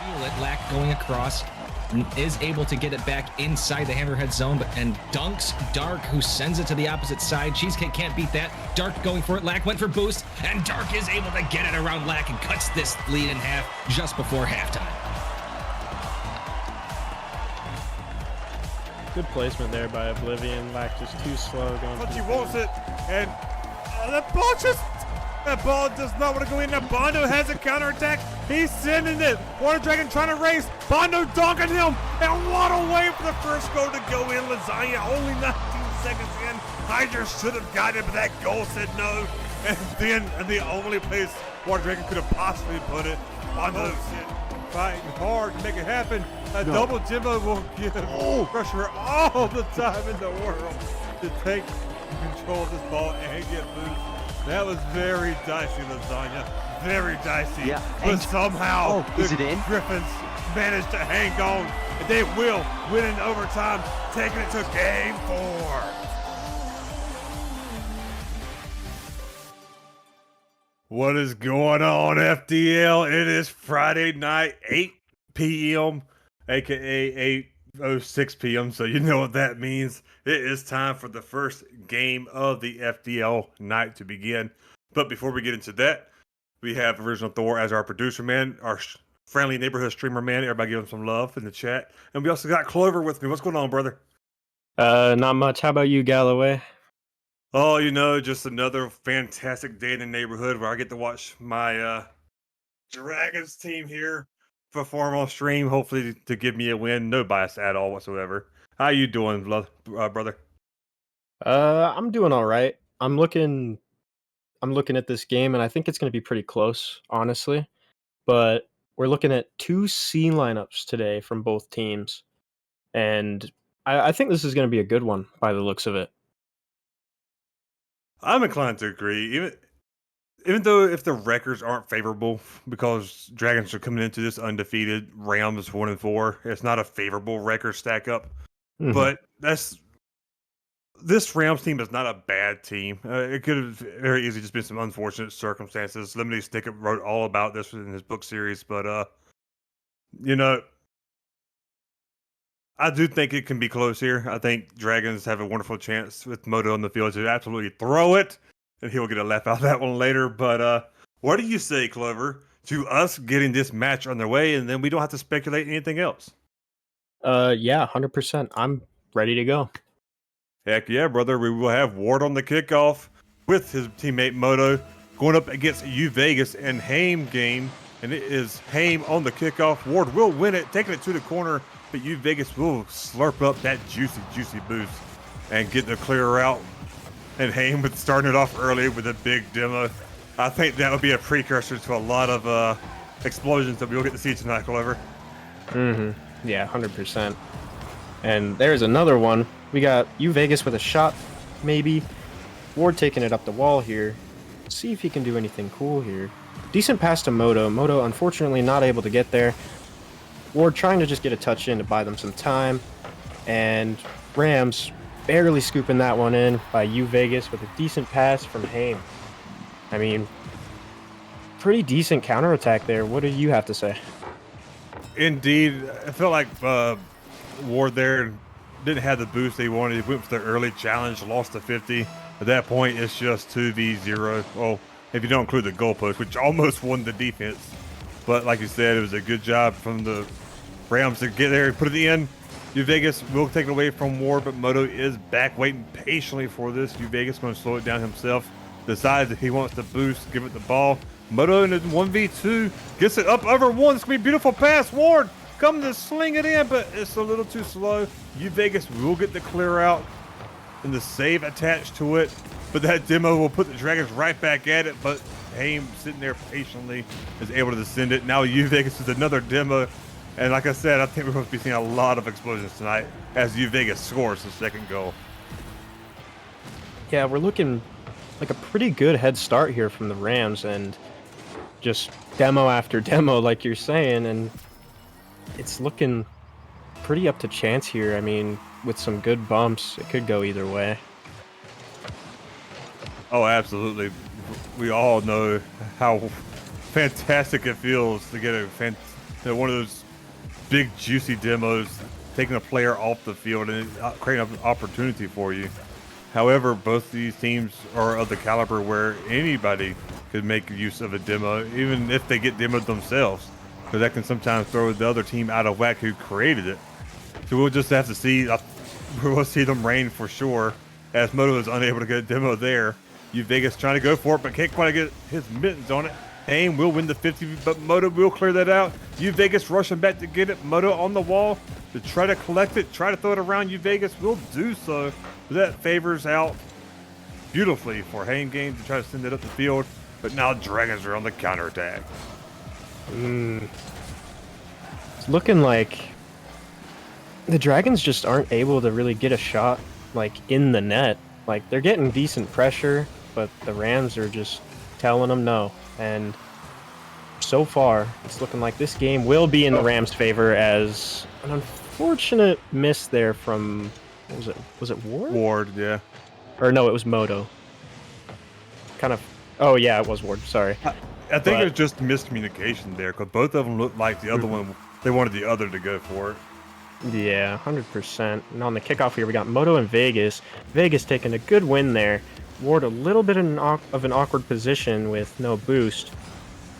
Feel it, Lack going across, is able to get it back inside the hammerhead zone, and dunks Dark, who sends it to the opposite side. Cheesecake can't beat that. Dark going for it. Lack went for boost, and Dark is able to get it around Lack and cuts this lead in half just before halftime. Good placement there by Oblivion. Lack just too slow going. But he wants it, and that ball does not want to go in. Now Bondo has a counterattack. He's sending it. Water Dragon trying to race. Bondo dunking him, and what a way for the first goal to go in. Lasagna only 19 seconds in. Hydra should have got it, but that goal said no. And then the only place Water Dragon could have possibly put it, Bondo fighting hard to make it happen. A double Jimbo will give Crusher all the time in the world to take control of this ball and get boost. That was very dicey, Lasagna. Very dicey. Yeah. But somehow the is it in? Griffins managed to hang on. And they will win in overtime, taking it to game 4. What is going on, FDL? It is Friday night, 8 p.m., aka 8:06 p.m., so you know what that means. It is time for the first game of the FDL night to begin. But before we get into that, we have Original Thor as our producer man, our friendly neighborhood streamer man. Everybody give him some love in the chat. And we also got Clover with me. What's going on, brother? Not much. How about you, Galloway? Oh, you know, just another fantastic day in the neighborhood where I get to watch my Dragons team here perform on stream, hopefully to give me a win. No bias at all whatsoever. How you doing, brother? I'm doing all right. I'm looking at this game, and I think it's going to be pretty close, honestly. But we're looking at 2 C lineups today from both teams, and I think this is going to be a good one by the looks of it. I'm inclined to agree. Even though if the records aren't favorable, because Dragons are coming into this undefeated, Rams 1-4, it's not a favorable record stack up. Mhm. But this Rams team is not a bad team. It could have very easily just been some unfortunate circumstances. Lemony Snicket wrote all about this in his book series, but you know, I do think it can be close here. I think Dragons have a wonderful chance with Moto on the field to absolutely throw it, and he'll get a laugh out of that one later. But what do you say, Clover, to us getting this match underway, and then we don't have to speculate anything else? Yeah, 100%. I'm ready to go. Heck yeah, brother. We will have Ward on the kickoff with his teammate Moto going up against U Vegas and Haim game. And it is Haim on the kickoff. Ward will win it, taking it to the corner, but U Vegas will slurp up that juicy boost and get the clear route. And Haim with starting it off early with a big demo. I think that would be a precursor to a lot of explosions that we'll get to see tonight, Clover. Yeah, 100%. And there's another one. We got U Vegas with a shot, maybe. Ward taking it up the wall here. See if he can do anything cool here. Decent pass to Moto. Moto, unfortunately, not able to get there. Ward trying to just get a touch in to buy them some time. And Rams barely scooping that one in by U Vegas with a decent pass from Haim. I mean, pretty decent counterattack there. What do you have to say? Indeed. I felt like Ward there didn't have the boost they wanted. He went for the early challenge, lost to 50. At that point, it's just 2v0. Well, if you don't include the goalpost, which almost won the defense. But like you said, it was a good job from the Rams to get there and put it in. U Vegas will take it away from Ward, but Moto is back waiting patiently for this. U Vegas going to slow it down himself. Decides that he wants to boost, give it the ball. Moto in a 1v2 gets it up over one. It's going to be a beautiful pass. Ward coming to sling it in, but it's a little too slow. U Vegas will get the clear out and the save attached to it, but that demo will put the Dragons right back at it. But Haim sitting there patiently is able to send it. Now U Vegas is another demo, and like I said, I think we're going to be seeing a lot of explosions tonight as U Vegas scores the second goal. Yeah, we're looking like a pretty good head start here from the Rams, and just demo after demo, like you're saying, and it's looking pretty up to chance here. I mean, with some good bumps, it could go either way. Oh, absolutely. We all know how fantastic it feels to get a one of those big juicy demos, taking a player off the field and creating an opportunity for you. However, both these teams are of the caliber where anybody could make use of a demo, even if they get demoed themselves, because that can sometimes throw the other team out of whack who created it. So we'll just have to see. We'll see them reign for sure, as Moto is unable to get a demo there. Vegas trying to go for it, but can't quite get his mittens on it. Haim will win the 50, but Moto will clear that out. Vegas rushing back to get it. Moto on the wall to try to collect it, try to throw it around. Vegas will do so. But that favors out beautifully for Haim Game to try to send it up the field. But now Dragons are on the counterattack. It's looking like the Dragons just aren't able to really get a shot like in the net. Like they're getting decent pressure, but the Rams are just telling them no. And so far, it's looking like this game will be in the Rams' favor, as an unfortunate miss there from, what was it? Was it Ward? Ward, yeah. Or no, it was Moto. Kind of. Oh yeah, it was Ward. Sorry. I think it was just miscommunication there, because both of them looked like the other one. They wanted the other to go for it. Yeah, 100%. And on the kickoff here, we got Moto and Vegas. Vegas taking a good win there. Ward a little bit of an awkward position with no boost.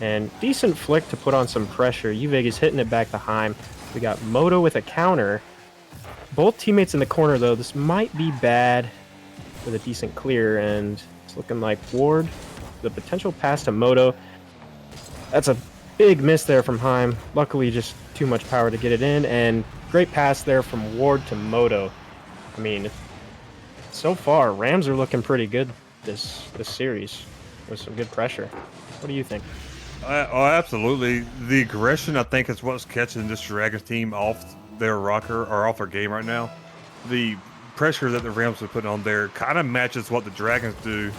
And decent flick to put on some pressure. Vegas hitting it back to Haim. We got Moto with a counter. Both teammates in the corner, though. This might be bad with a decent clear. And it's looking like Ward, the potential pass to Moto. That's a big miss there from Haim. Luckily, just too much power to get it in. And great pass there from Ward to Moto. I mean, so far, Rams are looking pretty good this series with some good pressure. What do you think? Oh, absolutely. The aggression, I think, is what's catching this Dragons team off their rocker or off their game right now. The pressure that the Rams are putting on there kind of matches what the Dragons do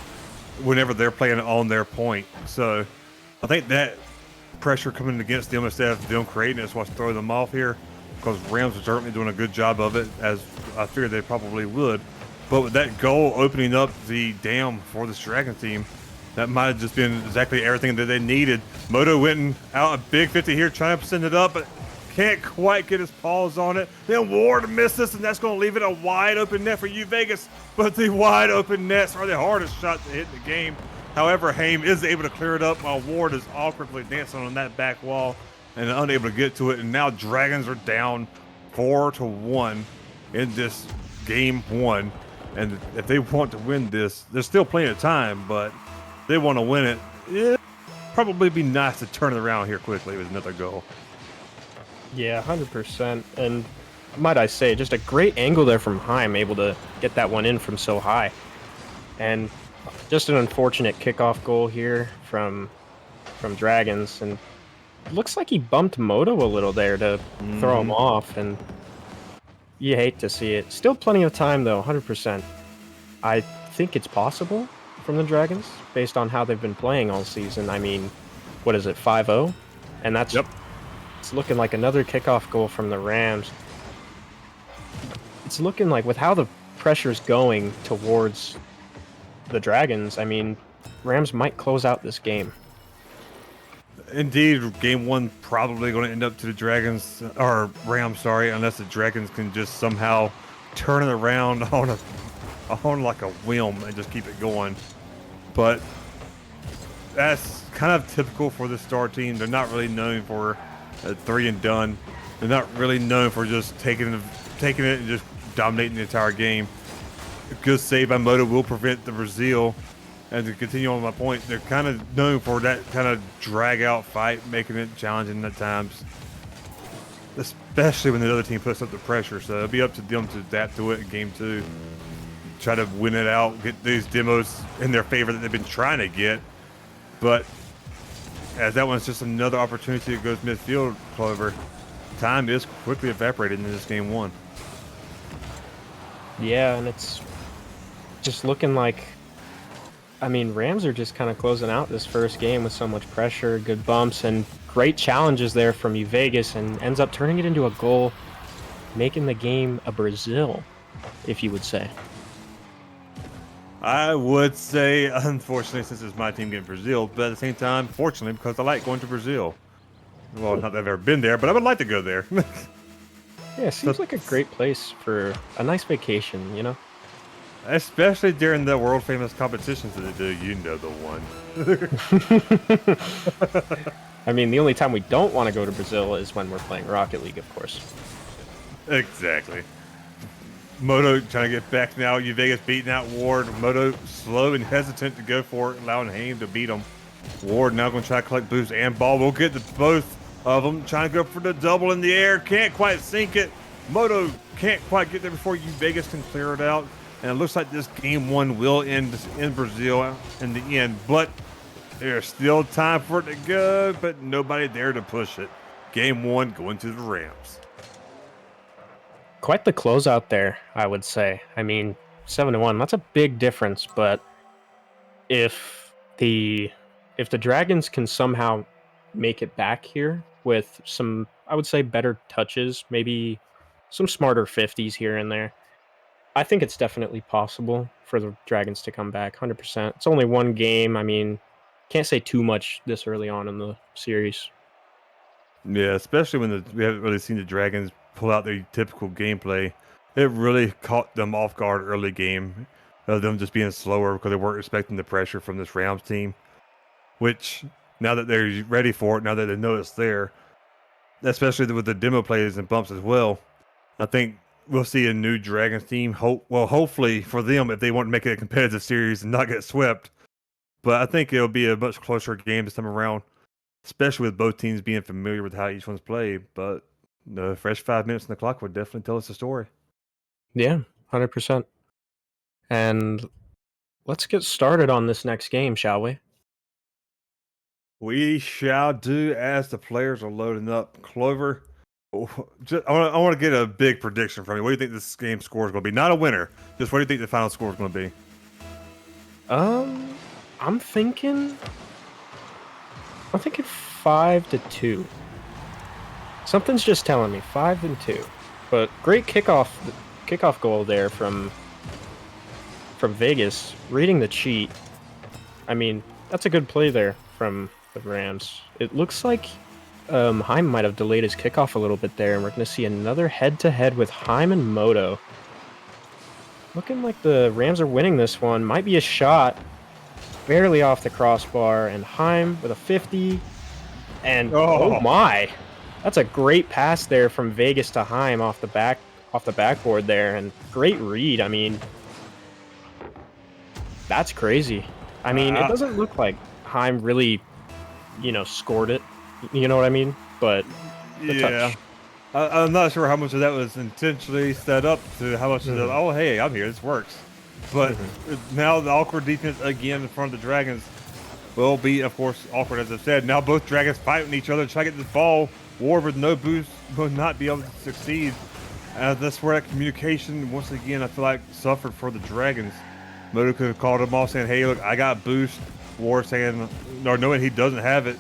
whenever they're playing on their point. So I think that pressure coming against them instead of them creating it is what's throwing them off here, because Rams are certainly doing a good job of it, as I figured they probably would. But with that goal opening up the dam for this Dragon team, that might have just been exactly everything that they needed. Moto went out a big 50 here, trying to send it up, but can't quite get his paws on it. Then Ward misses, and that's going to leave it a wide open net for Vegas. But the wide open nets are the hardest shot to hit in the game. However, Haim is able to clear it up while Ward is awkwardly dancing on that back wall and unable to get to it. And now Dragons are down 4-1 in this game one. And if they want to win this, there's still plenty of time, but they want to win it. It'd probably be nice to turn it around here quickly with another goal. Yeah, 100%. And might I say, just a great angle there from Haim, able to get that one in from so high. And just an unfortunate kickoff goal here from Dragons. And it looks like he bumped Moto a little there to throw him off. And you hate to see it. Still plenty of time, though, 100%. I think it's possible from the Dragons, based on how they've been playing all season. I mean, what is it, 5-0? And that's it's looking like another kickoff goal from the Rams. It's looking like, with how the pressure's going towards the Dragons, I mean, Rams might close out this game. Indeed, game one probably going to end up to the Dragons, or Rams, sorry, unless the Dragons can just somehow turn it around on like a whim and just keep it going. But that's kind of typical for the Star team. They're not really known for a 3 and done. They're not really known for just taking it and just dominating the entire game. A good save by Moto will prevent the Brazil. And to continue on my point, they're kind of known for that kind of drag-out fight, making it challenging at times, especially when the other team puts up the pressure. So it'll be up to them to adapt to it in game two, try to win it out, get these demos in their favor that they've been trying to get. But as that one's just another opportunity that goes midfield, Clover, time is quickly evaporated in this game one. Yeah, and it's just looking like, I mean, Rams are just kind of closing out this first game with so much pressure, good bumps, and great challenges there from Vegas, and ends up turning it into a goal, making the game a Brazil, if you would say. I would say, unfortunately, since it's my team getting Brazil, but at the same time, fortunately, because I like going to Brazil. Well, not that I've ever been there, but I would like to go there. Yeah, it seems like a great place for a nice vacation, you know? Especially during the world famous competitions that they do, you know the one. I mean, the only time we don't want to go to Brazil is when we're playing Rocket League, of course. Exactly. Moto trying to get back now. Vegas beating out Ward. Moto slow and hesitant to go for it, allowing Haim to beat him. Ward now going to try to collect boost and ball. We'll get to both of them. Trying to go for the double in the air. Can't quite sink it. Moto can't quite get there before Vegas can clear it out. And it looks like this game one will end in Brazil in the end. But there's still time for it to go, but nobody there to push it. Game one going to the Rams. Quite the closeout there, I would say. I mean, 7-1, that's a big difference, but if the Dragons can somehow make it back here with some, I would say, better touches, maybe some smarter 50s here and there, I think it's definitely possible for the Dragons to come back 100%. It's only one game. I mean, can't say too much this early on in the series. Yeah, especially when we haven't really seen the Dragons pull out their typical gameplay. It really caught them off guard early game of them just being slower because they weren't expecting the pressure from this Rams team. Which, now that they're ready for it, now that they know it's there, especially with the demo plays and bumps as well, I think we'll see a new Dragons team. Hopefully for them, if they want to make it a competitive series and not get swept. But I think it'll be a much closer game this time around, especially with both teams being familiar with how each one's played. But the fresh 5 minutes on the clock would definitely tell us a story. Yeah, 100%. And let's get started on this next game, shall we? We shall do as the players are loading up. Clover, I want to get a big prediction from you. What do you think this game score is going to be? Not a winner. Just what do you think the final score is going to be? I'm thinking 5-2. Something's just telling me 5-2. But great kickoff goal there from Vegas. Reading the cheat. I mean, that's a good play there from the Rams. It looks like Haim might have delayed his kickoff a little bit there, and we're going to see another head-to-head with Haim and Moto. Looking like the Rams are winning this one. Might be a shot. Barely off the crossbar, and Haim with a 50. And oh my, that's a great pass there from Vegas to Haim off the backboard there, and great read. I mean, that's crazy. I mean, it doesn't look like Haim really, scored it. You know what I mean? But yeah, I'm not sure how much of that was intentionally set up to how much of that. Oh, hey, I'm here. This works. But now the awkward defense again in front of the Dragons will be, of course, awkward as I said. Now both Dragons fighting each other, trying to get this ball. Ward with no boost will not be able to succeed. That's where that communication, once again, I feel like suffered for the Dragons. Moto could have called him off saying, hey, look, I got boost. Ward saying, or knowing he doesn't have it,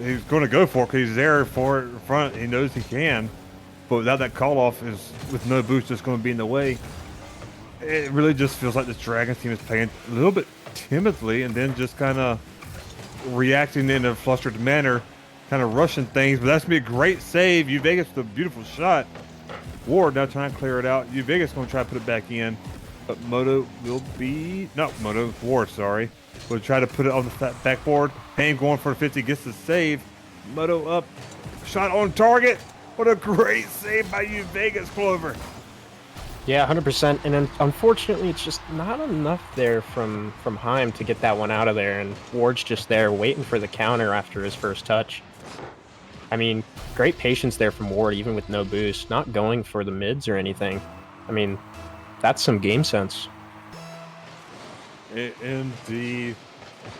he's going to go for it because he's there for it in front. He knows he can. But without that call off, is with no boost, just going to be in the way. It really just feels like this Dragons team is playing a little bit timidly and then just kind of reacting in a flustered manner, kind of rushing things. But that's going to be a great save. Vegas with a beautiful shot. Ward now trying to clear it out. Vegas going to try to put it back in. But Moto will be... No, Ward, sorry. Will try to put it on the backboard. Haim going for a 50, gets the save. Moto up. Shot on target. What a great save by Vegas, Clover. Yeah, 100%. And then, unfortunately, it's just not enough there from Haim to get that one out of there. And Ward's just there waiting for the counter after his first touch. I mean, great patience there from Ward, even with no boost. Not going for the mids or anything. I mean, that's some game sense. Indeed.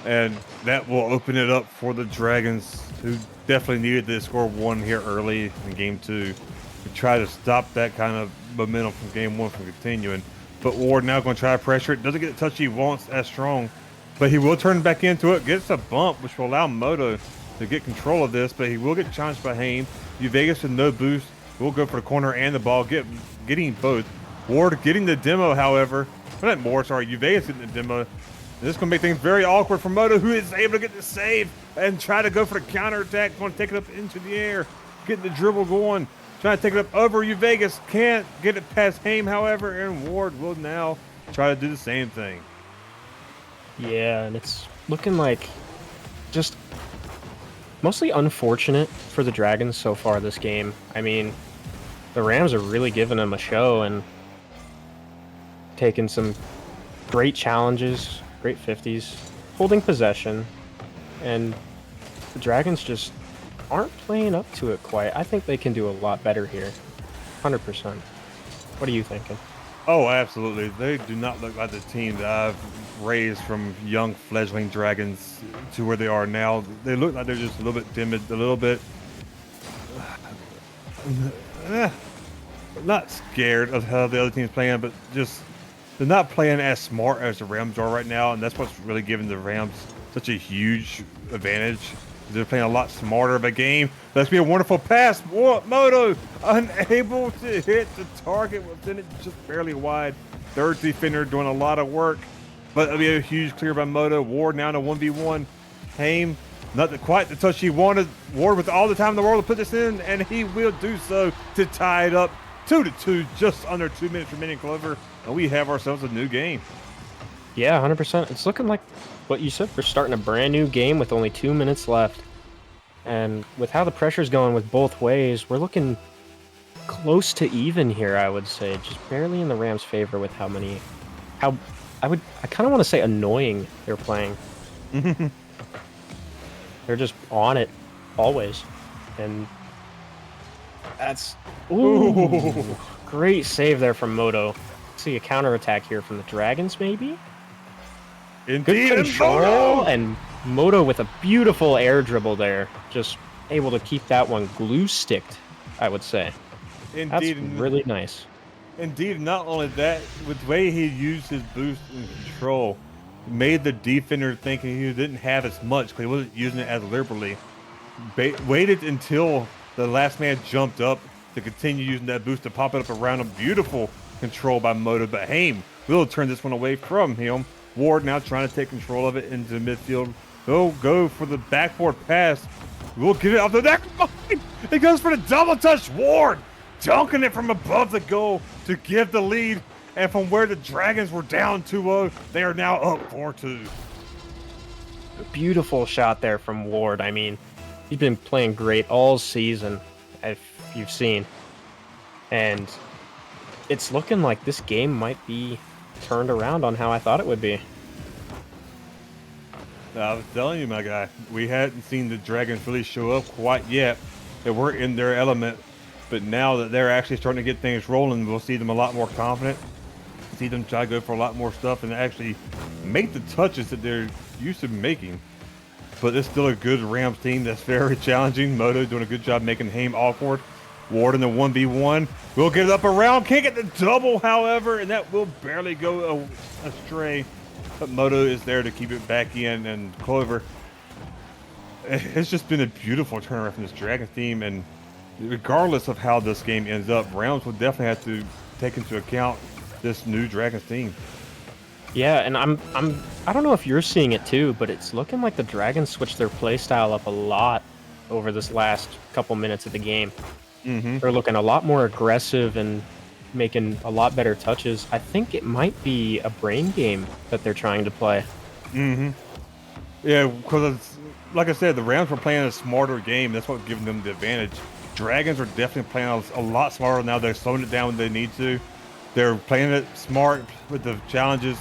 And that will open it up for the Dragons, who definitely needed to score one here early in game two to try to stop that kind of momentum from game one from continuing. But Ward now going to try to pressure it. Doesn't get the touch he wants as strong, but he will turn back into it. Gets a bump, which will allow Moto to get control of this, but he will get challenged by Haim. Vegas with no boost will go for the corner and the ball, getting both. Ward getting the demo, however. Vegas getting the demo. This is going to make things very awkward for Moto, who is able to get the save. and try to go for the counterattack. Want to take it up into the air, getting the dribble going, trying to take it up over you Vegas. Can't get it past Haim, however, and Ward will now try to do the same thing. Yeah, and it's looking like just mostly unfortunate for the Dragons so far this game. I mean, the Rams are really giving them a show and taking some great challenges, great 50s, holding possession, and the Dragons just aren't playing up to it quite. I think they can do a lot better here. 100%. What are you thinking? Oh, absolutely. They do not look like the team that I've raised from young fledgling Dragons to where they are now. They look like they're just a little bit timid, a little bit not scared of how the other team's playing, but just they're not playing as smart as the Rams are right now, and that's what's really giving the Rams such a huge advantage. They're playing a lot smarter of a game. That's be a wonderful pass. Moto unable to hit the target, within it just barely wide. Third defender doing a lot of work, but it'll be a huge clear by Moto. Ward now in a 1v1. Haim, not quite the touch he wanted. Ward with all the time in the world to put this in, and he will do so to tie it up 2-2, just under 2 minutes remaining, Clover, and we have ourselves a new game. Yeah, 100%. It's looking like what you said. We're starting a brand new game with only 2 minutes left. And with how the pressure's going with both ways, we're looking close to even here, I would say. Just barely in the Rams' favor with I kind of want to say annoying they're playing. They're just on it always. And that's great save there from Moto. See a counterattack here from the Dragons, maybe? Indeed, Good control, and Moto with a beautiful air dribble there. Just able to keep that one glue-sticked, I would say. Indeed. That's really nice. Indeed, not only that, with the way he used his boost and control, made the defender thinking he didn't have as much because he wasn't using it as liberally. Waited until the last man jumped up to continue using that boost to pop it up around him. Beautiful control by Moto, but Haim will turn this one away from him. Ward now trying to take control of it into midfield. He'll go for the backboard pass. We'll get it off the neck. He goes for the double touch. Ward dunking it from above the goal to give the lead. And from where the Dragons were down 2-0, they are now up 4-2. Beautiful shot there from Ward. I mean, he's been playing great all season, if you've seen. And it's looking like this game might be turned around on how I thought it would be. I was telling you, my guy, we hadn't seen the Dragons really show up quite yet. They weren't in their element, but now that they're actually starting to get things rolling, we'll see them a lot more confident. See them try to go for a lot more stuff and actually make the touches that they're used to making. But it's still a good Rams team that's very challenging. Moto doing a good job making Haim awkward. Ward in the 1v1. We'll get it up around. Can't get the double, however, and that will barely go astray. But Moto is there to keep it back in, and Clover. It's just been a beautiful turnaround from this Dragons team, and regardless of how this game ends up, Rams will definitely have to take into account this new Dragons team. Yeah, and I don't know if you're seeing it too, but it's looking like the Dragons switched their play style up a lot over this last couple minutes of the game. They're looking a lot more aggressive and making a lot better touches. I think it might be a brain game that they're trying to play. Yeah, because like I said, the Rams were playing a smarter game. That's what's giving them the advantage. Dragons are definitely playing a lot smarter now. They're slowing it down when they need to. They're playing it smart with the challenges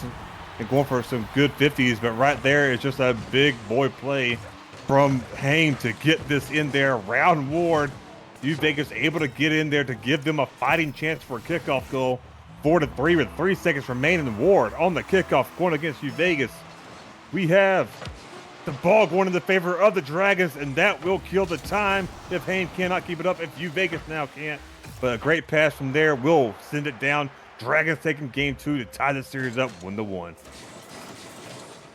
and going for some good 50s. But right there is just a big boy play from Haim to get this in there. Round Ward. Vegas able to get in there to give them a fighting chance for a kickoff goal. 4-3 with 3 seconds remaining. Ward on the kickoff going against Vegas. We have the ball going in the favor of the Dragons, and that will kill the time if Haim cannot keep it up, if Vegas now can't. But a great pass from there will send it down. Dragons taking game 2 to tie the series up 1-1.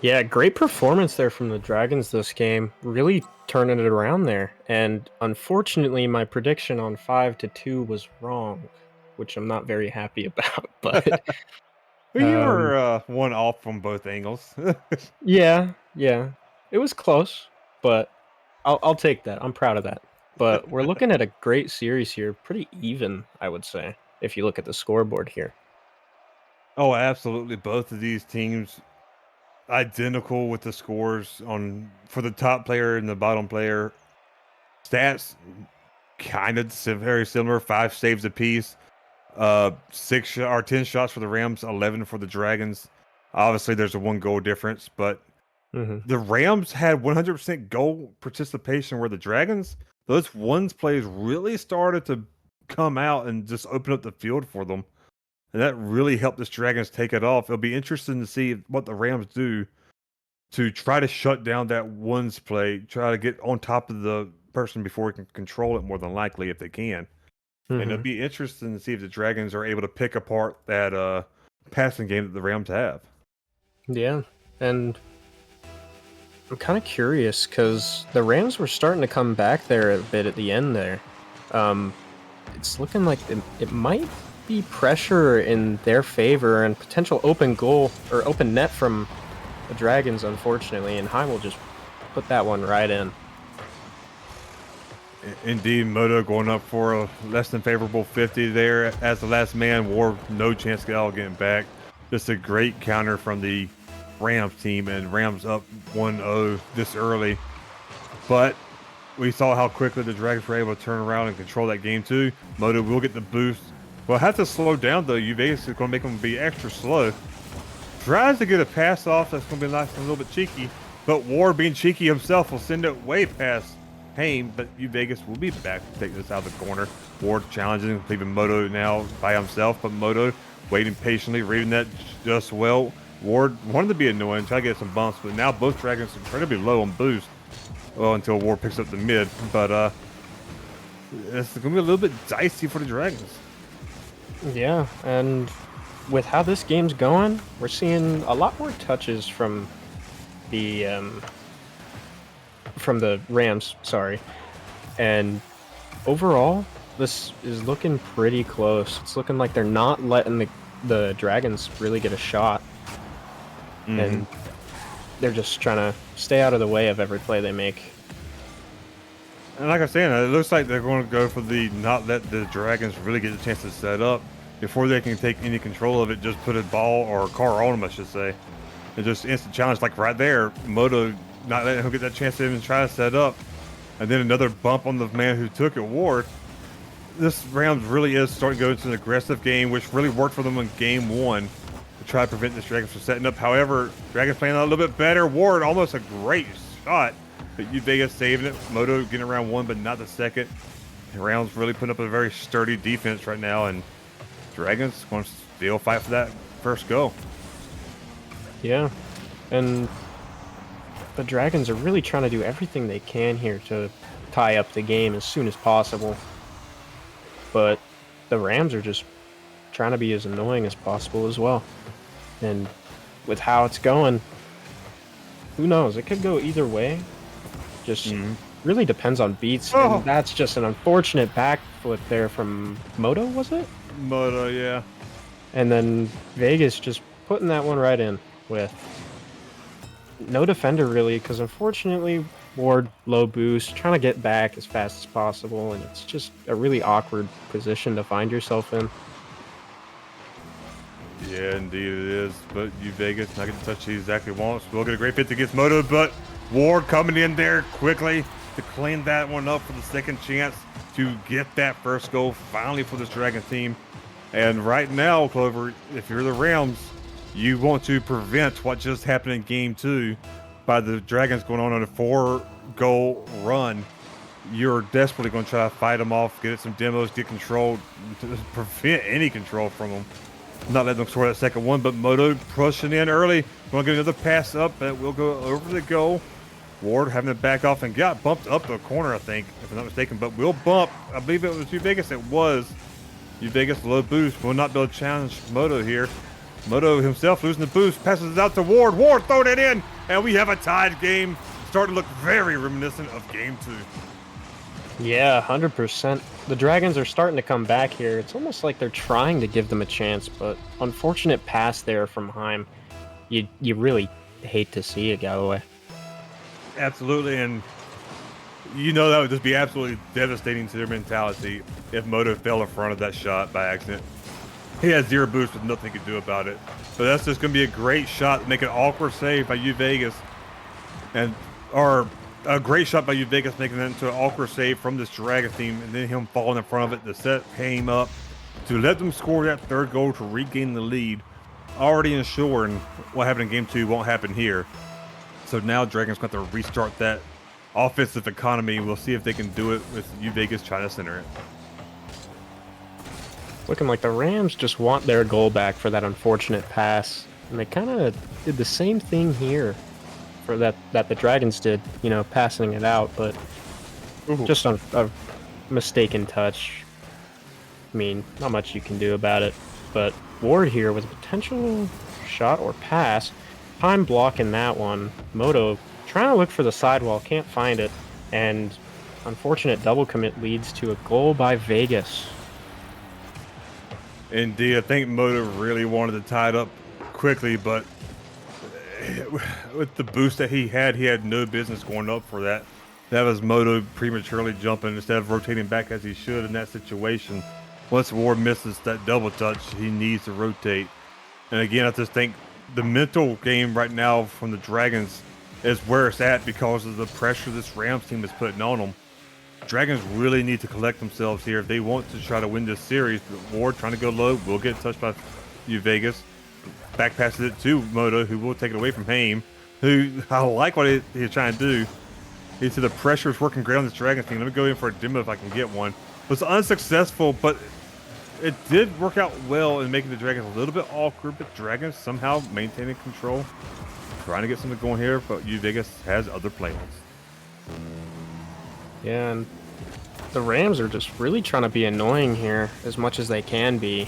Yeah, great performance there from the Dragons this game. Really turning it around there. And unfortunately, my prediction on 5-2 was wrong, which I'm not very happy about. But you were one off from both angles. yeah, it was close. but I'll take that. I'm proud of that. But we're looking at a great series here, pretty even, I would say, if you look at the scoreboard here. Oh, absolutely. Both of these teams identical with the scores on for the top player and the bottom player. Stats kind of very similar. 5 saves apiece. 10 shots for the Rams, 11 for the Dragons. Obviously, there's a 1 goal difference, but Hmm. the Rams had 100% goal participation, where the Dragons, those ones plays really started to come out and just open up the field for them. And that really helped the Dragons take it off. It'll be interesting to see what the Rams do to try to shut down that ones play, try to get on top of the person before he can control it more than likely if they can. And it'll Hmm. be interesting to see if the Dragons are able to pick apart that passing game that the Rams have. Yeah, and I'm kind of curious because the Rams were starting to come back there a bit at the end there. Um, it's looking like it might be pressure in their favor and potential open goal or open net from the Dragons, unfortunately, and Heim will just put that one right in. Indeed, Moto going up for a less than favorable 50 there as the last man. War, no chance to get all getting back. Just a great counter from the Rams team, and Rams up 1-0 this early. But we saw how quickly the Dragons were able to turn around and control that game too. Moto will get the boost. Well, have to slow down though. You basically going to make them be extra slow. Tries to get a pass off. That's going to be nice and a little bit cheeky. But Ward, being cheeky himself, will send it way past Haim. But Vegas will be back to take this out of the corner. Ward challenging, leaving Moto now by himself. But Moto waiting patiently, reading that just well. Ward wanted to be annoying, try to get some bumps, but now both Dragons are incredibly low on boost. Well, until Ward picks up the mid. But it's going to be a little bit dicey for the Dragons. Yeah, and with how this game's going, we're seeing a lot more touches from the Rams, sorry. And overall, this is looking pretty close. It's looking like they're not letting the Dragons really get a shot. And they're just trying to stay out of the way of every play they make. And like I said, it looks like they're going to go for the not let the Dragons really get a chance to set up before they can take any control of it. Just put a ball or a car on them, I should say. And just instant challenge, like right there. Moto not letting him get that chance to even try to set up. And then another bump on the man who took it, Ward. This Rams really is starting to go into an aggressive game, which really worked for them in game 1. Try to prevent this Dragons from setting up. However, Dragons playing a little bit better. Ward almost a great shot, but Vegas saving it. Moto getting around 1, but not the second. And Rounds really putting up a very sturdy defense right now, and Dragons going to still fight for that first goal. Yeah, and the Dragons are really trying to do everything they can here to tie up the game as soon as possible. But the Rams are just trying to be as annoying as possible as well. And with how it's going, who knows? It could go either way. Just really depends on beats. Oh. And that's just an unfortunate backflip there from Moto, was it? Moto, yeah. And then Vegas just putting that one right in with no defender really, because unfortunately Ward low boost, trying to get back as fast as possible, and it's just a really awkward position to find yourself in. Yeah, indeed it is. But Vegas not getting the touch he exactly wants. We'll get a great fit against Moto, but Ward coming in there quickly to clean that one up for the second chance to get that first goal finally for this Dragon team. And right now, Clover, if you're the Rams, you want to prevent what just happened in game 2 by the Dragons going on a 4-goal run. You're desperately going to try to fight them off, get some demos, get control, to prevent any control from them. Not letting them score that second one, but Moto pushing in early. Going to get another pass up that will go over the goal. Ward having to back off and got bumped up the corner, I think, if I'm not mistaken. But will bump. I believe it was Vegas. It was Vegas low boost. Will not be able to challenge Moto here. Moto himself losing the boost, passes it out to Ward. Ward throwing it in, and we have a tied game. Starting to look very reminiscent of game 2. Yeah, 100%. The Dragons are starting to come back here. It's almost like they're trying to give them a chance, but unfortunate pass there from Heim. You really hate to see it, Galloway. Absolutely, and you know that would just be absolutely devastating to their mentality if Moto fell in front of that shot by accident. He has zero boost with nothing he could do about it. But that's just going to be a great shot, make an awkward save by U Vegas, or a great shot by U Vegas making that into an awkward save from this Dragon team, and then him falling in front of it to set him up to let them score that third goal to regain the lead, already ensuring what happened in game 2 won't happen here. So now Dragon's got to restart that offensive economy. We'll see if they can do it with U Vegas trying to center it. Looking like the Rams just want their goal back for that unfortunate pass. And they kind of did the same thing here for that the Dragons did, you know, passing it out, but just on a mistaken touch. I mean, not much you can do about it. But Ward here with a potential shot or pass. Time blocking that one. Moto trying to look for the sidewall, can't find it. And unfortunate double commit leads to a goal by Vegas. Indeed, I think Moto really wanted to tie it up quickly, but with the boost that he had no business going up for that. That was Moto prematurely jumping instead of rotating back as he should in that situation. Once Ward misses that double touch, he needs to rotate. And again, I just think the mental game right now from the Dragons is where it's at because of the pressure this Rams team is putting on them. Dragons really need to collect themselves here if they want to try to win this series. But Ward trying to go low will get touched by U Vegas. Back passes it to Moto, who will take it away from Haim, who I like what he's trying to do. He said the pressure is working great on this Dragons team. Let me go in for a demo if I can get one. It was unsuccessful, but it did work out well in making the Dragons a little bit awkward, but Dragons somehow maintaining control. Trying to get something going here, but U Vegas has other plans. Yeah, and the Rams are just really trying to be annoying here as much as they can be.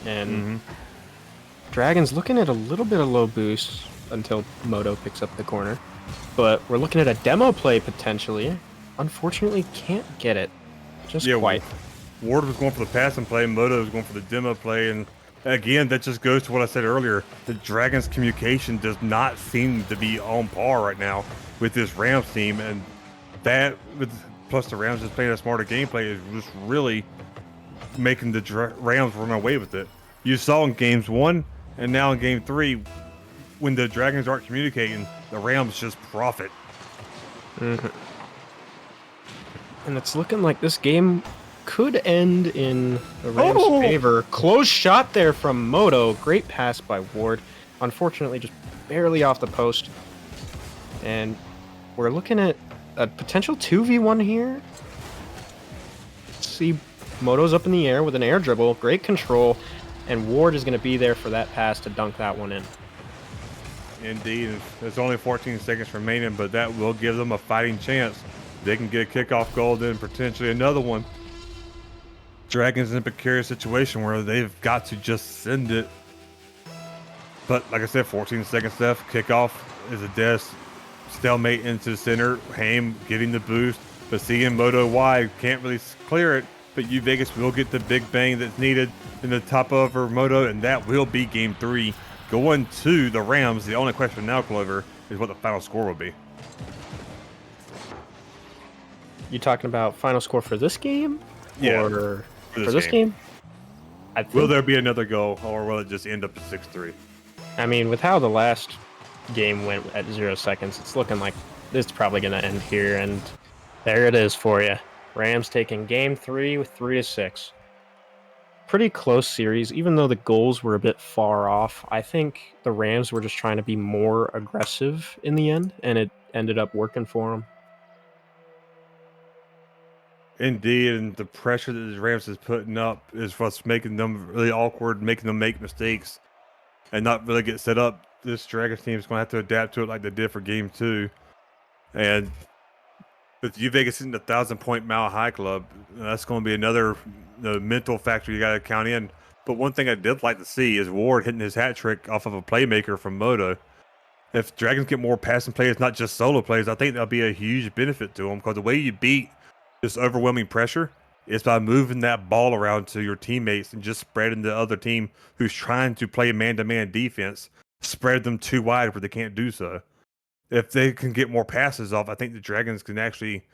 And Dragons looking at a little bit of low boost until Moto picks up the corner. But we're looking at a demo play potentially. Unfortunately, can't get it. Just quite. Ward was going for the passing play, Moto was going for the demo play, and again, that just goes to what I said earlier. The Dragons' communication does not seem to be on par right now with this Rams team, and that, plus the Rams just playing a smarter gameplay, is just really making the Rams run away with it. You saw in games 1 and now in game 3, when the Dragons aren't communicating, the Rams just profit. And it's looking like this game could end in the Rams' favor. Close shot there from Moto. Great pass by Ward. Unfortunately, just barely off the post. And we're looking at a potential 2v1 here. See, Moto's up in the air with an air dribble. Great control. And Ward is going to be there for that pass to dunk that one in. Indeed. There's only 14 seconds remaining, but that will give them a fighting chance. They can get a kickoff goal, then potentially another one. Dragons in a precarious situation where they've got to just send it. But like I said, 14 seconds left. Kickoff is a dead stalemate into the center. Haim getting the boost, but seeing Moto wide, can't really clear it. But U Vegas will get the big bang that's needed in the top over Moto, and that will be game 3. Going to the Rams. The only question now, Clover, is what the final score will be. You talking about final score for this game? Yeah. Or for this game? Will there be another goal, or will it just end up at 6-3? I mean, with how the last game went at 0 seconds, it's looking like this is probably going to end here. And there it is for you. Rams taking game 3 with 3-6. Pretty close series, even though the goals were a bit far off. I think the Rams were just trying to be more aggressive in the end, and it ended up working for them. Indeed, and the pressure that the Rams is putting up is what's making them really awkward, making them make mistakes, and not really get set up. This Dragons team is going to have to adapt to it like they did for game 2. And with U Vegas in the 1,000-point Mile High Club, that's going to be another mental factor you got to count in. But one thing I did like to see is Ward hitting his hat trick off of a playmaker from Moto. If Dragons get more passing players, not just solo plays, I think that'll be a huge benefit to them, because the way you beat this overwhelming pressure is by moving that ball around to your teammates and just spreading the other team who's trying to play man-to-man defense, spread them too wide where they can't do so. if they can get more passes off, I think the Dragons can actually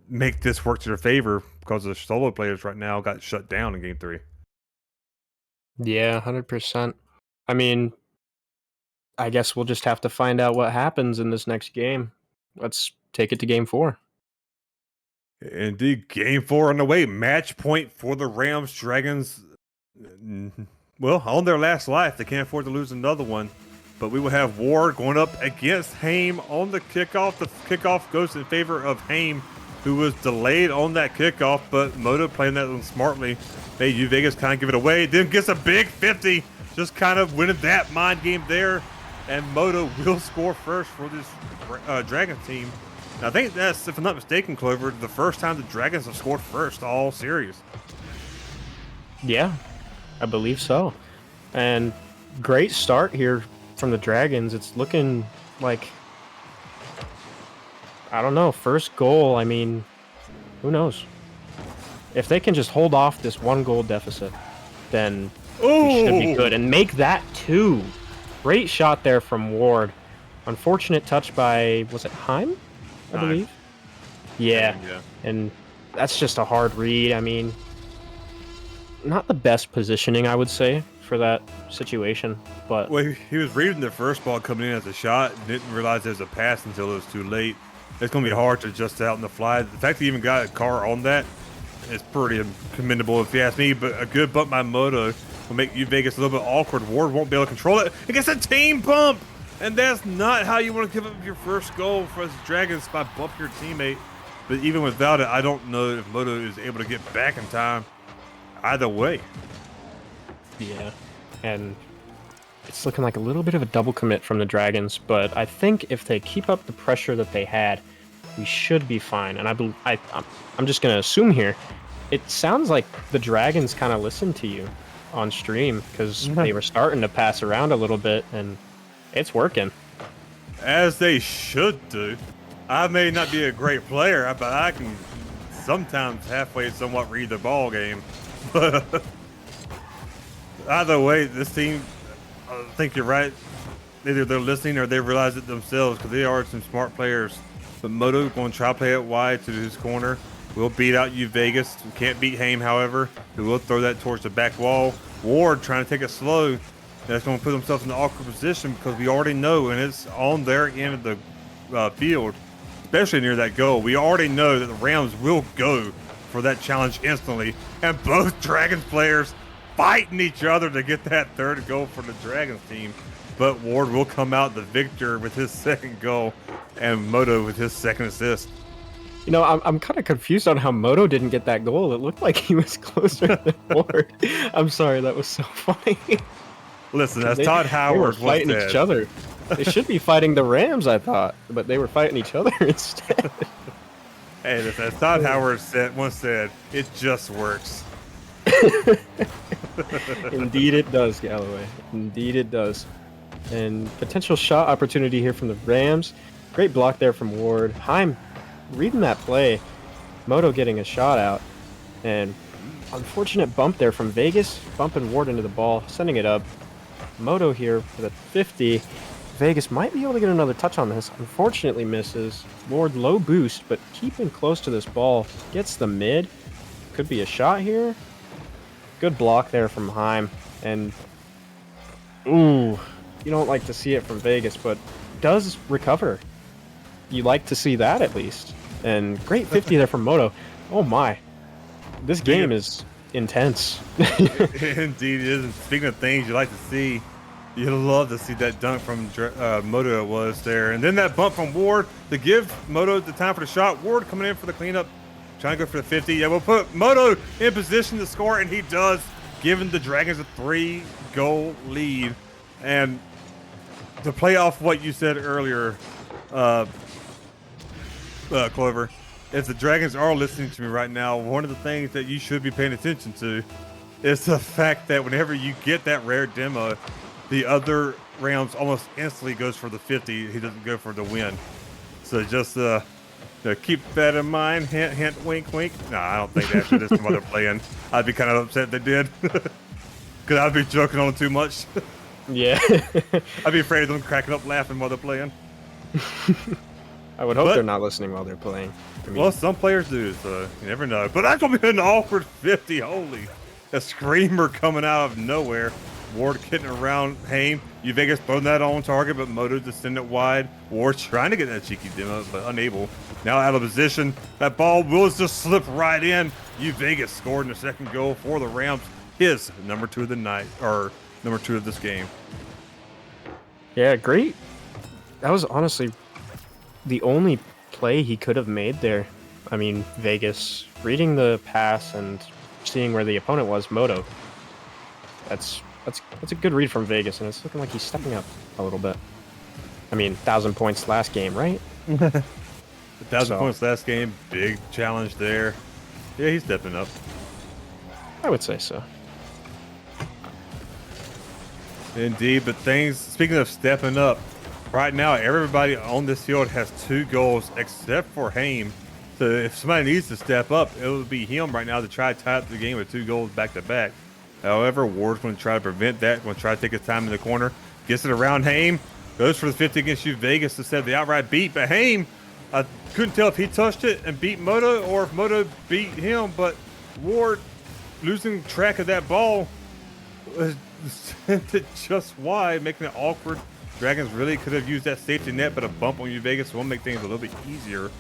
make this work to their favor because the solo players right now got shut down in Game 3. Yeah, 100%. I mean, I guess we'll just have to find out what happens in this next game. Let's take it to Game 4. Indeed, Game 4 on the way. Match point for the Rams. Dragons, well, on their last life. They can't afford to lose another one. But we will have Ward going up against Haim on the kickoff. The kickoff goes in favor of Haim, who was delayed on that kickoff, but Moto playing that one smartly made U Vegas kind of give it away. Then gets a big 50, just kind of winning that mind game there. And Moto will score first for this Dragons team. And I think that's, if I'm not mistaken, Clover, the first time the Dragons have scored first all series. Yeah, I believe so. And great start here from the Dragons. It's looking like, I don't know, first goal. I mean, who knows? If they can just hold off this 1-goal deficit, then we should be good. And make that 2. Great shot there from Ward. Unfortunate touch by, was it Haim, I believe? Yeah. And that's just a hard read. I mean, not the best positioning, I would say, for that situation. But well, he was reading the first ball coming in as a shot and didn't realize there was a pass until it was too late. It's going to be hard to adjust out in the fly. The fact that he even got a car on that is pretty commendable, if you ask me. But a good bump by Moto will make U Vegas a little bit awkward. Ward won't be able to control it. It gets a team bump, and that's not how you want to give up your first goal for the Dragons, by bump your teammate. But even without it, I don't know if Moto is able to get back in time. Either way. Yeah, and it's looking like a little bit of a double commit from the Dragons, but I think if they keep up the pressure that they had, we should be fine. And I'm just going to assume here, it sounds like the Dragons kind of listened to you on stream, because they were starting to pass around a little bit, and it's working. As they should do. I may not be a great player, but I can sometimes halfway somewhat read the ball game. But either way, this team, I think you're right. Either they're listening or they realize it themselves, because they are some smart players. But Moto going to try to play it wide to his corner. We'll beat out U Vegas. We can't beat Haim, however. We will throw that towards the back wall. Ward trying to take it slow. That's going to put themselves in an awkward position, because we already know, and it's on their end of the field, especially near that goal. We already know that the Rams will go for that challenge instantly, and both Dragons players fighting each other to get that third goal for the Dragons team. But Ward will come out the victor with his second goal, and Moto with his second assist. You know, I'm kind of confused on how Moto didn't get that goal. It looked like he was closer than Ward. I'm sorry, that was so funny. Listen, as Todd Howard was fighting each other. They should be fighting the Rams, I thought, but they were fighting each other instead. Hey, listen, as Todd Howard once said, it just works. Indeed it does, Galloway. Indeed it does. And potential shot opportunity here from the Rams. Great block there from Ward. Haim reading that play. Moto getting a shot out. And unfortunate bump there from Vegas. Bumping Ward into the ball, sending it up. Moto here for the 50. Vegas might be able to get another touch on this. Unfortunately misses. Ward low boost, but keeping close to this ball. Gets the mid. Could be a shot here. Good block there from Haim. And, ooh, you don't like to see it from Vegas, but does recover. You like to see that at least. And great 50 there from Moto. Oh my. This game is intense. Indeed it is. And speaking of things you like to see, you'd love to see that dunk from Moto. It was there. And then that bump from Ward to give Moto the time for the shot. Ward coming in for the cleanup, trying to go for the 50. Yeah, we'll put Moto in position to score, and he does, giving the Dragons a 3-goal lead. And to play off what you said earlier, Clover, if the Dragons are listening to me right now, one of the things that you should be paying attention to is the fact that whenever you get that rare demo, the other rounds almost instantly goes for the 50. He doesn't go for the win. So just keep that in mind. Hint, hint, wink, wink. No, I don't think that should just while they're playing. I'd be kind of upset if they did. Because I'd be joking on too much. Yeah. I'd be afraid of them cracking up laughing while they're playing. I would hope But they're not listening while they're playing. I mean, well, some players do, so you never know. But that's gonna be an awkward 50. Holy, a screamer coming out of nowhere. Ward getting around Haim. Vegas throwing that on target, but Moto just send it wide. Ward trying to get that cheeky demo, but unable. Now out of position. That ball will just slip right in. Vegas scored in the second goal for the Rams. His number 2 of the night, or number 2 of this game. yeah, great. That was honestly the only play he could have made there. I mean, Vegas reading the pass and seeing where the opponent was, Moto. That's a good read from Vegas, and it's looking like he's stepping up a little bit. I mean, 1,000 points last game, right? 1,000 points last game, big challenge there. Yeah, he's stepping up. I would say so. Indeed, but speaking of stepping up, right now everybody on this field has 2 goals except for Haim. So if somebody needs to step up, it would be him right now to try to tie up the game with 2 goals back to back. However, Ward's going to try to prevent that, going to try to take his time in the corner, gets it around Haim, goes for the 50 against Vegas instead of the outright beat, but Haim, I couldn't tell if he touched it and beat Moto or if Moto beat him, but Ward losing track of that ball sent it just wide, making it awkward. Dragons really could have used that safety net, but a bump on Vegas will make things a little bit easier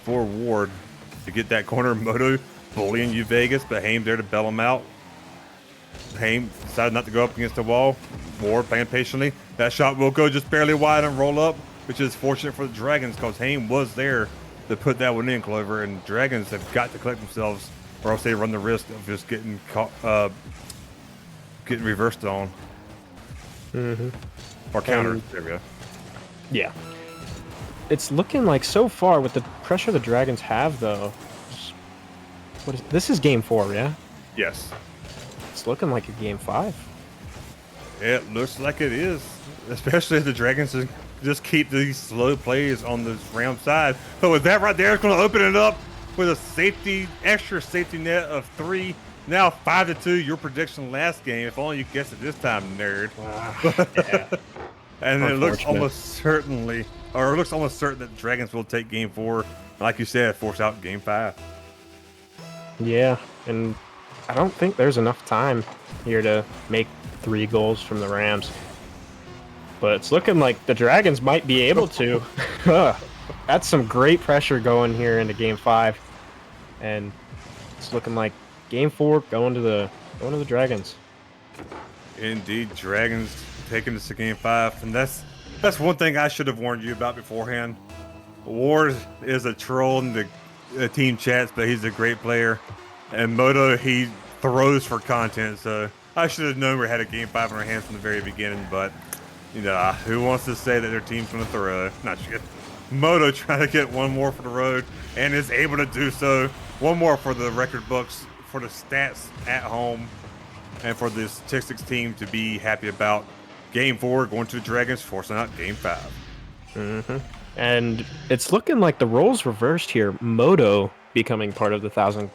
for Ward to get that corner. Moto bullying Vegas, but Haim there to bail him out. Haim decided not to go up against the wall. Ward playing patiently. That shot will go just barely wide and roll up, which is fortunate for the Dragons because Haim was there to put that one in, Clover, and Dragons have got to collect themselves or else they run the risk of just getting caught, getting reversed on. Or countered. There we go. Yeah. It's looking like so far with the pressure the Dragons have, though. This is game 4, yeah? Yes. It's looking like a game 5. It looks like it is, especially if the Dragons just keep these slow plays on the Ram side. But with that right there, it's going to open it up with a extra safety net of 3. Now 5-2. Your prediction last game. If only you guessed it this time, nerd. Yeah. And it looks almost certain that the Dragons will take game 4. Like you said, force out game 5. Yeah, and I don't think there's enough time here to make 3 goals from the Rams. But it's looking like the Dragons might be able to. That's some great pressure going here into game 5. And it's looking like game 4 going to the Dragons. Indeed, Dragons taking this to game 5, and that's one thing I should have warned you about beforehand. Ward is a troll in the team chats, but he's a great player. And Moto, he throws for content, so I should have known we had a game 5 in our hands from the very beginning. But who wants to say that their team's going to throw? Not sure. Moto trying to get one more for the road and is able to do so. One more for the record books, for the stats at home, and for this statistics team to be happy about. Game 4 going to the Dragons, forcing out game 5. And it's looking like the roles reversed here. Moto becoming part of the 1,000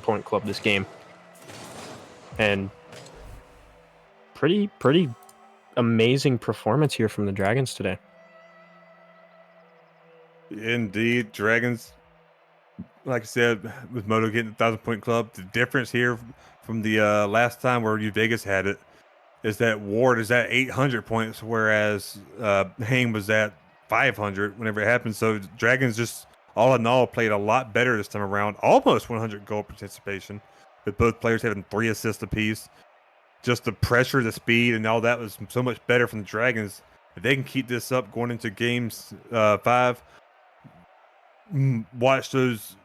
point club this game, and pretty amazing performance here from the Dragons today. Indeed, Dragons, like I said, with Moto getting the 1,000 point club, the difference here from the last time where Vegas had it is that Ward is at 800 points, whereas Haim was at 500 whenever it happened. So Dragons just all in all played a lot better this time around, almost 100 goal participation, with both players having 3 assists apiece. Just the pressure, the speed, and all that was so much better from the Dragons. If they can keep this up going into games 5, watch those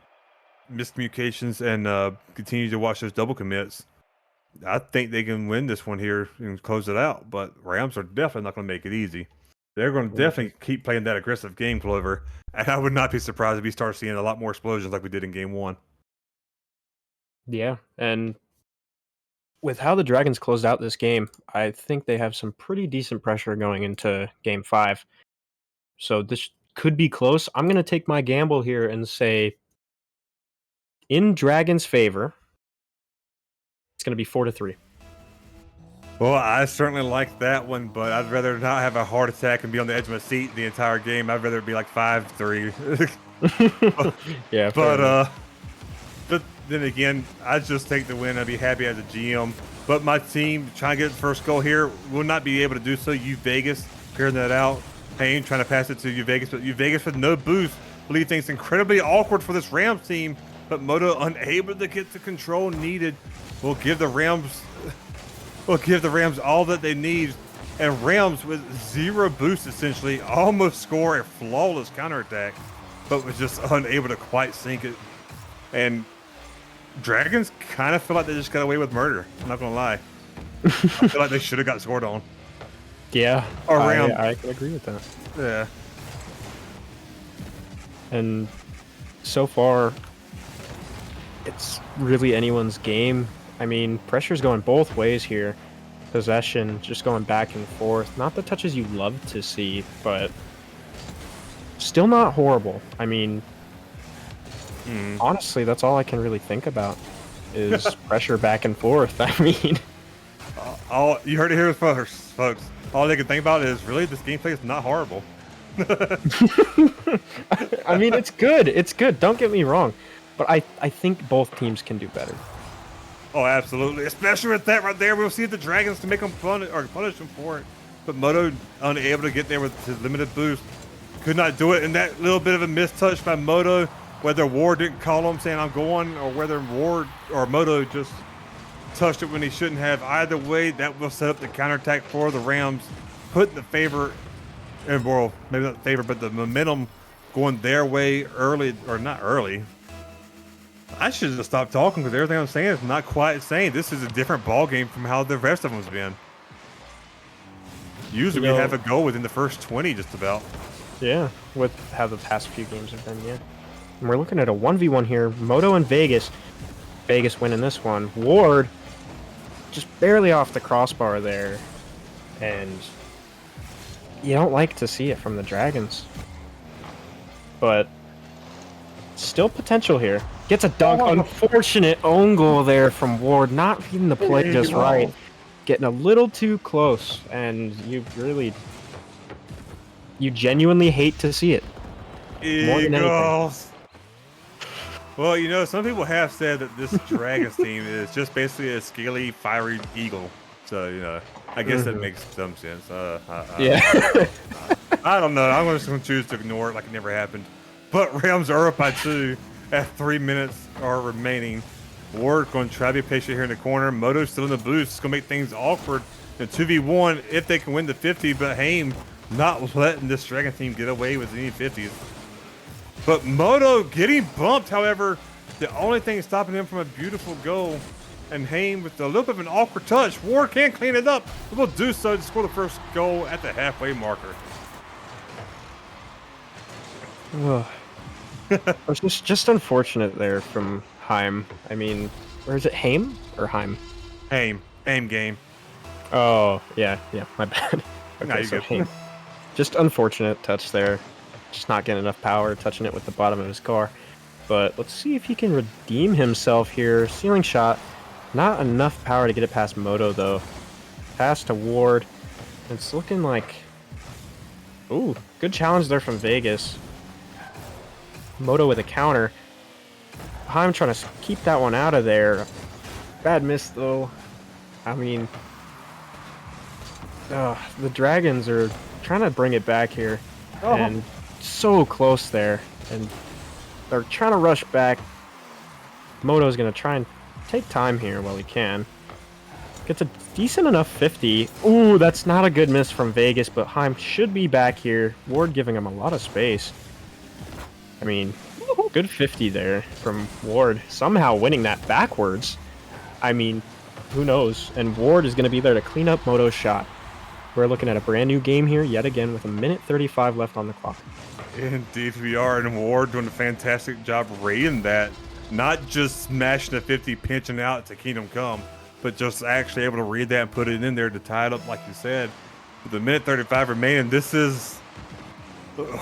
miscommunications and continue to watch those double commits, I think they can win this one here and close it out. But Rams are definitely not going to make it easy. They're going to definitely keep playing that aggressive game, Clover. And I would not be surprised if we start seeing a lot more explosions like we did in game 1. Yeah, and with how the Dragons closed out this game, I think they have some pretty decent pressure going into game 5. So this could be close. I'm going to take my gamble here and say, in Dragons' favor, it's going to be 4-3. Well, I certainly like that one, but I'd rather not have a heart attack and be on the edge of my seat the entire game. I'd rather be like 5-3. Yeah, fair but enough. but then again, I'd just take the win. I'd be happy as a GM. But my team trying to get the first goal here will not be able to do so. U Vegas clearing that out. Payne trying to pass it to U Vegas, but U Vegas with no boost will leave things incredibly awkward for this Rams team. But Moto unable to get the control needed will give the Rams all that they need. And Rams with 0 boost essentially almost score a flawless counterattack, but was just unable to quite sink it. And Dragons kind of feel like they just got away with murder. I'm not gonna lie. I feel like they should have got scored on. Yeah, Or Rams. I agree with that. Yeah. And so far, it's really anyone's game. I mean, pressure's going both ways here. Possession just going back and forth. Not the touches you love to see, but still not horrible. I mean, honestly, that's all I can really think about is pressure back and forth. I mean, All you heard it here first, folks. All they can think about is really this gameplay is not horrible. I mean, it's good. It's good. Don't get me wrong, but I think both teams can do better. Oh, absolutely. Especially with that right there. We'll see if the Dragons can make them punish them for it. But Moto unable to get there with his limited boost. Could not do it. And that little bit of a mistouch by Moto, whether Ward didn't call him saying I'm going, or whether Ward or Moto just touched it when he shouldn't have. Either way, that will set up the counterattack for the Rams, put the favor, and well, maybe not the favor, but the momentum going their way early, or not early. I should just stop talking because everything I'm saying is not quite saying. This is a different ball game from how the rest of them's been. Usually we have a goal within the first 20 just about. Yeah, with how the past few games have been, yeah. And we're looking at a 1v1 here. Moto and Vegas. Vegas winning this one. Ward just barely off the crossbar there. And you don't like to see it from the Dragons. But still potential here. Gets a dunk. Unfortunate own goal there from Ward. Not reading the play just right. Getting a little too close. And you genuinely hate to see it. More than anything. Eagles. Well, you know, some people have said that this Dragons team is just basically a scaly, fiery eagle. So, you know, I guess that makes some sense. Yeah. I don't know. I'm just going to choose to ignore it like it never happened. But Rams are up by 2 at 3 minutes are remaining. Ward going to try to be patient here in the corner. Moto still in the boost. It's going to make things awkward. The 2v1 if they can win the 50, but Haim not letting this Dragon team get away with any 50s. But Moto getting bumped, however, the only thing stopping him from a beautiful goal. And Haim with a little bit of an awkward touch. Ward can clean it up. Will do so to score the first goal at the halfway marker. It's just unfortunate there from Haim. I mean, or is it Haim or Haim? Haim game. Oh, yeah, my bad. Nah, Okay, you're so good. Haim. Just unfortunate touch there. Just not getting enough power, touching it with the bottom of his car. But let's see if he can redeem himself here. Ceiling shot. Not enough power to get it past Moto, though. Pass to Ward. It's looking like... Ooh, good challenge there from Vegas. Moto with a counter. Haim trying to keep that one out of there. Bad miss, though. I mean... the Dragons are trying to bring it back here. And so close there. And they're trying to rush back. Moto's going to try and take time here while he can. Gets a decent enough 50. Ooh, that's not a good miss from Vegas, but Haim should be back here. Ward giving him a lot of space. I mean, good 50 there from Ward. Somehow winning that backwards. I mean, who knows? And Ward is going to be there to clean up Moto's shot. We're looking at a brand new game here, yet again, with 1:35 left on the clock. Indeed we are, and Ward doing a fantastic job rating that. Not just smashing the 50, pinching out to Kingdom Come, but just actually able to read that and put it in there to tie it up, like you said. With 1:35 remaining, this is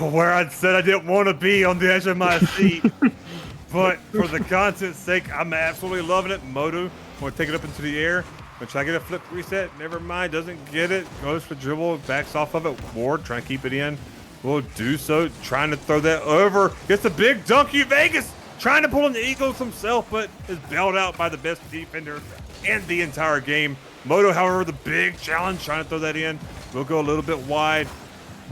where I said I didn't want to be, on the edge of my seat. But for the content's sake, I'm absolutely loving it. Moto want to take it up into the air. Gonna try to get a flip reset. Never mind. Doesn't get it. Goes for dribble. Backs off of it. Ward trying to keep it in. Will do so. Trying to throw that over. Gets a big dunk. Vegas trying to pull in the Eagles himself, but is bailed out by the best defender in the entire game. Moto, however, the big challenge. Trying to throw that in. Will go a little bit wide.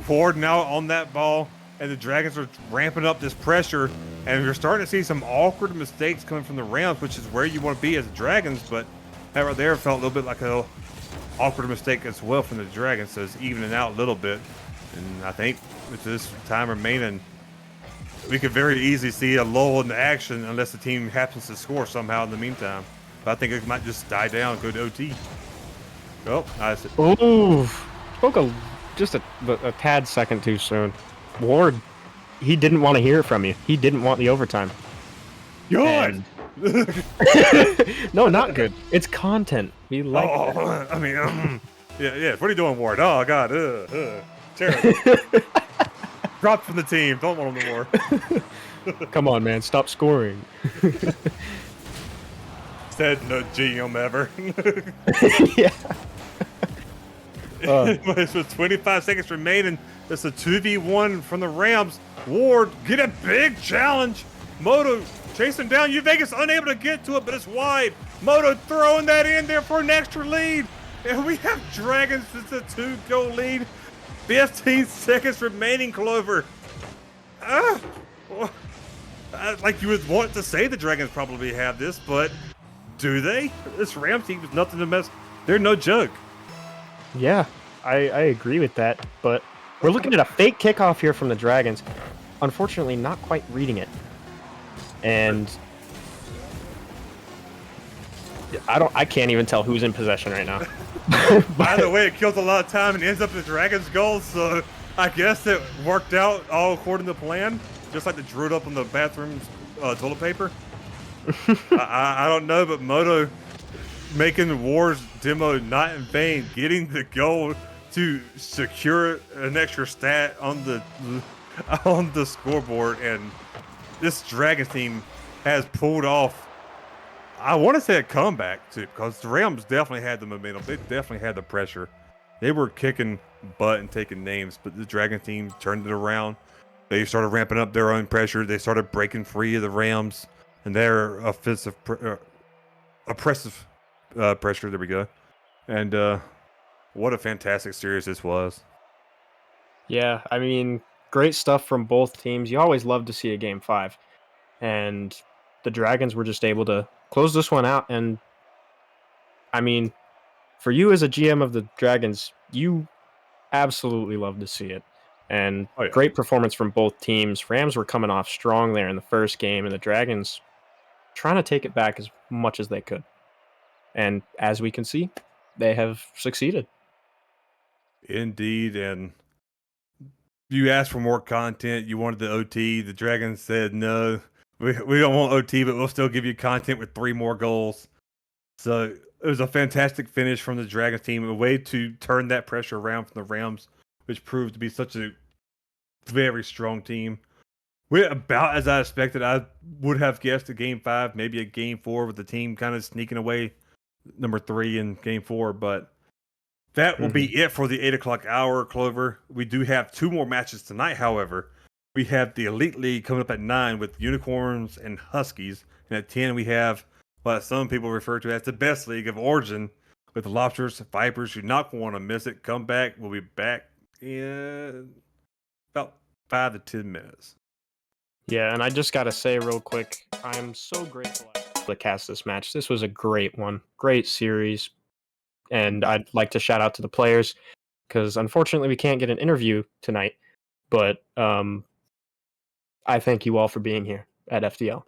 Ward now on that ball. And the Dragons are ramping up this pressure, and you're starting to see some awkward mistakes coming from the Rams, which is where you want to be as the Dragons, but that right there felt a little bit like a awkward mistake as well from the Dragons, so it's evening out a little bit. And I think with this time remaining, we could very easily see a lull in the action unless the team happens to score somehow in the meantime. But I think it might just die down and go to OT. Oh, nice. Ooh, spoke just a tad second too soon. Ward, he didn't want to hear it from you. He didn't want the overtime. Good. No, not good. It's content. We like it. I mean, yeah. What are you doing, Ward? Oh God, terrible. Dropped from the team. Don't want him no more. Come on, man. Stop scoring. Said no GM ever. Yeah. It's with 25 seconds remaining. It's a 2v1 from the Rams. Ward get a big challenge. Moto chasing down. Vegas unable to get to it, but it's wide. Moto throwing that in there for an extra lead. And we have Dragons. It's a 2-goal lead. 15 seconds remaining, Clover. Like you would want to say the Dragons probably have this, but do they? This Rams team is nothing to mess. They're no joke. Yeah, I agree with that, but we're looking at a fake kickoff here from the Dragons. Unfortunately, not quite reading it. And I can't even tell who's in possession right now. By the way, it kills a lot of time and ends up in the Dragons' goal, so I guess it worked out all according to plan, just like the drew it up on the bathroom's toilet paper. I don't know, but Moto making Ward's demo not in vain, getting the goal to secure an extra stat on the scoreboard, and this Dragons team has pulled off, I want to say, a comeback too, because the Rams definitely had the momentum. They definitely had the pressure. They were kicking butt and taking names, but the Dragon team turned it around. They started ramping up their own pressure. They started breaking free of the Rams and their oppressive pressure. There we go. And what a fantastic series this was. Yeah, I mean, great stuff from both teams. You always love to see a Game 5. And the Dragons were just able to close this one out. And, I mean, for you as a GM of the Dragons, you absolutely love to see it. And great performance from both teams. Rams were coming off strong there in the first game, and the Dragons trying to take it back as much as they could. And as we can see, they have succeeded. Indeed, and you asked for more content. You wanted the OT. The Dragons said, no, we don't want OT, but we'll still give you content with 3 more goals. So it was a fantastic finish from the Dragons team, a way to turn that pressure around from the Rams, which proved to be such a very strong team. We're about as I expected. I would have guessed a Game 5, maybe a Game 4 with the team kind of sneaking away number 3 in Game 4, but that will be it for the 8 o'clock hour, Clover. We do have 2 more matches tonight, however. We have the Elite League coming up at 9 with Unicorns and Huskies. And at 10, we have what some people refer to as the best league of Origin with Lobsters, Vipers. You're not going to want to miss it. Come back. We'll be back in about 5 to 10 minutes. Yeah, and I just got to say real quick, I'm so grateful to cast this match. This was a great one. Great series. And I'd like to shout out to the players because unfortunately we can't get an interview tonight. But I thank you all for being here at FDL.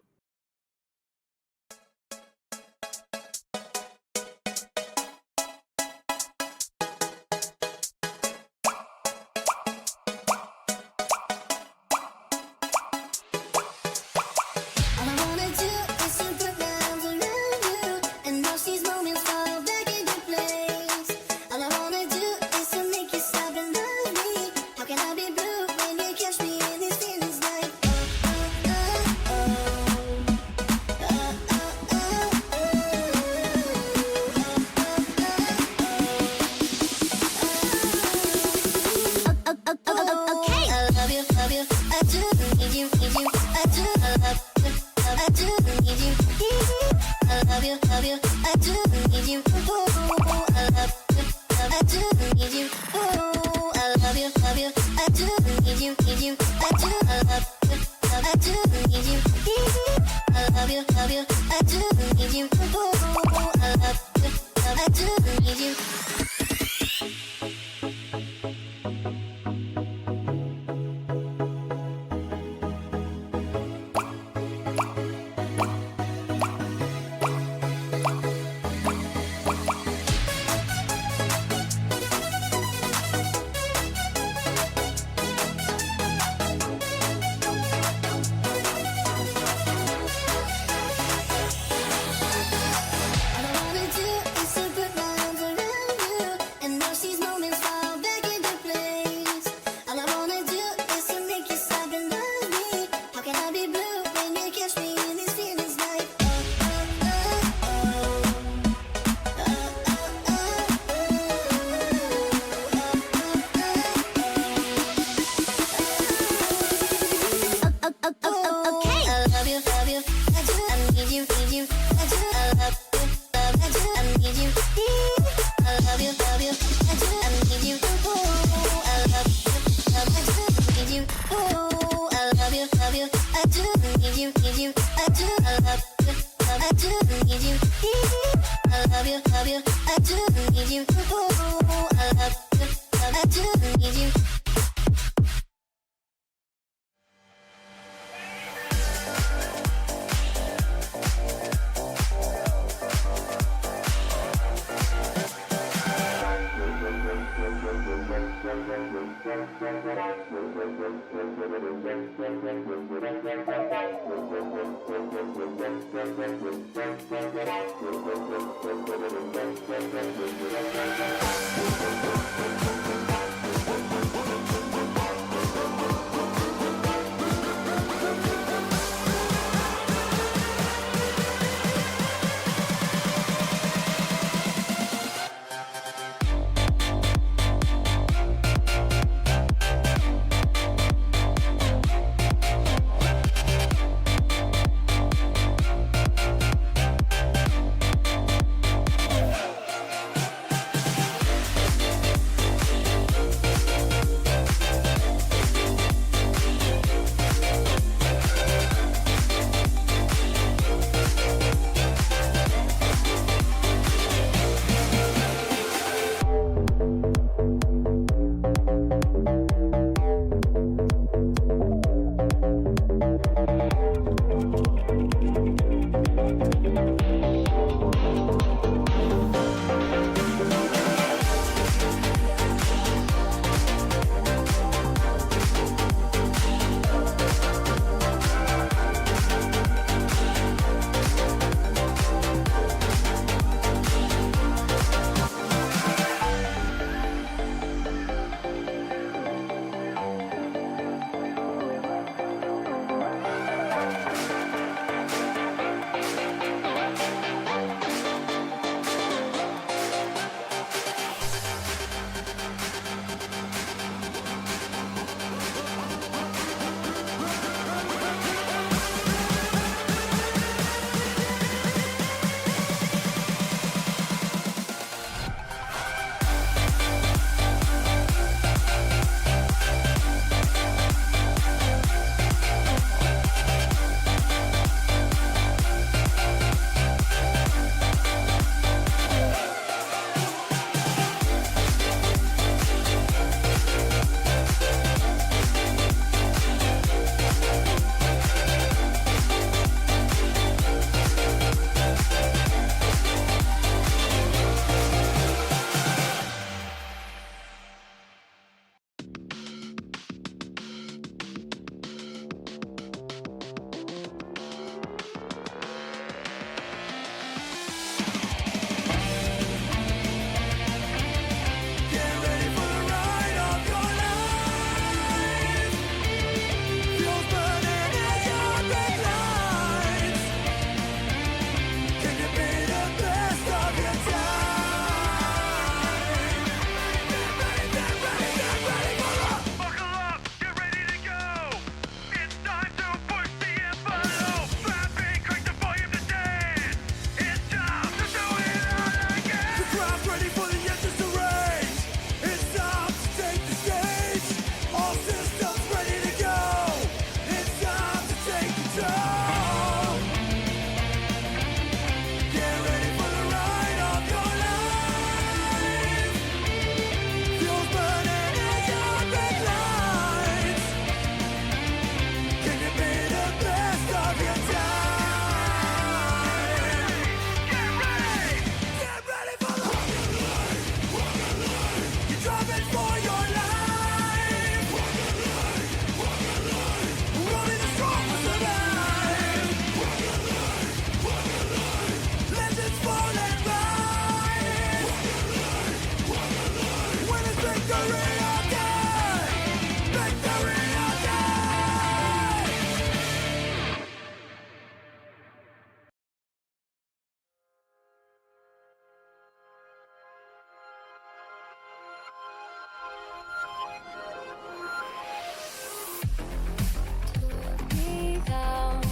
Me down,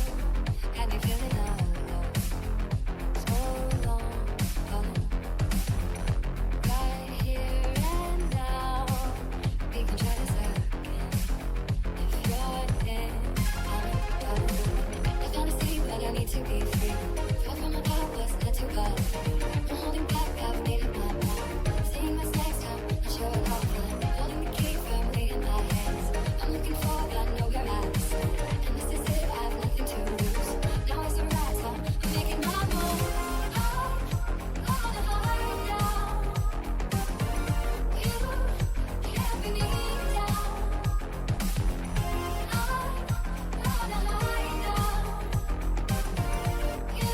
had me feeling alone. So long, right here and now. We can try this again. If you're in, I found a city, but I need to be free. Fell from my past, was not too bad. I'm holding back, I've made up my mind. Seeing what's next time, not sure what I'll find. Holding the key firmly in my hands. I'm looking for, I know your eyes. And this is it, I have nothing to lose. Now is the right time, I'm making my move. I wanna hide down. You can't bring me down. I wanna hide down. You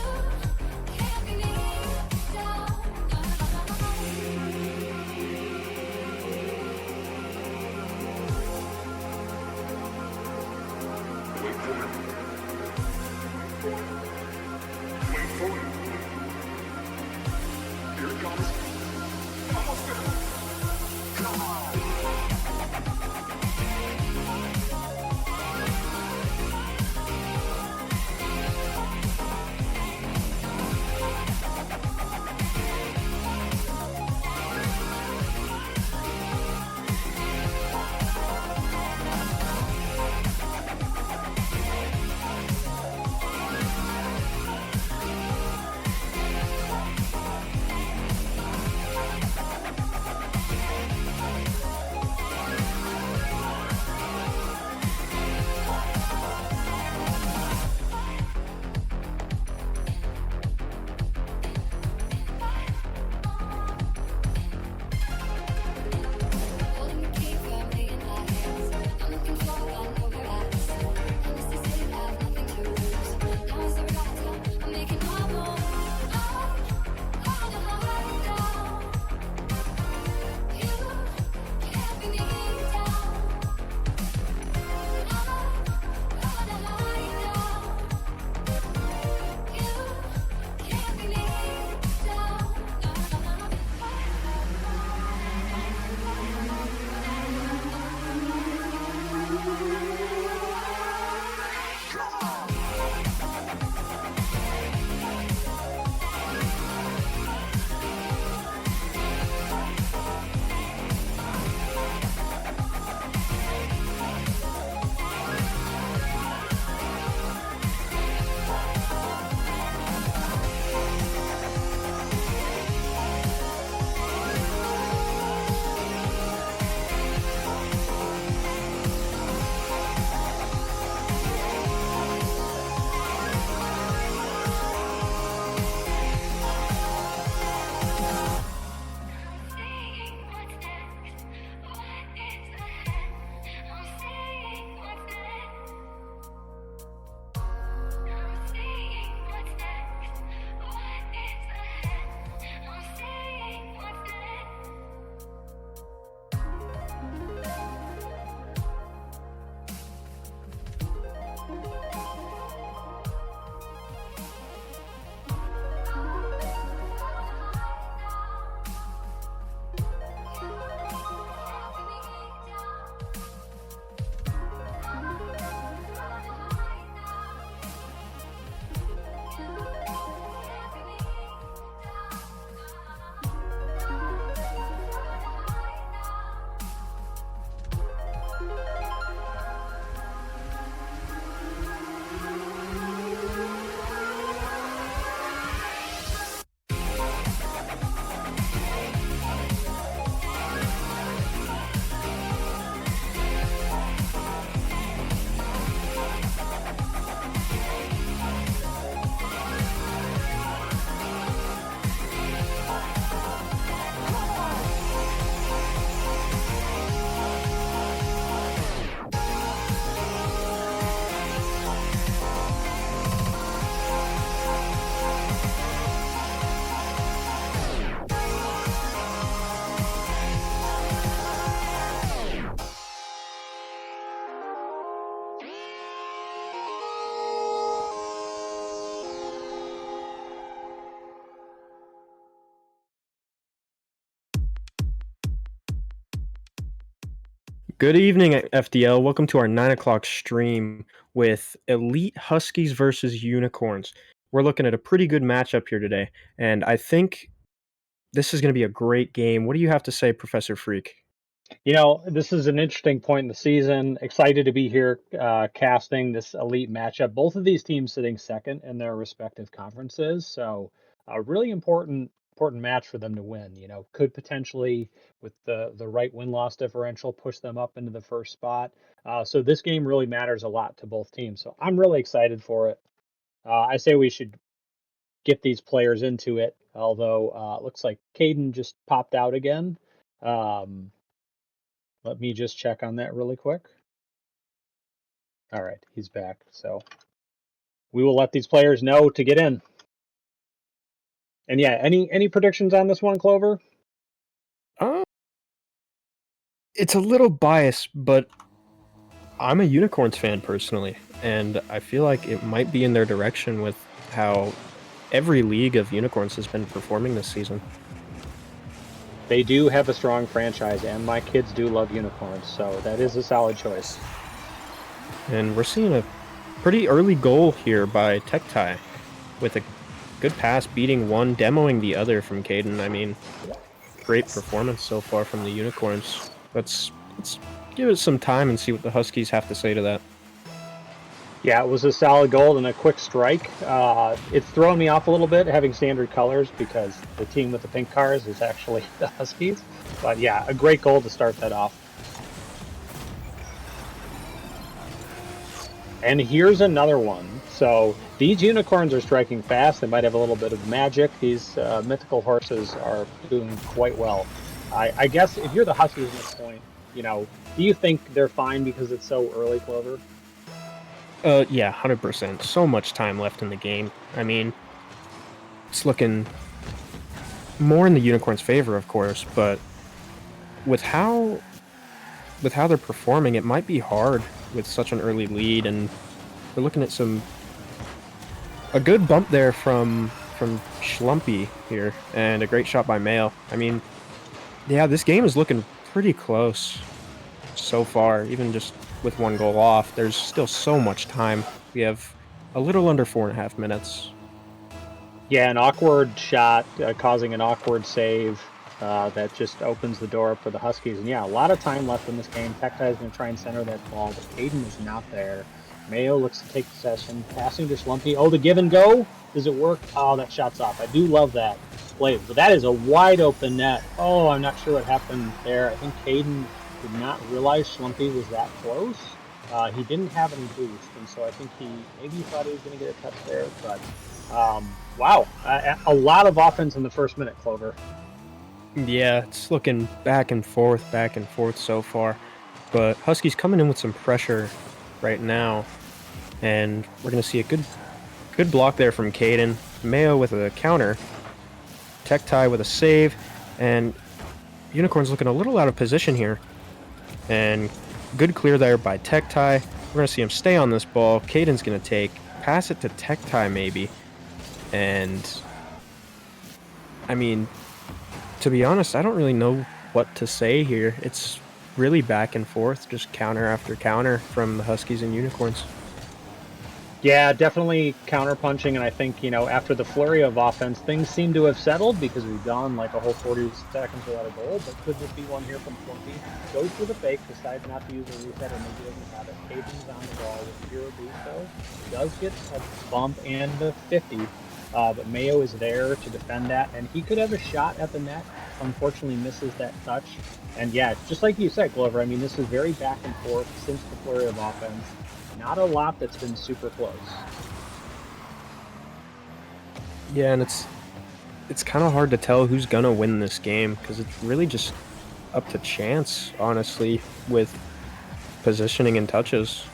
can't bring me down. Wait for it. Wait for it. Here it comes. Almost there. Come on. Good evening, FDL. Welcome to our 9 o'clock stream with Elite Huskies versus Unicorns. We're looking at a pretty good matchup here today, and I think this is going to be a great game. What do you have to say, Professor Freak? This is an interesting point in the season. Excited to be here casting this elite matchup. Both of these teams sitting second in their respective conferences, so a really important match for them to win. Could potentially, with the right win-loss differential, push them up into the first spot. So this game really matters a lot to both teams. So I'm really excited for it. I say we should get these players into it. Although it looks like Caden just popped out again. Let me just check on that really quick. All right, he's back. So we will let these players know to get in. And yeah, any predictions on this one, Clover? It's a little biased, but I'm a Unicorns fan personally, and I feel like it might be in their direction with how every league of Unicorns has been performing this season. They do have a strong franchise, and my kids do love unicorns, so that is a solid choice. And we're seeing a pretty early goal here by Tech with a good pass beating one, demoing the other from Caden. I mean, great performance so far from the Unicorns. Let's give it some time and see what the Huskies have to say to that. Yeah, it was a solid goal and a quick strike. It's thrown me off a little bit having standard colors because the team with the pink cars is actually the Huskies. But yeah, a great goal to start that off. And here's another one. So these unicorns are striking fast. They might have a little bit of magic. These mythical horses are doing quite well. I guess if you're the Huskies at this point, do you think they're fine because it's so early, Clover? Yeah, 100%. So much time left in the game. I mean, it's looking more in the Unicorns' favor, of course, but with how they're performing, it might be hard with such an early lead, and we're looking at a good bump there from Schlumpy here, and a great shot by Mayo. I mean, yeah, this game is looking pretty close so far, even just with one goal off. There's still so much time. We have a little under 4.5 minutes. Yeah, an awkward shot causing an awkward save that just opens the door up for the Huskies. And yeah, a lot of time left in this game. Tecti is going to try and center that ball, but Caden is not there. Mayo looks to take possession, passing to Schlumpy. Oh, the give and go. Does it work? Oh, that shot's off. I do love that play, but that is a wide open net. Oh, I'm not sure what happened there. I think Caden did not realize Schlumpy was that close. He didn't have any boost, and so I think he thought he was going to get a touch there. But wow, a lot of offense in the first minute, Clover. Yeah, it's looking back and forth so far. But Huskies coming in with some pressure right now, and we're going to see a good block there from Caden. Mayo with a counter, Tecti with a save, and Unicorns looking a little out of position here. And good clear there by Tecti. We're going to see him stay on this ball. Caden's going to pass it to Tecti maybe. And, I mean, to be honest, I don't really know what to say here. It's really back and forth, just counter after counter from the Huskies and Unicorns. Yeah, definitely counter-punching, and I think, after the flurry of offense, things seem to have settled because we've gone like a whole 40 seconds without a goal, but could this be one here from Flumpy? Goes for the fake, decides not to use a reset, or maybe doesn't have it. Caden's on the ball with 0 boost, though. Does get a bump and the 50, but Mayo is there to defend that, and he could have a shot at the net. Unfortunately, misses that touch. And yeah, just like you said, Glover, I mean, this is very back and forth since the flurry of offense. Not a lot that's been super close. Yeah, and it's kind of hard to tell who's gonna win this game because it's really just up to chance, honestly, with positioning and touches.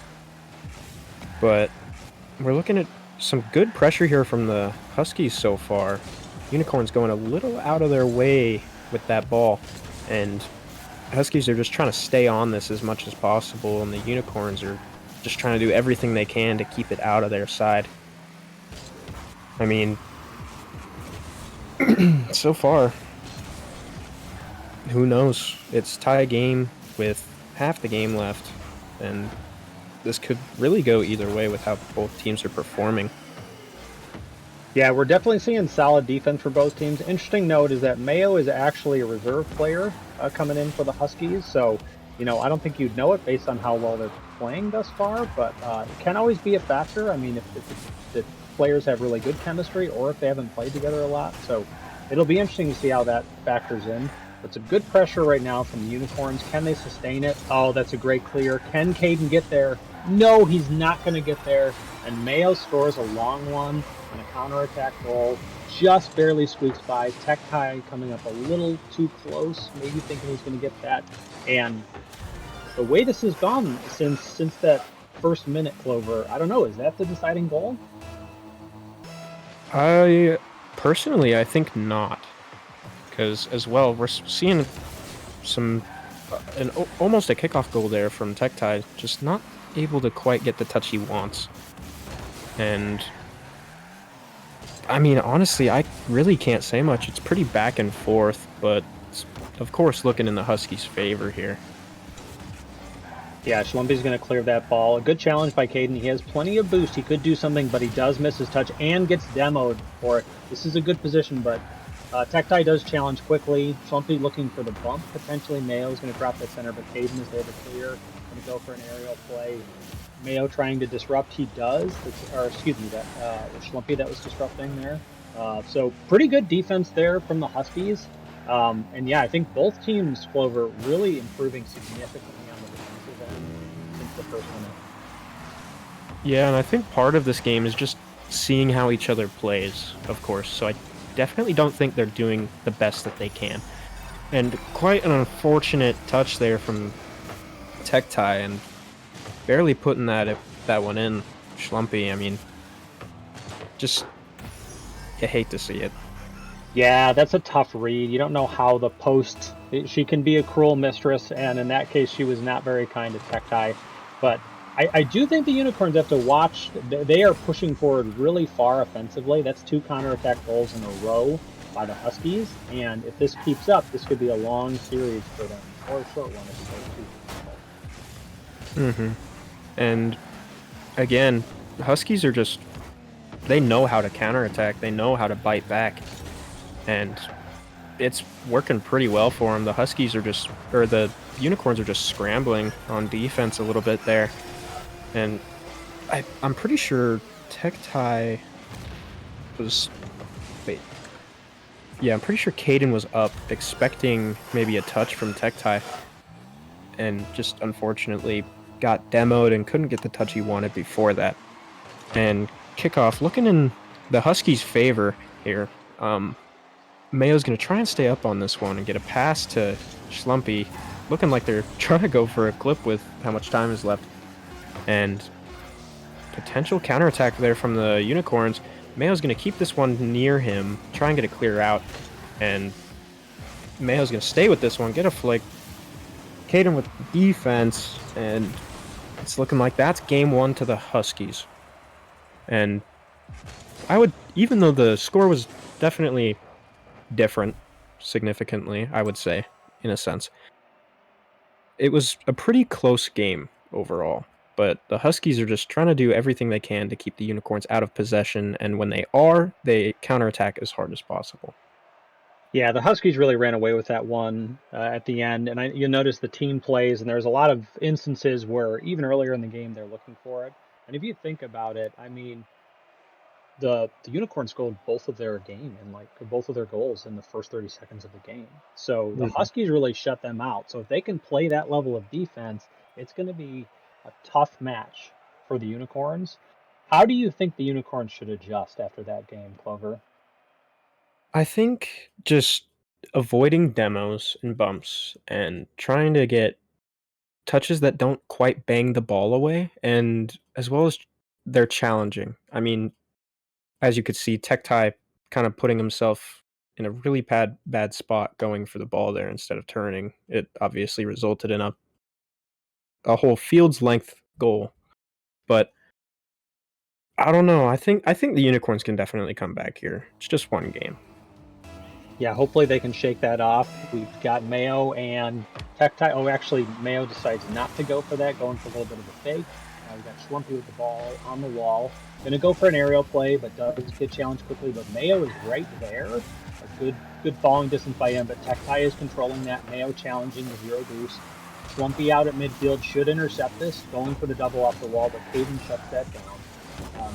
But we're looking at some good pressure here from the Huskies so far. Unicorns going a little out of their way with that ball, and Huskies are just trying to stay on this as much as possible, and the Unicorns are just trying to do everything they can to keep it out of their side. I mean, so far, who knows? It's tie game with half the game left, and this could really go either way with how both teams are performing. Yeah, we're definitely seeing solid defense for both teams. Interesting note is that Mayo is actually a reserve player coming in for the Huskies. So, I don't think you'd know it based on how well they're playing thus far, but it can always be a factor. I mean, if the players have really good chemistry or if they haven't played together a lot. So it'll be interesting to see how that factors in. It's a good pressure right now from the Unicorns. Can they sustain it? Oh, that's a great clear. Can Caden get there? No, he's not going to get there. And Mayo scores a long one on a counterattack goal. Just barely squeaks by. Tech coming up a little too close, maybe thinking he's going to get that. And the way this has gone since that first minute, Clover, I don't know, is that the deciding goal? I think not, because as well we're seeing some almost a kickoff goal there from Tech just not able to quite get the touch he wants. And I mean, honestly, I really can't say much. It's pretty back and forth, but it's, of course, looking in the Huskies' favor here. Yeah, Schlumpy's going to clear that ball. A good challenge by Caden. He has plenty of boost. He could do something, but he does miss his touch and gets demoed for it. This is a good position, but Tech does challenge quickly. Schlumpy looking for the bump, potentially. Mayo's going to drop that center, but Caden is there to clear. Going to go for an aerial play. Mayo trying to disrupt. He does. That Schlumpy that was disrupting there. So pretty good defense there from the Huskies. And yeah, I think both teams, Clover, really improving significantly on the defensive end since the first minute. Yeah, and I think part of this game is just seeing how each other plays, of course. So I definitely don't think they're doing the best that they can. And quite an unfortunate touch there from Tech and barely putting that one in. Schlumpy, I mean, just you hate to see it. Yeah, that's a tough read. You don't know how the post. She can be a cruel mistress, and in that case, she was not very kind to Tech. But I do think the Unicorns have to watch. They are pushing forward really far offensively. That's 2 counterattack goals in a row by the Huskies, and if this keeps up, this could be a long series for them, or a short one if it goes too. Mm-hmm. And again, the Huskies are just, they know how to counterattack. They know how to bite back. And it's working pretty well for them. The Unicorns are just scrambling on defense a little bit there. And I'm pretty sure I'm pretty sure Caden was up expecting maybe a touch from Tech and just unfortunately got demoed and couldn't get the touch he wanted before that. And kickoff looking in the Huskies' favor here. Mayo's going to try and stay up on this one and get a pass to Schlumpy, looking like they're trying to go for a clip with how much time is left. And potential counterattack there from the Unicorns. Mayo's going to keep this one near him, try and get a clear out. And Mayo's going to stay with this one, get a flick. Caden with defense, and it's looking like that's game 1 to the Huskies. And even though the score was definitely different significantly, I would say, in a sense, it was a pretty close game overall. But the Huskies are just trying to do everything they can to keep the Unicorns out of possession, and when they counterattack as hard as possible. Yeah, the Huskies really ran away with that one at the end, and you notice the team plays, and there's a lot of instances where even earlier in the game they're looking for it. And if you think about it, I mean, the Unicorns scored both of their goals in the first 30 seconds of the game. So the Huskies really shut them out. So if they can play that level of defense, it's going to be a tough match for the Unicorns. How do you think the Unicorns should adjust after that game, Clover? I think just avoiding demos and bumps and trying to get touches that don't quite bang the ball away, and as well as they're challenging. I mean, as you could see, Tech kind of putting himself in a really bad spot going for the ball there instead of turning. It obviously resulted in a whole field's length goal. But I don't know. I think the Unicorns can definitely come back here. It's just one game. Yeah, hopefully they can shake that off. We've got Mayo and Tech-tie. Oh, actually, Mayo decides not to go for that, going for a little bit of a fake. We got Schlumpy with the ball on the wall. Gonna go for an aerial play, but does get challenged quickly. But Mayo is right there. A good falling distance by him, but Tech-tie is controlling that. Mayo challenging the zero boost. Schlumpy out at midfield should intercept this, going for the double off the wall, but Caden shuts that down.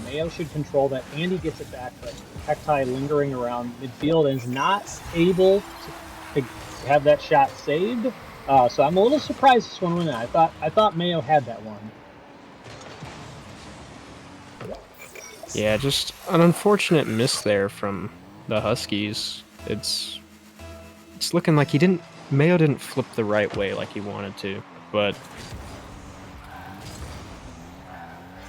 Mayo should control that. Andy gets it back, but Tech-tie lingering around midfield and is not able to have that shot saved. So I'm a little surprised this one went in. I thought Mayo had that one. Yeah, just an unfortunate miss there from the Huskies. It's looking like Mayo didn't flip the right way like he wanted to, but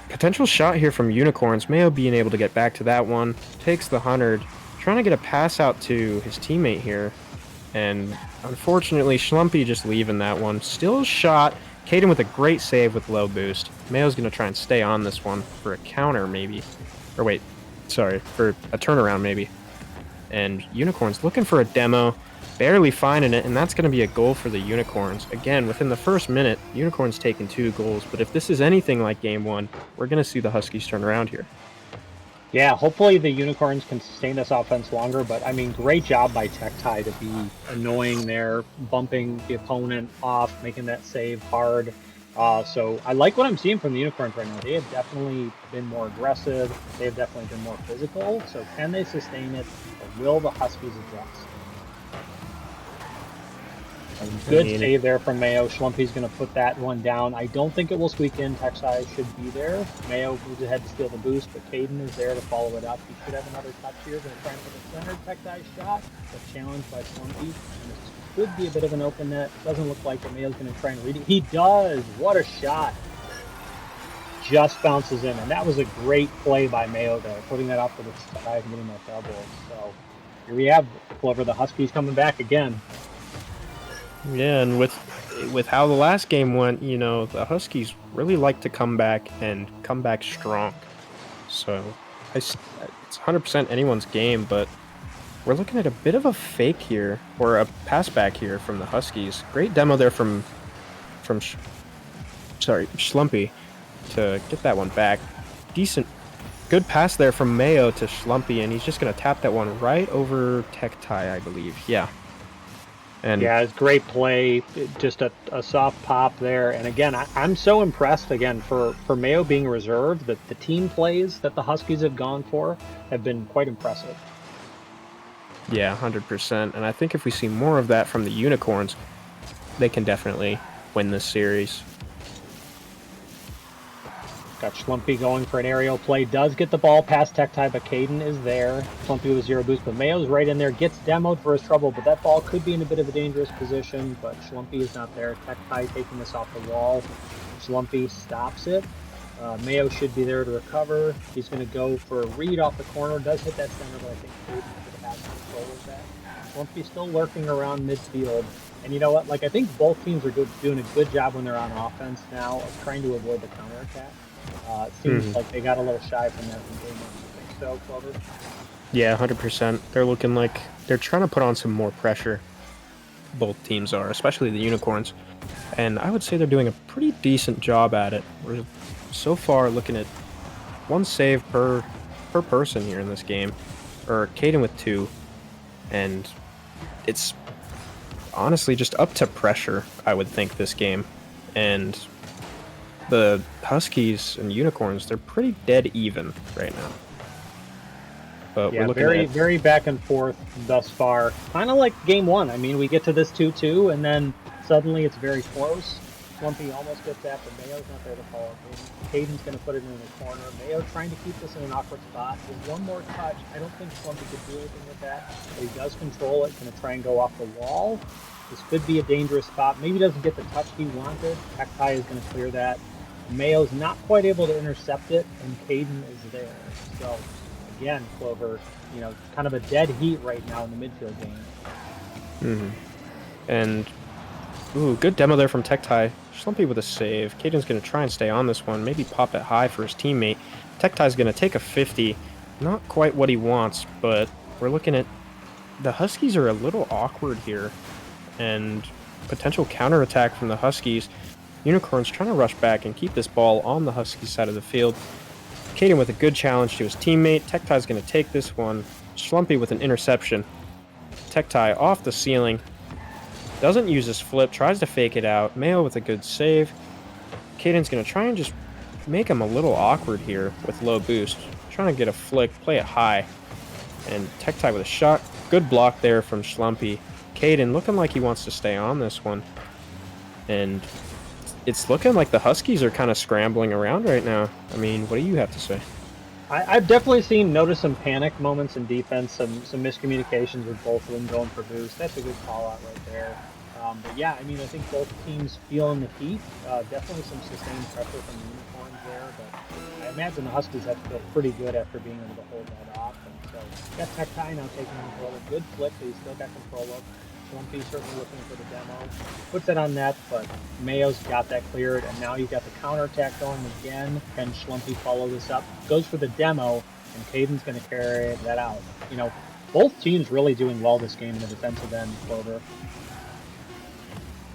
potential shot here from Unicorns. Mayo being able to get back to that one, takes the 100, trying to get a pass out to his teammate here, and unfortunately Schlumpy just leaving that one. Still a shot. Caden with a great save with low boost. Mayo's going to try and stay on this one for a counter maybe. Or wait, sorry, for a turnaround maybe. And Unicorns looking for a demo, barely finding it, and that's going to be a goal for the Unicorns. Again, within the first minute, Unicorns taking 2 goals, but if this is anything like Game 1, we're going to see the Huskies turn around here. Yeah, hopefully the Unicorns can sustain this offense longer, but I mean, great job by Tech-tie to be annoying there, bumping the opponent off, making that save hard. So I like what I'm seeing from the Unicorns right now. They have definitely been more aggressive. They have definitely been more physical. So can they sustain it, or will the Huskies adjust? A good save there from Mayo. Schlumpy's going to put that one down. I don't think it will squeak in. Tech-tie should be there. Mayo moves ahead to steal the boost, but Caden is there to follow it up. He should have another touch here. Going to try and put a center Tech-tie shot, but challenged by Schlumpy. And this could be a bit of an open net. Doesn't look like it. Mayo's going to try and read it. He does! What a shot! Just bounces in, and that was a great play by Mayo there, putting that off to the side and getting that double. So here we have Clover, the Huskies coming back again. Yeah, and with how the last game went, you know, the Huskies really like to come back and come back strong. So it's 100% anyone's game, but we're looking at a bit of a fake here, or a pass back here from the Huskies. Great demo there from Schlumpy to get that one back. Good pass there from Mayo to Schlumpy, and he's just going to tap that one right over Tech-tie, I believe. Yeah. And yeah, it's great play, just a soft pop there. And again, I'm so impressed, again, for Mayo being reserved, that the team plays that the Huskies have gone for have been quite impressive. Yeah, 100%. And I think if we see more of that from the Unicorns, they can definitely win this series. Got Schlumpy going for an aerial play. Does get the ball past Tech-tie, but Caden is there. Schlumpy with zero boost, but Mayo's right in there. Gets demoed for his trouble, but that ball could be in a bit of a dangerous position, but Schlumpy is not there. Tech-tie taking this off the wall. Schlumpy stops it. Mayo should be there to recover. He's going to go for a read off the corner. Does hit that center, but I think Caden could have had control of that. Schlumpy still lurking around midfield. And you know what? Like, I think both teams are doing a good job when they're on offense now of trying to avoid the counterattack. It seems like they got a little shy from that from game 1. You think so, Clover? Yeah, 100%. They're looking like they're trying to put on some more pressure. Both teams are, especially the Unicorns. And I would say they're doing a pretty decent job at it. We're so far looking at 1 save per person here in this game. Or Caden with 2. And it's honestly just up to pressure, I would think, this game. And the Huskies and Unicorns, they're pretty dead even right now. But Yeah, we're looking very, at very back and forth thus far. Kind of like game 1. I mean, we get to this 2-2, and then suddenly it's very close. Schlumpy almost gets that, but Mayo's not there to follow it. Caden's going to put it in the corner. Mayo trying to keep this in an awkward spot. With one more touch, I don't think Schlumpy could do anything with that, but he does control it. Going to try and go off the wall. This could be a dangerous spot. Maybe doesn't get the touch he wanted. Tech-tie is going to clear that. Mayo's not quite able to intercept it, and Caden is there. So, again, Clover, you know, kind of a dead heat right now in the midfield game. And, ooh, good demo there from Tech-tie. Schlumpy with a save. Caden's going to try and stay on this one, maybe pop it high for his teammate. Tech-tie's going to take a 50. Not quite what he wants, but we're looking at the Huskies are a little awkward here. And potential counterattack from the Huskies. Unicorns trying to rush back and keep this ball on the Huskies side of the field. Caden with a good challenge to his teammate. Tektai's going to take this one. Schlumpy with an interception. Tektai off the ceiling. Doesn't use his flip. Tries to fake it out. Mayo with a good save. Caden's going to try and just make him a little awkward here with low boost. Trying to get a flick, play it high. And Tektai with a shot. Good block there from Schlumpy. Caden looking like he wants to stay on this one. And it's looking like the Huskies are kind of scrambling around right now. I mean, what do you have to say? I've definitely noticed some panic moments in defense, some miscommunications with both of them going for boost. That's a good call out right there. But yeah, I mean, I think both teams feeling the heat. Definitely some sustained pressure from the Unicorns there, but I imagine the Huskies have to feel pretty good after being able to hold that off. And so, got Tektai now taking control. A good flick that he's still got control of. Schlumpy certainly looking for the demo. Puts it on net, but Mayo's got that cleared, and now you've got the counterattack going again. Can Schlumpy follow this up? Goes for the demo, and Caden's going to carry that out. You know, both teams really doing well this game in the defensive end, Clover.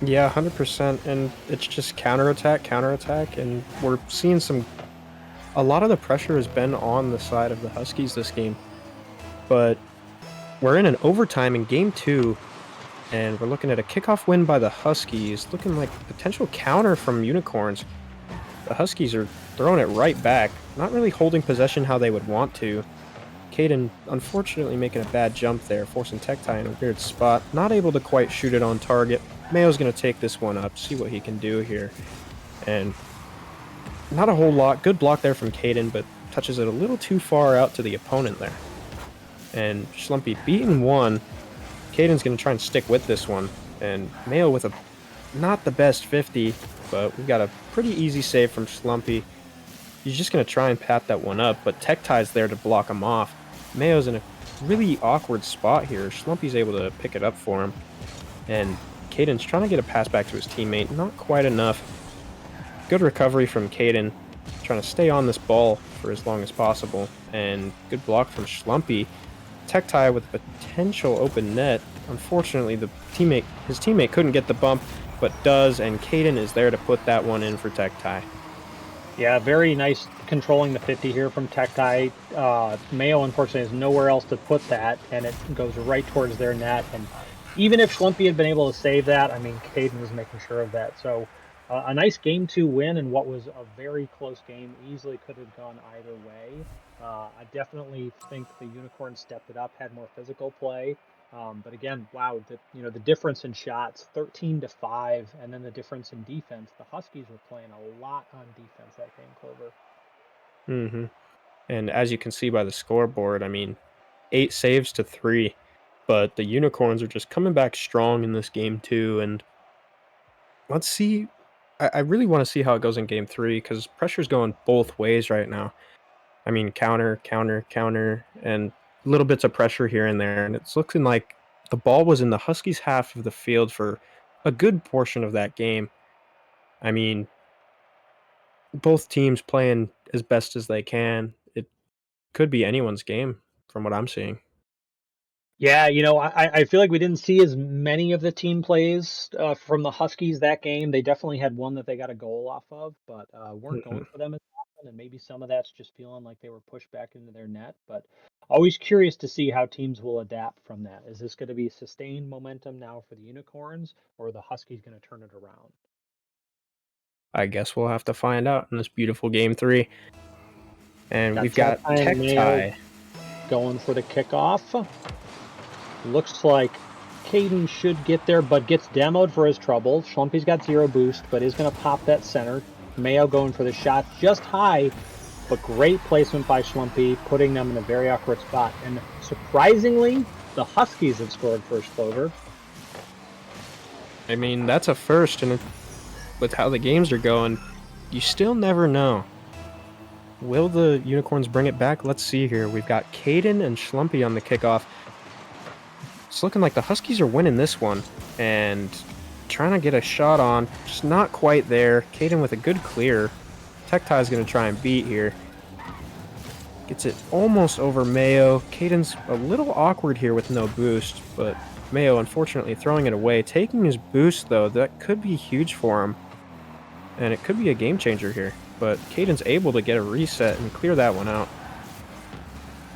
Yeah, 100%. And it's just counterattack, and we're seeing a lot of the pressure has been on the side of the Huskies this game. But we're in an overtime in game 2. And we're looking at a kickoff win by the Huskies, looking like potential counter from Unicorns. The Huskies are throwing it right back, not really holding possession how they would want to. Caden, unfortunately, making a bad jump there, forcing Tektai in a weird spot. Not able to quite shoot it on target. Mayo's going to take this one up, see what he can do here. And not a whole lot. Good block there from Caden, but touches it a little too far out to the opponent there. And Schlumpy beating one. Caden's going to try and stick with this one, and Mayo with a not the best 50, but we've got a pretty easy save from Schlumpy. He's just going to try and pat that one up, but Tektai's there to block him off. Mayo's in a really awkward spot here. Schlumpy's able to pick it up for him, and Caden's trying to get a pass back to his teammate. Not quite enough. Good recovery from Caden, trying to stay on this ball for as long as possible, and good block from Schlumpy. Tektai with a potential open net. Unfortunately, his teammate couldn't get the bump, but does, and Caden is there to put that one in for Tektai. Yeah, very nice controlling the 50 here from Tektai. Mayo, unfortunately, has nowhere else to put that, and it goes right towards their net. And even if Schlumpy had been able to save that, I mean, Caden was making sure of that. So a nice Game 2 win in what was a very close game. Easily could have gone either way. I definitely think the Unicorns stepped it up, had more physical play. But again, wow, the difference in shots, 13-5, and then the difference in defense. The Huskies were playing a lot on defense that game, Clover. Mm-hmm. And as you can see by the scoreboard, I mean, 8 saves to 3. But the Unicorns are just coming back strong in this game too. And let's see. I really want to see how it goes in game 3 because pressure's going both ways right now. I mean, counter, and little bits of pressure here and there. And it's looking like the ball was in the Huskies' half of the field for a good portion of that game. I mean, both teams playing as best as they can. It could be anyone's game from what I'm seeing. Yeah, I feel like we didn't see as many of the team plays from the Huskies that game. They definitely had one that they got a goal off of, but weren't going for them as often. And maybe some of that's just feeling like they were pushed back into their net. But always curious to see how teams will adapt from that. Is this going to be sustained momentum now for the Unicorns, or are the Huskies going to turn it around? I guess we'll have to find out in this beautiful game 3. And we've got Tektai and Mayo Tektai. going for the kickoff. Looks like Caden should get there, but gets demoed for his trouble. Schlumpy's got 0 boost, but is going to pop that center. Mayo going for the shot just high, but great placement by Schlumpy, putting them in a very awkward spot. And surprisingly, the Huskies have scored first, Clover. I mean, that's a first, and with how the games are going, you still never know. Will the Unicorns bring it back? Let's see here. We've got Caden and Schlumpy on the kickoff. It's looking like the Huskies are winning this one, and trying to get a shot on, just not quite there. Caden with a good clear. Tektai's going to try and beat here. Gets it almost over Mayo. Caden's a little awkward here with no boost, but Mayo, unfortunately, throwing it away. Taking his boost, though, that could be huge for him. And it could be a game changer here. But Caden's able to get a reset and clear that one out.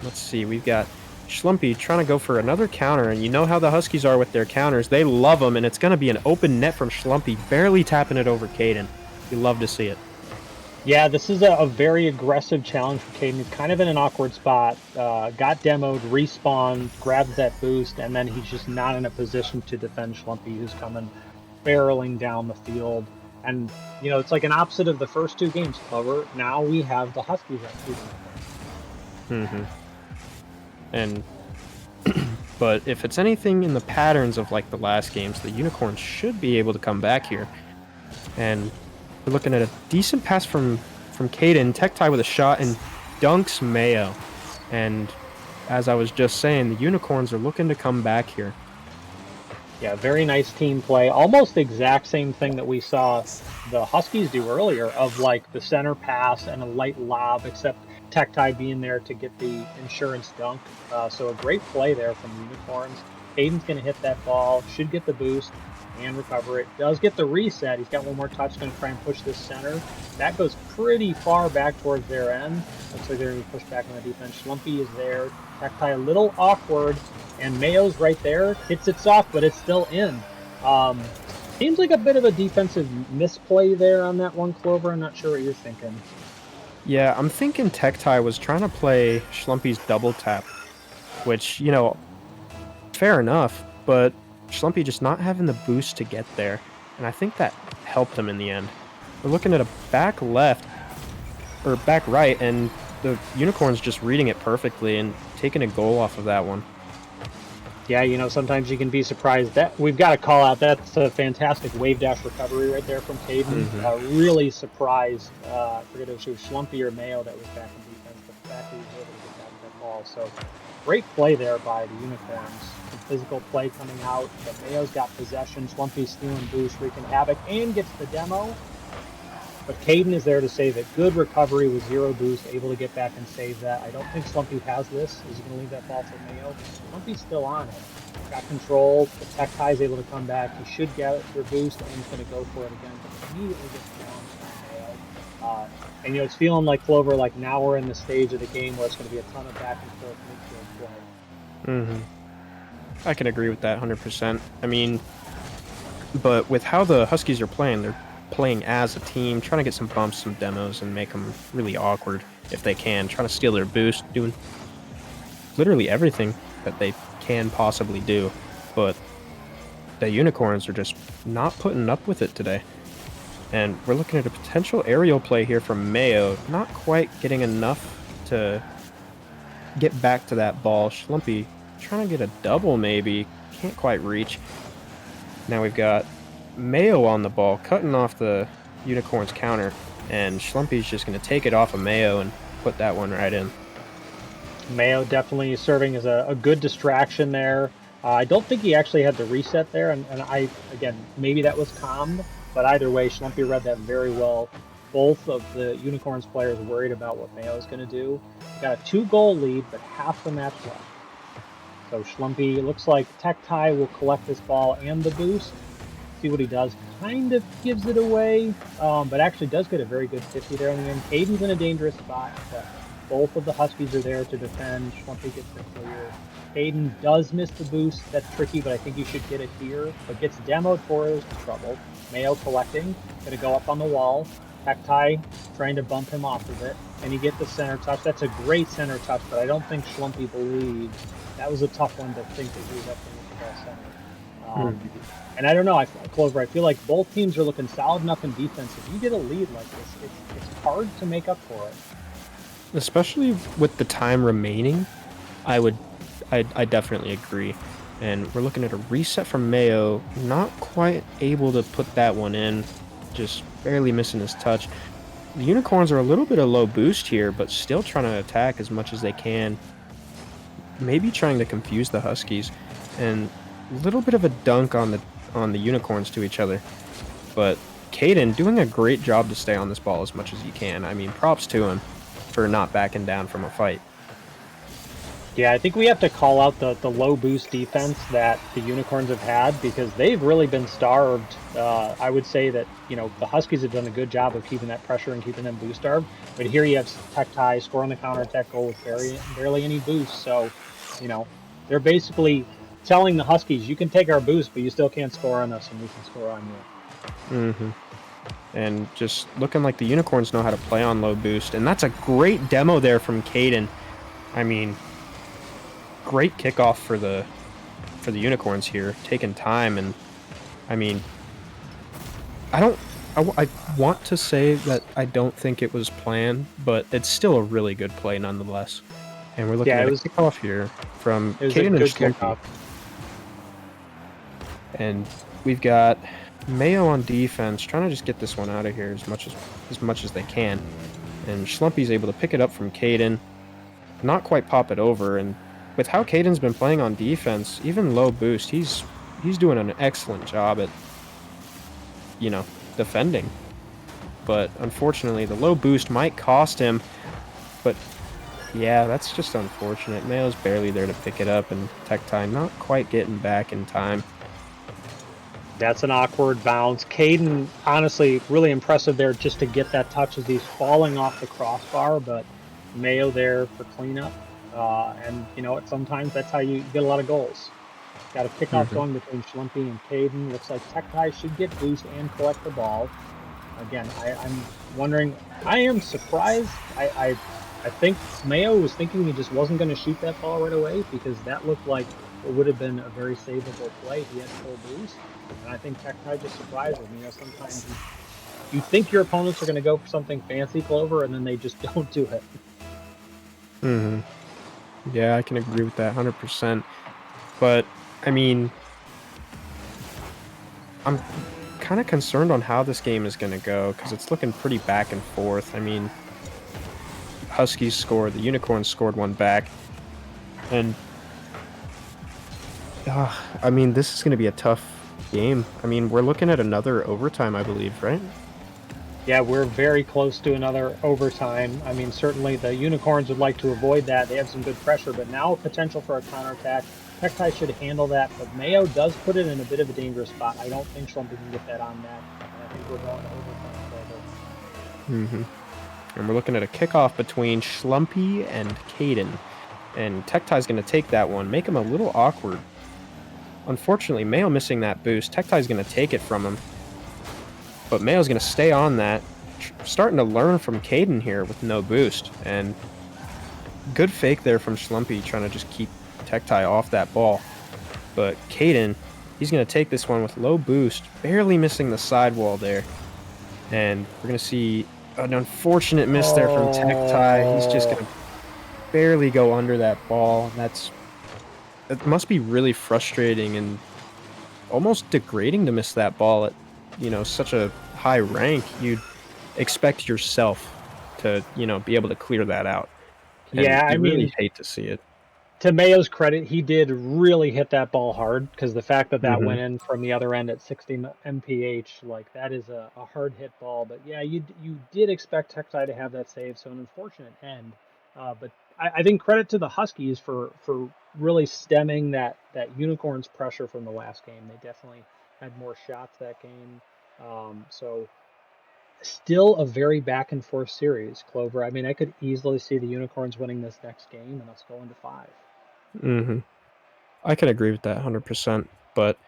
Let's see, we've got Schlumpy trying to go for another counter, and you know how the Huskies are with their counters. They love them, and it's going to be an open net from Schlumpy, barely tapping it over Caden. You love to see it. Yeah, this is a very aggressive challenge for Caden. He's kind of in an awkward spot. Got demoed, respawned, grabs that boost, and then he's just not in a position to defend Schlumpy, who's coming barreling down the field. And, you know, it's like an opposite of the first two games, Clover. Now we have the Huskies at 2. Mm-hmm. And, but if it's anything in the patterns of like the last games, the Unicorns should be able to come back here. And we're looking at a decent pass from Caden, tech tie with a shot, and dunks Mayo. And as I was just saying, the Unicorns are looking to come back here. Yeah, very nice team play. Almost the exact same thing that we saw the Huskies do earlier, of like the center pass and a light lob, except Tech-Tie being there to get the insurance dunk. So a great play there from the Unicorns. Caden's going to hit that ball, should get the boost and recover it. Does get the reset. He's got one more touch, going to try and push this center. That goes pretty far back towards their end. Looks like they're going to be pushed back on the defense. Schlumpy is there. Tech-Tie a little awkward, and Mayo's right there. Hits it soft, but it's still in. Seems like a bit of a defensive misplay there on that one, Clover. I'm not sure what you're thinking. Yeah, I'm thinking Tech-Tie was trying to play Schlumpy's double tap, which, you know, fair enough, but Schlumpy just not having the boost to get there, and I think that helped him in the end. We're looking at a back left, or back right, and the Unicorn's just reading it perfectly and taking a goal off of that one. Yeah, you know, sometimes you can be surprised. That we've got to call out, that's a fantastic wave dash recovery right there from Caden. Really surprised. I forget if it was Schlumpy or Mayo that was back in defense, but the fact that he was able to get back that ball. So great play there by the Unicorns. Some physical play coming out, but Mayo's got possession. Schlumpy's stealing boost, wreaking havoc, and gets the demo. But Caden is there to save it. Good recovery with zero boost, able to get back and save that. I don't think Schlumpy has this. Is he going to leave that ball for Mayo? Schlumpy's still on it. Got control. The Tech-Tie is able to come back. He should get their boost, and he's going to go for it again. But immediately gets challenged by Mayo. And, you know, it's feeling like, Clover, like now we're in the stage of the game where it's going to be a ton of back and forth midfield play. I can agree with that 100%. I mean, but with how the Huskies are playing, they're playing as a team, trying to get some bumps, some demos, and make them really awkward if they can, trying to steal their boost, doing literally everything that they can possibly do. But the Unicorns are just not putting up with it today. And we're looking at a potential aerial play here from Mayo, not quite getting enough to get back to that ball. Schlumpy trying to get a double maybe, can't quite reach. Now we've got Mayo on the ball, cutting off the Unicorn's counter, and Schlumpy's just going to take it off of Mayo and put that one right in. Mayo definitely serving as a good distraction there. I don't think he actually had the reset there, and I, again, maybe that was calmed, but either way, Schlumpy read that very well. Both of the Unicorns players worried about what Mayo's going to do. Got a 2-goal lead, but half the match left. So Schlumpy, looks like Tech-Tie will collect this ball and the boost. See what he does. Kind of gives it away, but actually does get a very good 50 there in the end. Caden's in a dangerous spot, but both of the Huskies are there to defend. Schlumpy gets the clear. Caden does miss the boost. That's tricky, but I think he should get it here. But gets demoed for his trouble. Mayo collecting. Going to go up on the wall. Tech-Tie trying to bump him off of it. And he gets the center touch. That's a great center touch, but I don't think Schlumpy believes. That was a tough one to think that he was up in the ball center. And I don't know, Clover, I feel like both teams are looking solid enough in defense. If you get a lead like this, it's hard to make up for it. Especially with the time remaining, I definitely agree. And we're looking at a reset from Mayo, not quite able to put that one in, just barely missing his touch. The Unicorns are a little bit of low boost here, but still trying to attack as much as they can. Maybe trying to confuse the Huskies, and a little bit of a dunk on the Unicorns to each other. But Caden doing a great job to stay on this ball as much as he can. I mean, props to him for not backing down from a fight. Yeah, I think we have to call out the low boost defense that the Unicorns have had because they've really been starved. I would say that, the Huskies have done a good job of keeping that pressure and keeping them boost starved. But here you have Tech Tie scoring the counterattack goal with barely any boost. So, you know, they're basically telling the Huskies, you can take our boost, but you still can't score on us and we can score on you. And just looking like the Unicorns know how to play on low boost. And that's a great demo there from Caden. I mean, great kickoff for the Unicorns here, taking time. And I mean, I want to say that I don't think it was planned, but it's still a really good play nonetheless. And we're looking Yeah, at a kickoff here from it was a Caden and good Schlumpy. kickoff. And we've got Mayo on defense, trying to just get this one out of here as much as they can. And Schlumpy's able to pick it up from Caden, not quite pop it over. And with how Caden's been playing on defense, even low boost, he's doing an excellent job at, defending. But unfortunately, the low boost might cost him. But yeah, that's just unfortunate. Mayo's barely there to pick it up, and Tech Tie not quite getting back in time. That's an awkward bounce. Caden, honestly, really impressive there just to get that touch as he's falling off the crossbar, but Mayo there for cleanup. And sometimes that's how you get a lot of goals. Got a kickoff going between Schlumpy and Caden. Looks like Tech Tie should get boost and collect the ball. Again, I'm wondering. I am surprised. I think Mayo was thinking he just wasn't going to shoot that ball right away because that looked like it would have been a very savable play. He had full boost, and I think Tech Tie just surprised him. Sometimes you think your opponents are going to go for something fancy, Clover, and then they just don't do it. Yeah, I can agree with that 100%. But I mean, I'm kind of concerned on how this game is going to go because it's looking pretty back and forth. I mean, Huskies scored, the Unicorns scored one back, and I mean, this is going to be a tough game. I mean, we're looking at another overtime, I believe, right? Yeah, we're very close to another overtime. I mean, certainly the Unicorns would like to avoid that. They have some good pressure, but now potential for a counterattack. Tech Tie should handle that, but Mayo does put it in a bit of a dangerous spot. I don't think Schlumpy can get that on net. And I think we're going to overtime. And we're looking at a kickoff between Schlumpy and Caden. And Tech Tie's going to take that one, make him a little awkward. Unfortunately, Mayo missing that boost. Tech Tie's going to take it from him. But Mayo's going to stay on that. Starting to learn from Caden here with no boost. And good fake there from Schlumpy, trying to just keep Tech Tie off that ball. But Caden, he's going to take this one with low boost, barely missing the sidewall there. And we're going to see an unfortunate miss there from Tech Tie. He's just going to barely go under that ball. It must be really frustrating and almost degrading to miss that ball at, such a high rank. You'd expect yourself to, be able to clear that out. And Yeah, I mean, really hate to see it. to Mayo's credit, he did really hit that ball hard because the fact that went in from the other end at 60 mph, like that is a hard hit ball. But yeah, you did expect Tech Tie to have that save, so an unfortunate end. But I think credit to the Huskies for really stemming that Unicorns pressure from the last game. They definitely had more shots that game. So still a very back and forth series, Clover. I mean, I could easily see the Unicorns winning this next game and us going to 5. I can agree with that 100%, but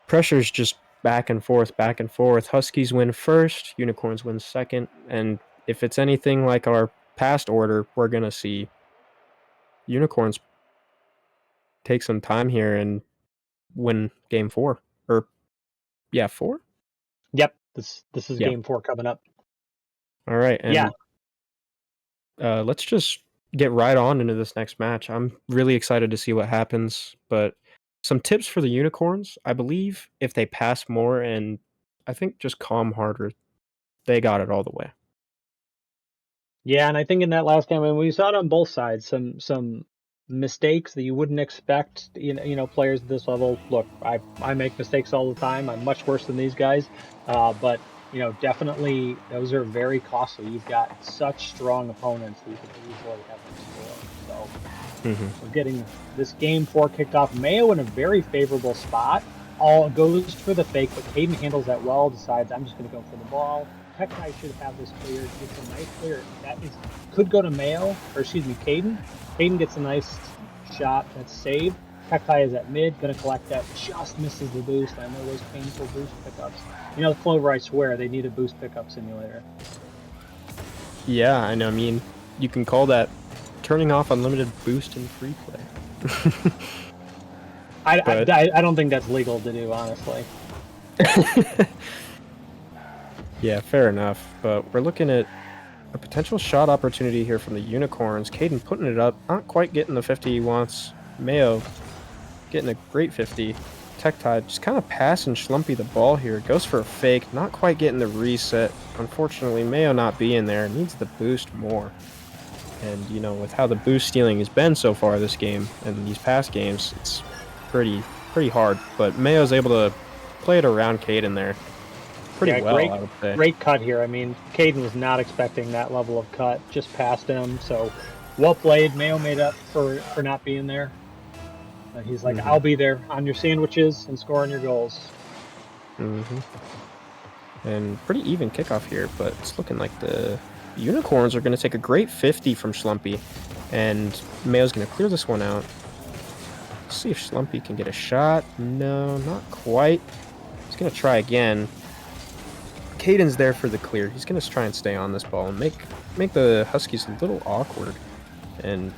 pressure's just back and forth, back and forth. Huskies win first, Unicorns win second, and if it's anything like our past order, we're going to see Unicorns take some time here and win game 4. Or, 4? Yep, this is Yeah. game 4 coming up. All right, and Yeah. let's just get right on into this next match. I'm really excited to see what happens, but some tips for the Unicorns. I believe if they pass more and I think just calm harder, they got it all the way. Yeah, and I think in that last game, I mean, we saw it on both sides. Some mistakes that you wouldn't expect. Players at this level. Look, I make mistakes all the time. I'm much worse than these guys, but definitely those are very costly. You've got such strong opponents that you could easily have them score. So So getting this game 4 kicked off. Mayo in a very favorable spot. All goes for the fake, but Caden handles that well, decides I'm just going to go for the ball. Tektai should have this cleared. Gets a nice clear. That is could go to Mayo, or excuse me, Caden. Caden gets a nice shot that's saved. Tektai is at mid, going to collect that. Just misses the boost. I know those painful boost pickups. You know, Clover, I swear, they need a boost pickup simulator. Yeah, I know. I mean, you can call that turning off unlimited boost in free play. I don't think that's legal to do, honestly. Yeah, fair enough. But we're looking at a potential shot opportunity here from the Unicorns. Caden putting it up, not quite getting the 50 he wants. Mayo getting a great 50. Tektai just kind of passing Schlumpy the ball here. Goes for a fake, not quite getting the reset. Unfortunately, Mayo not being there, needs the boost more. And, you know, with how the boost stealing has been so far this game and these past games, it's pretty hard. But Mayo's able to play it around Caden there pretty well, I would say. Great cut here. I mean, Caden was not expecting that level of cut, just past him. So, well played. Mayo made up for not being there. He's like, I'll be there on your sandwiches and scoring your goals. And pretty even kickoff here, but it's looking like the Unicorns are going to take a great 50 from Schlumpy. And Mayo's going to clear this one out. Let's see if Schlumpy can get a shot. No, not quite. He's going to try again. Caden's there for the clear. He's going to try and stay on this ball and make the Huskies a little awkward. And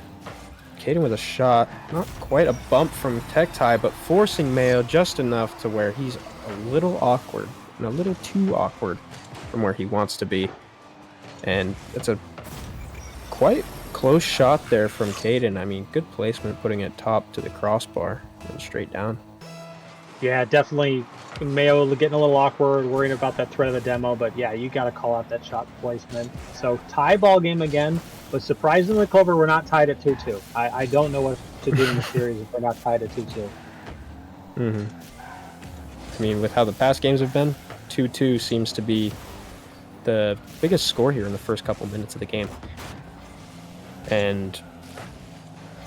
Caden with a shot. Not quite a bump from Tektai, but forcing Mayo just enough to where he's a little awkward. And a little too awkward from where he wants to be. And it's a quite close shot there from Caden. I mean, good placement, putting it top to the crossbar and straight down. Yeah, definitely. Mayo getting a little awkward, worrying about that threat of the demo, but yeah, you got to call out that shot placement. So tie ball game again, but surprisingly, Clover, we're not tied at 2-2. I don't know what to do in the series if we're not tied at 2-2. I mean, with how the past games have been, 2-2 seems to be the biggest score here in the first couple minutes of the game. And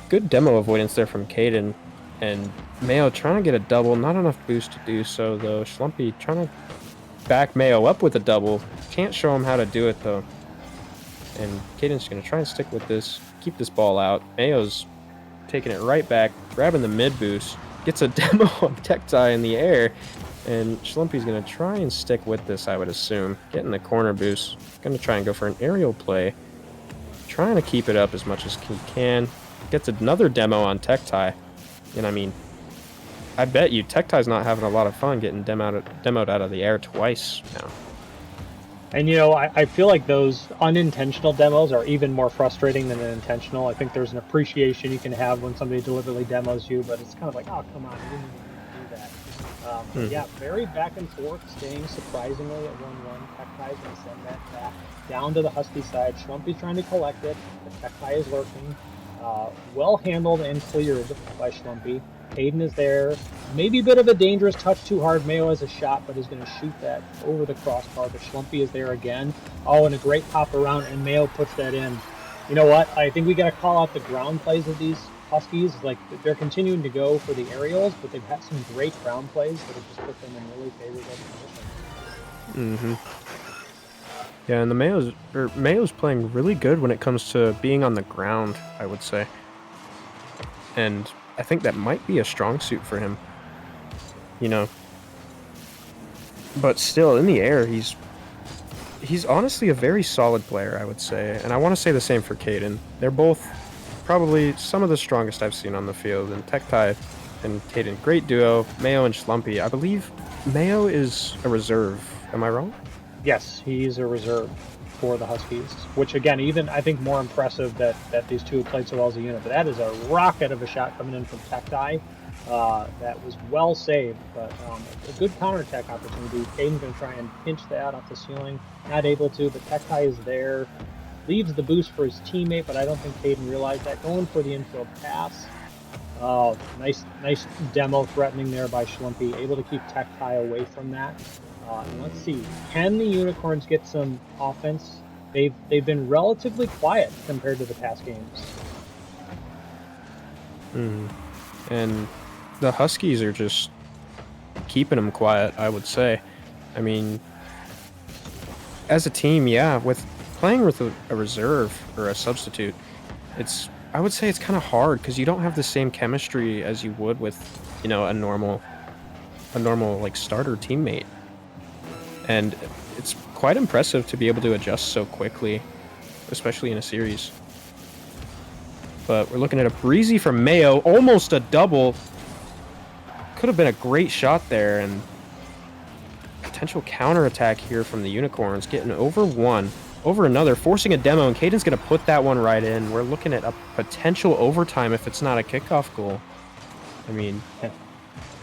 good demo avoidance there from Caden. And Mayo trying to get a double, not enough boost to do so, though. Schlumpy trying to back Mayo up with a double. Can't show him how to do it, though. And Caden's going to try and stick with this, keep this ball out. Mayo's taking it right back, grabbing the mid boost, gets a demo on Tektai in the air, and Schlumpy's going to try and stick with this, I would assume. Getting the corner boost, going to try and go for an aerial play. Trying to keep it up as much as he can. Gets another demo on Tektai. And I mean, I bet you Tektai's not having a lot of fun getting demoed out of the air twice now. And you know, I feel like those unintentional demos are even more frustrating than intentional. I think there's an appreciation you can have when somebody deliberately demos you, but it's kind of like, oh, come on, you didn't even do that. Yeah, very back and forth, staying surprisingly at 1-1. Tektai's going to send that back down to the Husky side. Schlumpy's trying to collect it, but Tektai is lurking. Well handled and cleared by Schlumpy. Caden is there. Maybe a bit of a dangerous touch too hard. Mayo has a shot, but is going to shoot that over the crossbar. But Schlumpy is there again. Oh, and a great pop around, and Mayo puts that in. You know what? I think we got to call out the ground plays of these Huskies. Like, they're continuing to go for the aerials, but they've had some great ground plays that have just put them in really favorable positions. Yeah, and the Mayo's playing really good when it comes to being on the ground, I would say. And I think that might be a strong suit for him. You know. But still, in the air, he's honestly a very solid player, I would say. And I want to say the same for Caden. They're both probably some of the strongest I've seen on the field. And Tektai and Caden, great duo. Mayo and Schlumpy. I believe Mayo is a reserve. Am I wrong? Yes, he's a reserve for the Huskies, which again, even I think more impressive that these two have played so well as a unit. But that is a rocket of a shot coming in from Tektai. That was well saved, but a good counterattack opportunity. Caden's going to try and pinch that off the ceiling. Not able to, but Tektai is there. Leaves the boost for his teammate, but I don't think Caden realized that. Going for the infield pass. Oh, nice demo threatening there by Schlumpy. Able to keep Tektai away from that. And let's see, can the Unicorns get some offense? They've been relatively quiet compared to the past games. And the Huskies are just keeping them quiet, I would say. I mean, as a team, yeah, with playing with a reserve or a substitute, I would say it's kind of hard because you don't have the same chemistry as you would with, a normal like starter teammate. And it's quite impressive to be able to adjust so quickly, especially in a series. But we're looking at a breezy from Mayo, almost a double. Could have been a great shot there, and potential counterattack here from the Unicorns, getting over one, over another, forcing a demo, and Caden's going to put that one right in. We're looking at a potential overtime if it's not a kickoff goal. I mean,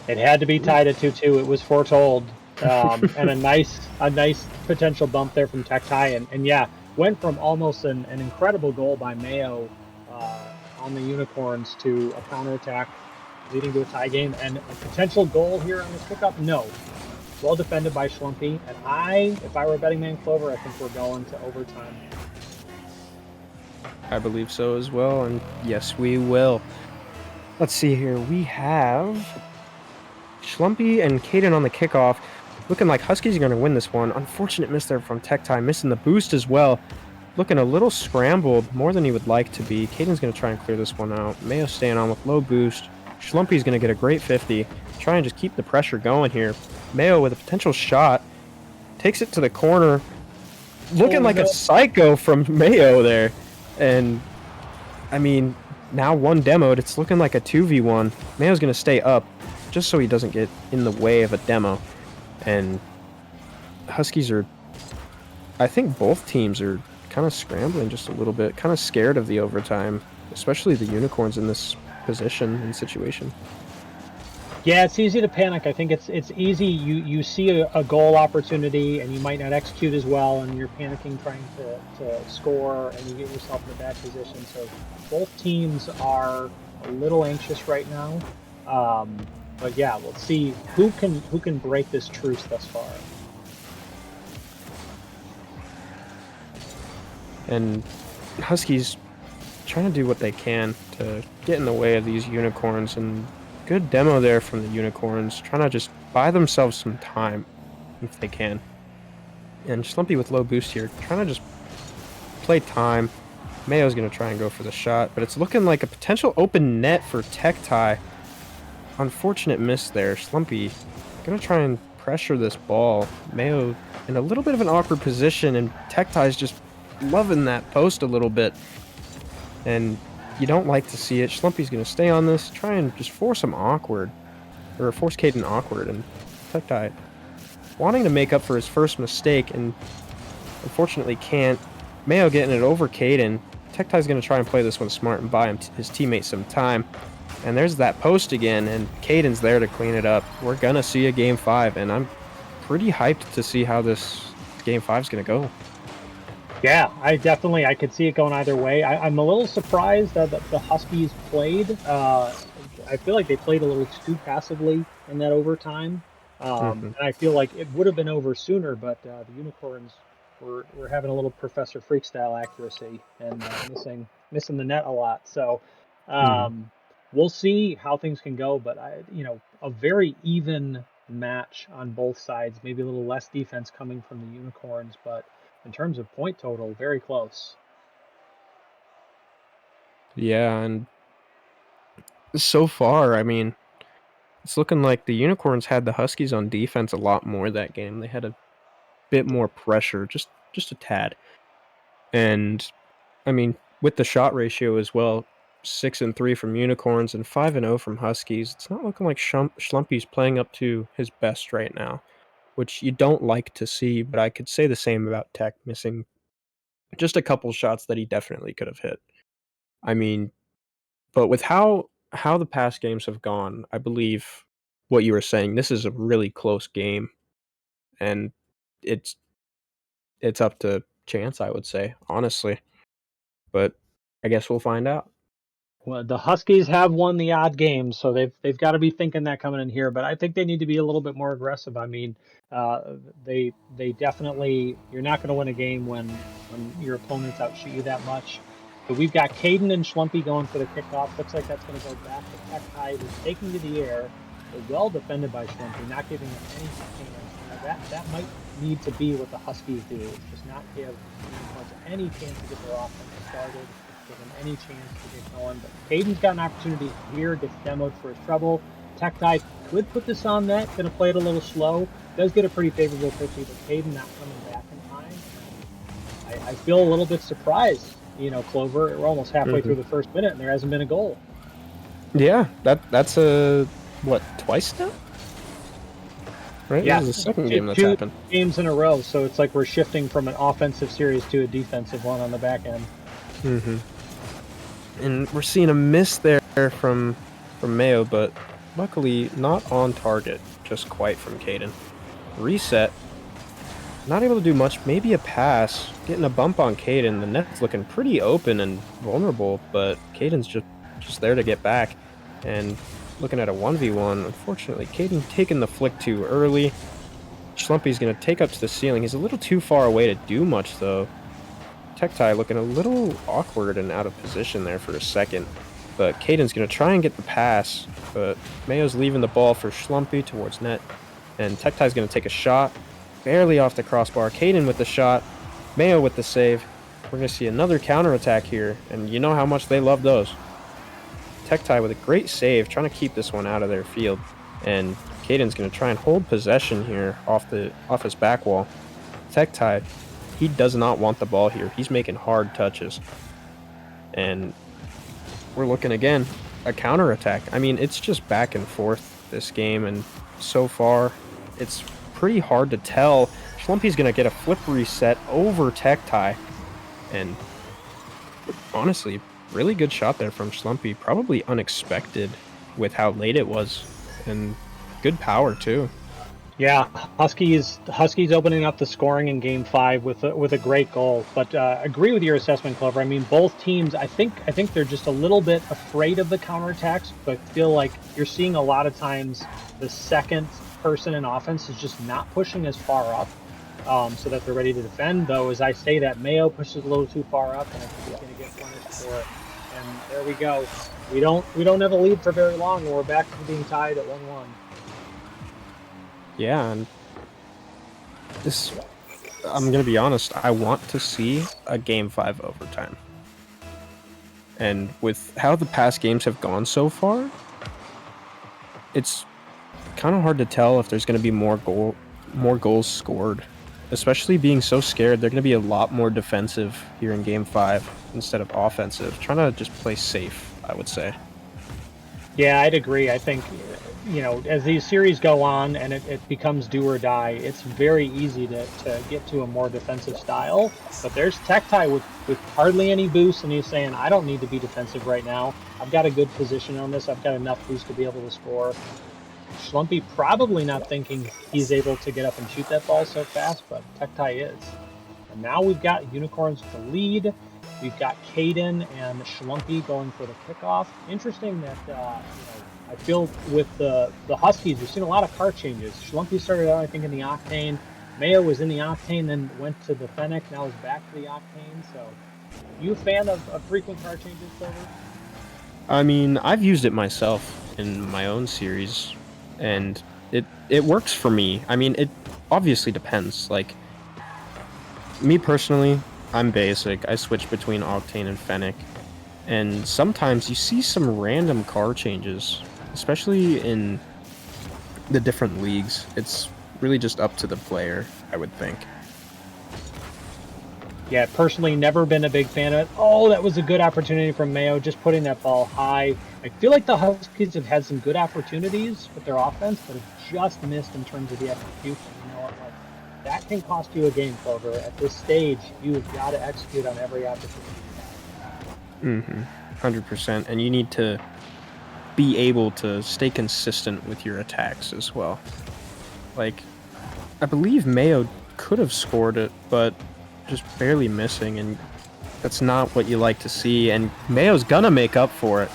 It had to be tied at 2-2. It was foretold, and a nice potential bump there from Tech and yeah, went from almost an incredible goal by Mayo on the Unicorns to a counterattack leading to a tie game and a potential goal here on this pickup. No, well defended by Schlumpy, and if I were a betting man, Clover, I think we're going to overtime. I believe so as well, and yes, we will. Let's see here. We have Schlumpy and Caden on the kickoff. Looking like Huskies are going to win this one. Unfortunate miss there from Tech Tie, missing the boost as well. Looking a little scrambled, more than he would like to be. Caden's going to try and clear this one out. Mayo staying on with low boost. Schlumpy's going to get a great 50. Try and just keep the pressure going here. Mayo with a potential shot. Takes it to the corner. Looking like a psycho from Mayo there. And, I mean, now one demoed. It's looking like a 2v1. Mayo's going to stay up just so he doesn't get in the way of a demo. And Huskies are... I think both teams are kind of scrambling just a little bit. Kind of scared of the overtime. Especially the Unicorns in this position and situation. Yeah, it's easy to panic. I think it's easy. You see a goal opportunity and you might not execute as well, and you're panicking trying to score, and you get yourself in a bad position. So both teams are a little anxious right now. But yeah, we'll see who can break this truce thus far. And Huskies trying to do what they can to get in the way of these Unicorns, and good demo there from the Unicorns, trying to just buy themselves some time if they can. And Schlumpy with low boost here, trying to just play time. Mayo's going to try and go for the shot, but it's looking like a potential open net for Tech Tie. Unfortunate miss there. Schlumpy going to try and pressure this ball. Mayo in a little bit of an awkward position, and Tech Tie's just loving that post a little bit. And you don't like to see it. Schlumpy's going to stay on this, try and just force him awkward, or force Caden awkward, and Tech Tie wanting to make up for his first mistake, and unfortunately can't. Mayo getting it over Caden. Tech Tie's going to try and play this one smart and buy his teammate some time. And there's that post again, and Caden's there to clean it up. We're going to see a Game 5, and I'm pretty hyped to see how this Game 5 is going to go. Yeah, I could see it going either way. I'm a little surprised that the Huskies played. I feel like they played a little too passively in that overtime. And I feel like it would have been over sooner, but the Unicorns were having a little Professor Freak style accuracy and missing the net a lot. So we'll see how things can go, but a very even match on both sides. Maybe a little less defense coming from the Unicorns, but in terms of point total, very close. Yeah, and so far, I mean, it's looking like the Unicorns had the Huskies on defense a lot more that game. They had a bit more pressure, just a tad. And, I mean, with the shot ratio as well, 6-3 from Unicorns and 5-0 from Huskies, it's not looking like Schlumpy's playing up to his best right now, which you don't like to see, but I could say the same about Tech, missing just a couple shots that he definitely could have hit. I mean, but with how the past games have gone, I believe what you were saying, this is a really close game, and it's up to chance, I would say, honestly. But I guess we'll find out. Well, the Huskies have won the odd games, so they've got to be thinking that coming in here. But I think they need to be a little bit more aggressive. I mean, they definitely, you're not going to win a game when your opponents outshoot you that much. But we've got Caden and Schlumpy going for the kickoff. Looks like that's going to go back to Tech Tide, who's taking to the air, but well defended by Schlumpy, not giving him any chance. That might need to be what the Huskies do, is just not give Unicorns any chance to get their offense started, give them any chance to get going. But Caden's got an opportunity here, gets demoed for his trouble. Tech Tide could put this on net, going to play it a little slow. Does get a pretty favorable 50, but Caden not coming back in time. I feel a little bit surprised. Clover, we're almost halfway through the first minute, and there hasn't been a goal. Yeah, that's twice now? Right? Yeah, This is the second game that's two happened. games in a row, so it's like we're shifting from an offensive series to a defensive one on the back end. And we're seeing a miss there from Mayo, but luckily not on target, just quite from Caden. Reset. Not able to do much, maybe a pass. Getting a bump on Caden. The net's looking pretty open and vulnerable, but Caden's just there to get back. And looking at a 1v1, unfortunately, Caden taking the flick too early. Schlumpy's going to take up to the ceiling. He's a little too far away to do much, though. Tektai looking a little awkward and out of position there for a second. But Caden's going to try and get the pass, but Mayo's leaving the ball for Schlumpy towards net. And Tektai's going to take a shot. Barely off the crossbar. Caden with the shot. Mayo with the save. We're going to see another counterattack here, and you know how much they love those. Tektai with a great save, trying to keep this one out of their field. And Caden's going to try and hold possession here off his back wall. Tektai, he does not want the ball here. He's making hard touches. And we're looking again, a counterattack. I mean, it's just back and forth this game, and so far, it's pretty hard to tell. Schlumpy's going to get a flip reset over Tektai. And honestly, really good shot there from Schlumpy. Probably unexpected with how late it was. And good power, too. Yeah, Huskies opening up the scoring in Game 5 with a great goal. But agree with your assessment, Clover. I mean, both teams, I think they're just a little bit afraid of the counterattacks, but feel like you're seeing a lot of times the second person in offense is just not pushing as far up, so that they're ready to defend. Though, as I say that, Mayo pushes a little too far up, and I think he's going to get punished for it. And there we go. We don't have a lead for very long, and we're back to being tied at 1-1. Yeah, and I'm going to be honest, I want to see a Game 5 overtime. And with how the past games have gone so far, it's kind of hard to tell if there's going to be more goals scored. Especially being so scared, they're going to be a lot more defensive here in Game 5 instead of offensive. Trying to just play safe, I would say. Yeah, I'd agree. I think, as these series go on and it becomes do or die, it's very easy to get to a more defensive style. But there's Tektai with hardly any boost, and he's saying, I don't need to be defensive right now. I've got a good position on this. I've got enough boost to be able to score. Schlumpy probably not thinking he's able to get up and shoot that ball so fast, but Tektai is. And now we've got Unicorns to lead. We've got Caden and Schlumpy going for the kickoff. Interesting that, I feel with the Huskies, we've seen a lot of car changes. Schlumpy started out, I think, in the Octane. Mayo was in the Octane, then went to the Fennec, now is back to the Octane. So, you a fan of frequent car changes, Silver? I mean, I've used it myself in my own series, and it works for me. I mean, it obviously depends. Like, me personally, I'm basic. I switch between Octane and Fennec, and sometimes you see some random car changes, especially in the different leagues. It's really just up to the player, I would think. Yeah, personally, never been a big fan of it. Oh, that was a good opportunity from Mayo, just putting that ball high. I feel like the Huskies have had some good opportunities with their offense, but have just missed in terms of the execution. That can cost you a game, Clover. At this stage, you've got to execute on every opportunity. 100%, and you need to be able to stay consistent with your attacks as well. Like, I believe Mayo could have scored it, but just barely missing, and that's not what you like to see. And Mayo's gonna make up for it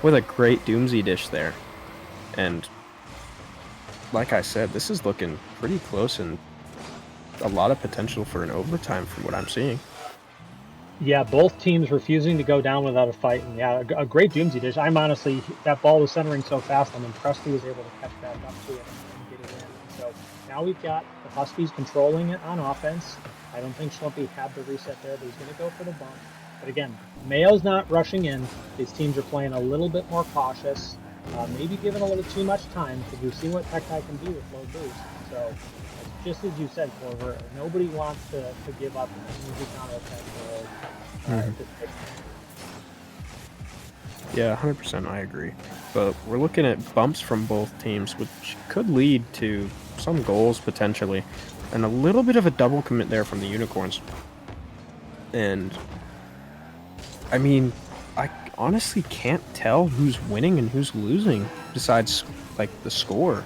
with a great Doomsy dish there. And like I said, this is looking pretty close and a lot of potential for an overtime from what I'm seeing. Yeah, both teams refusing to go down without a fight, and yeah, a great Doomsday dish. I'm honestly, that ball was centering so fast. I'm impressed he was able to catch back up to it and get it in. And so now we've got the Huskies controlling it on offense. I don't think Schlumpy had the reset there, but he's going to go for the bump. But again, Mayo's not rushing in. These teams are playing a little bit more cautious, maybe given a little too much time because we've seen what Tech can do with low boost. So just as you said, Clover, nobody wants to give up an easy counterattack goal. Yeah, 100%. I agree. But we're looking at bumps from both teams, which could lead to some goals potentially, and a little bit of a double commit there from the Unicorns. And I mean, I honestly can't tell who's winning and who's losing besides like the score.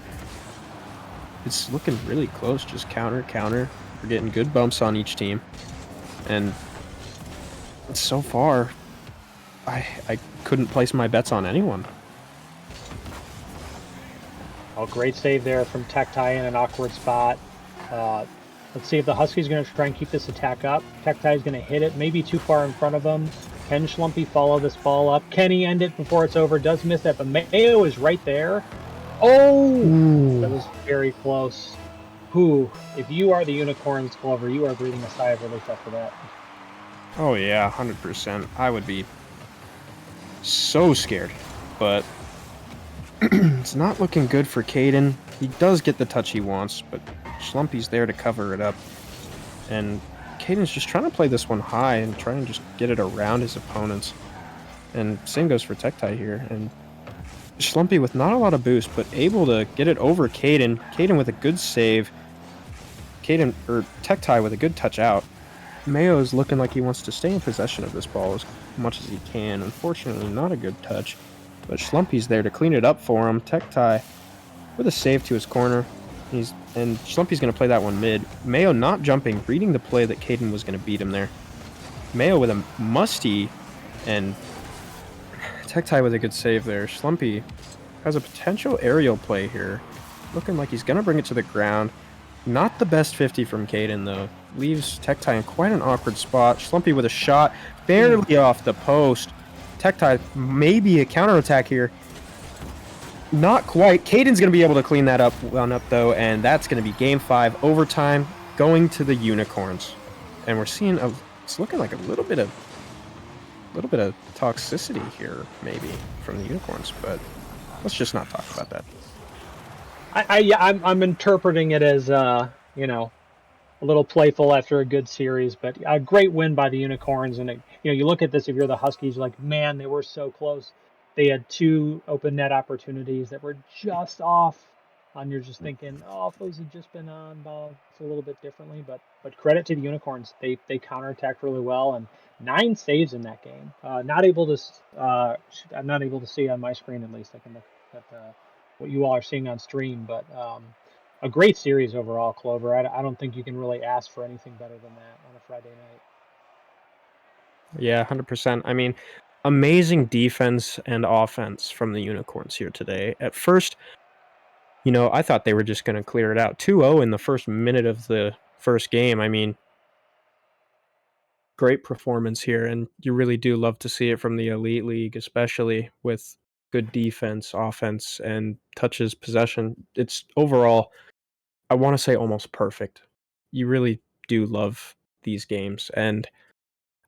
It's looking really close, just counter, counter. We're getting good bumps on each team. And so far, I couldn't place my bets on anyone. Oh, great save there from Tech in an awkward spot. Let's see if the Huskies are going to try and keep this attack up. Tech is going to hit it, maybe too far in front of him. Can Schlumpy follow this ball up? Can he end it before it's over? Does miss that, but Mayo is right there. Oh, that was very close. Whew. If you are the Unicorns, Clover, you are breathing a sigh of relief after that. Oh yeah, 100%. I would be so scared, but it's not looking good for Caden. He does get the touch he wants, but Schlumpy's there to cover it up. And Caden's just trying to play this one high and try and just get it around his opponents. And same goes for Tech here. And Schlumpy with not a lot of boost, but able to get it over Caden. Caden with a good save. Tech with a good touch out. Mayo is looking like he wants to stay in possession of this ball as much as he can. Unfortunately, not a good touch. But Schlumpy's there to clean it up for him. Tech with a save to his corner. And Schlumpy's going to play that one mid. Mayo not jumping, reading the play that Caden was going to beat him there. Mayo with a musty, and Tech with a good save there. Schlumpy has a potential aerial play here. Looking like he's going to bring it to the ground. Not the best 50 from Caden, though. Leaves Tech in quite an awkward spot. Schlumpy with a shot, barely off the post. Tech maybe a counterattack here. Not quite. Caden's going to be able to clean that up, though, and that's going to be Game 5 overtime, going to the Unicorns. And we're seeing it's looking like a little bit of toxicity here, maybe from the Unicorns, but let's just not talk about that. I'm interpreting it as a little playful after a good series, but a great win by the Unicorns. And you look at this, if you're the Huskies, you're like, man, they were so close. They had 2 open net opportunities that were just off. And you're just thinking, oh, if those had just been on balance a little bit differently. But credit to the Unicorns, they counterattacked really well, and 9 saves in that game. I'm not able to see on my screen, at least. I can look at what you all are seeing on stream, but a great series overall, Clover. I don't think you can really ask for anything better than that on a Friday night. Yeah, 100%. I mean, amazing defense and offense from the Unicorns here today. At first, I thought they were just going to clear it out. 2-0 in the first minute of the first game. I mean, great performance here, and you really do love to see it from the Elite League, especially with good defense, offense, and touches, possession. It's overall, I want to say, almost perfect. You really do love these games, and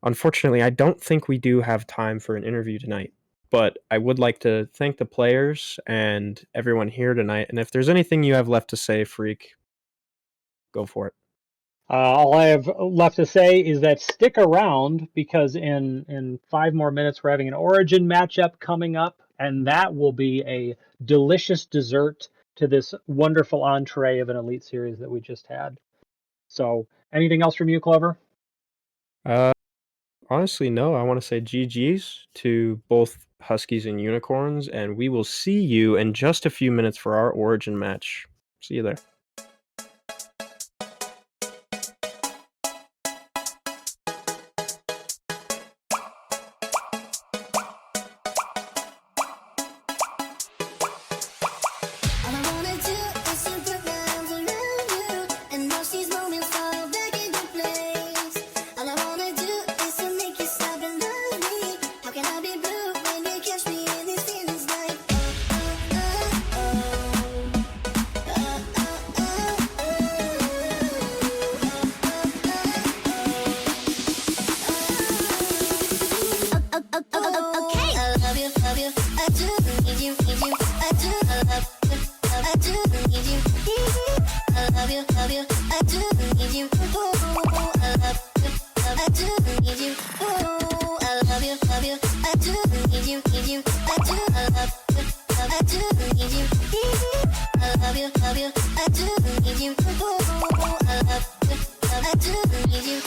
unfortunately, I don't think we do have time for an interview tonight, but I would like to thank the players and everyone here tonight, and if there's anything you have left to say, Freak, go for it. All I have left to say is that stick around, because in 5 more minutes we're having an Origin matchup coming up, and that will be a delicious dessert to this wonderful entree of an Elite Series that we just had. So, anything else from you, Clover? Honestly, no. I want to say GG's to both Huskies and Unicorns, and we will see you in just a few minutes for our Origin match. See you there. All I wanna do is to put my arms around you and watch these moments fall back into place. All I wanna do is to make you love you, I do need you. Ooh, I love you, I do need you. Ooh, I love you, I do need you, I do, I love you, I do need you. I love you, I do need you. Ooh, I love you, I do need you.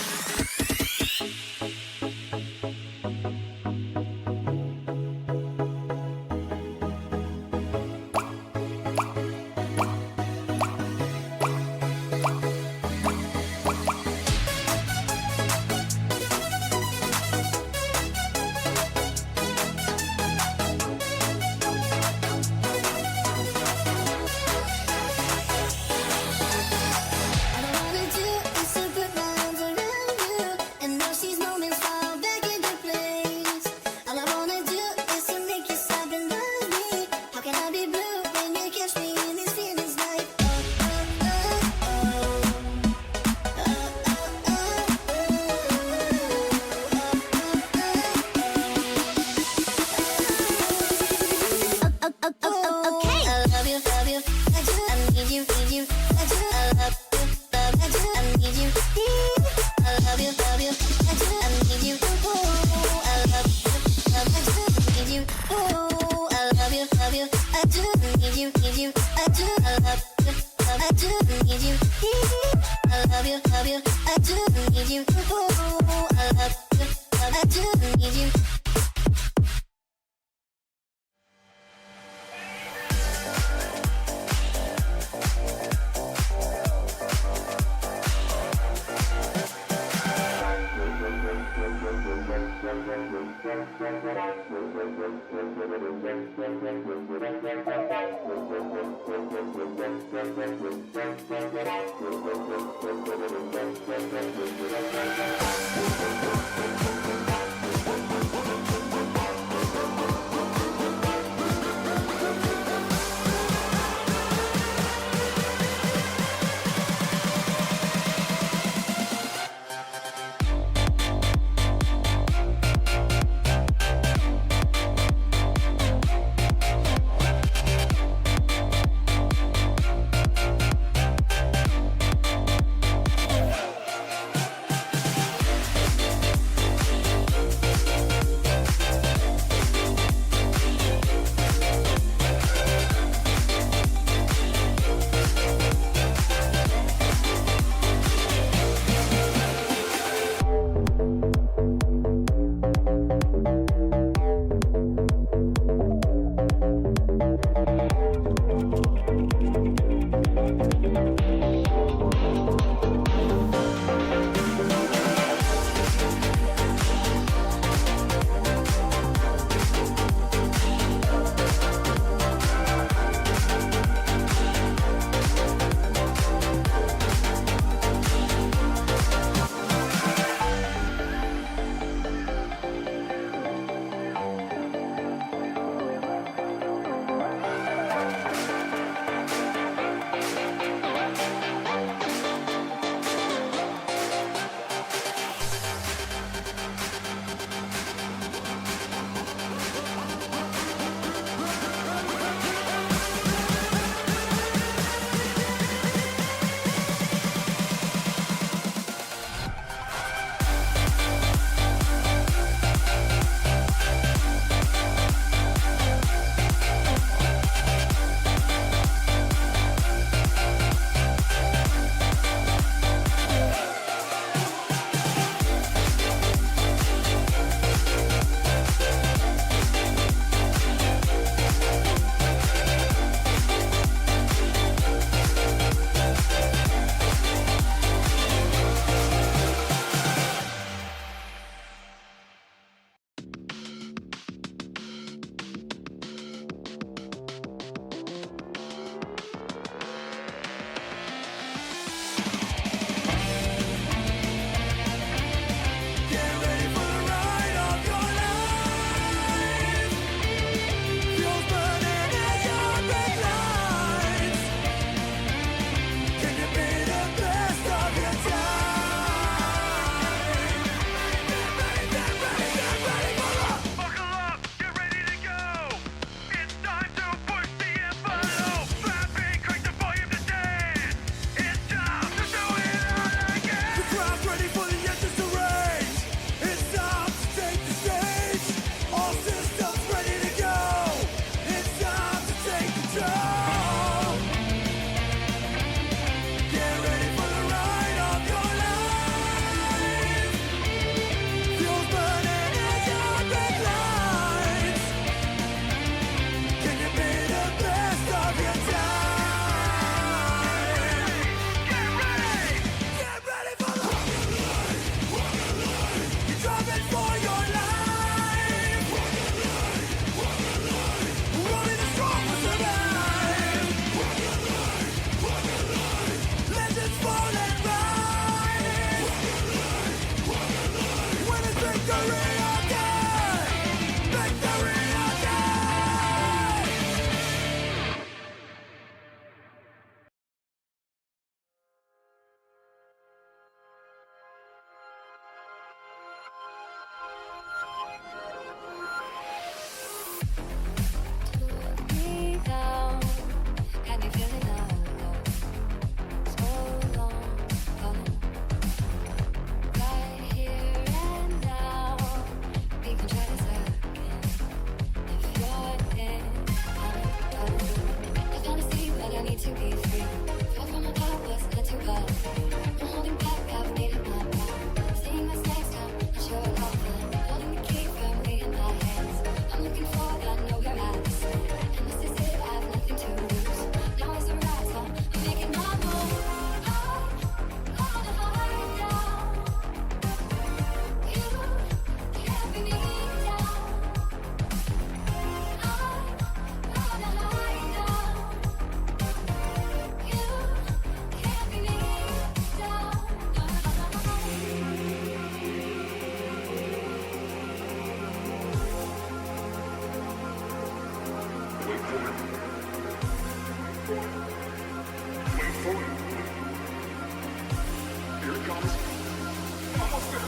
Almost there.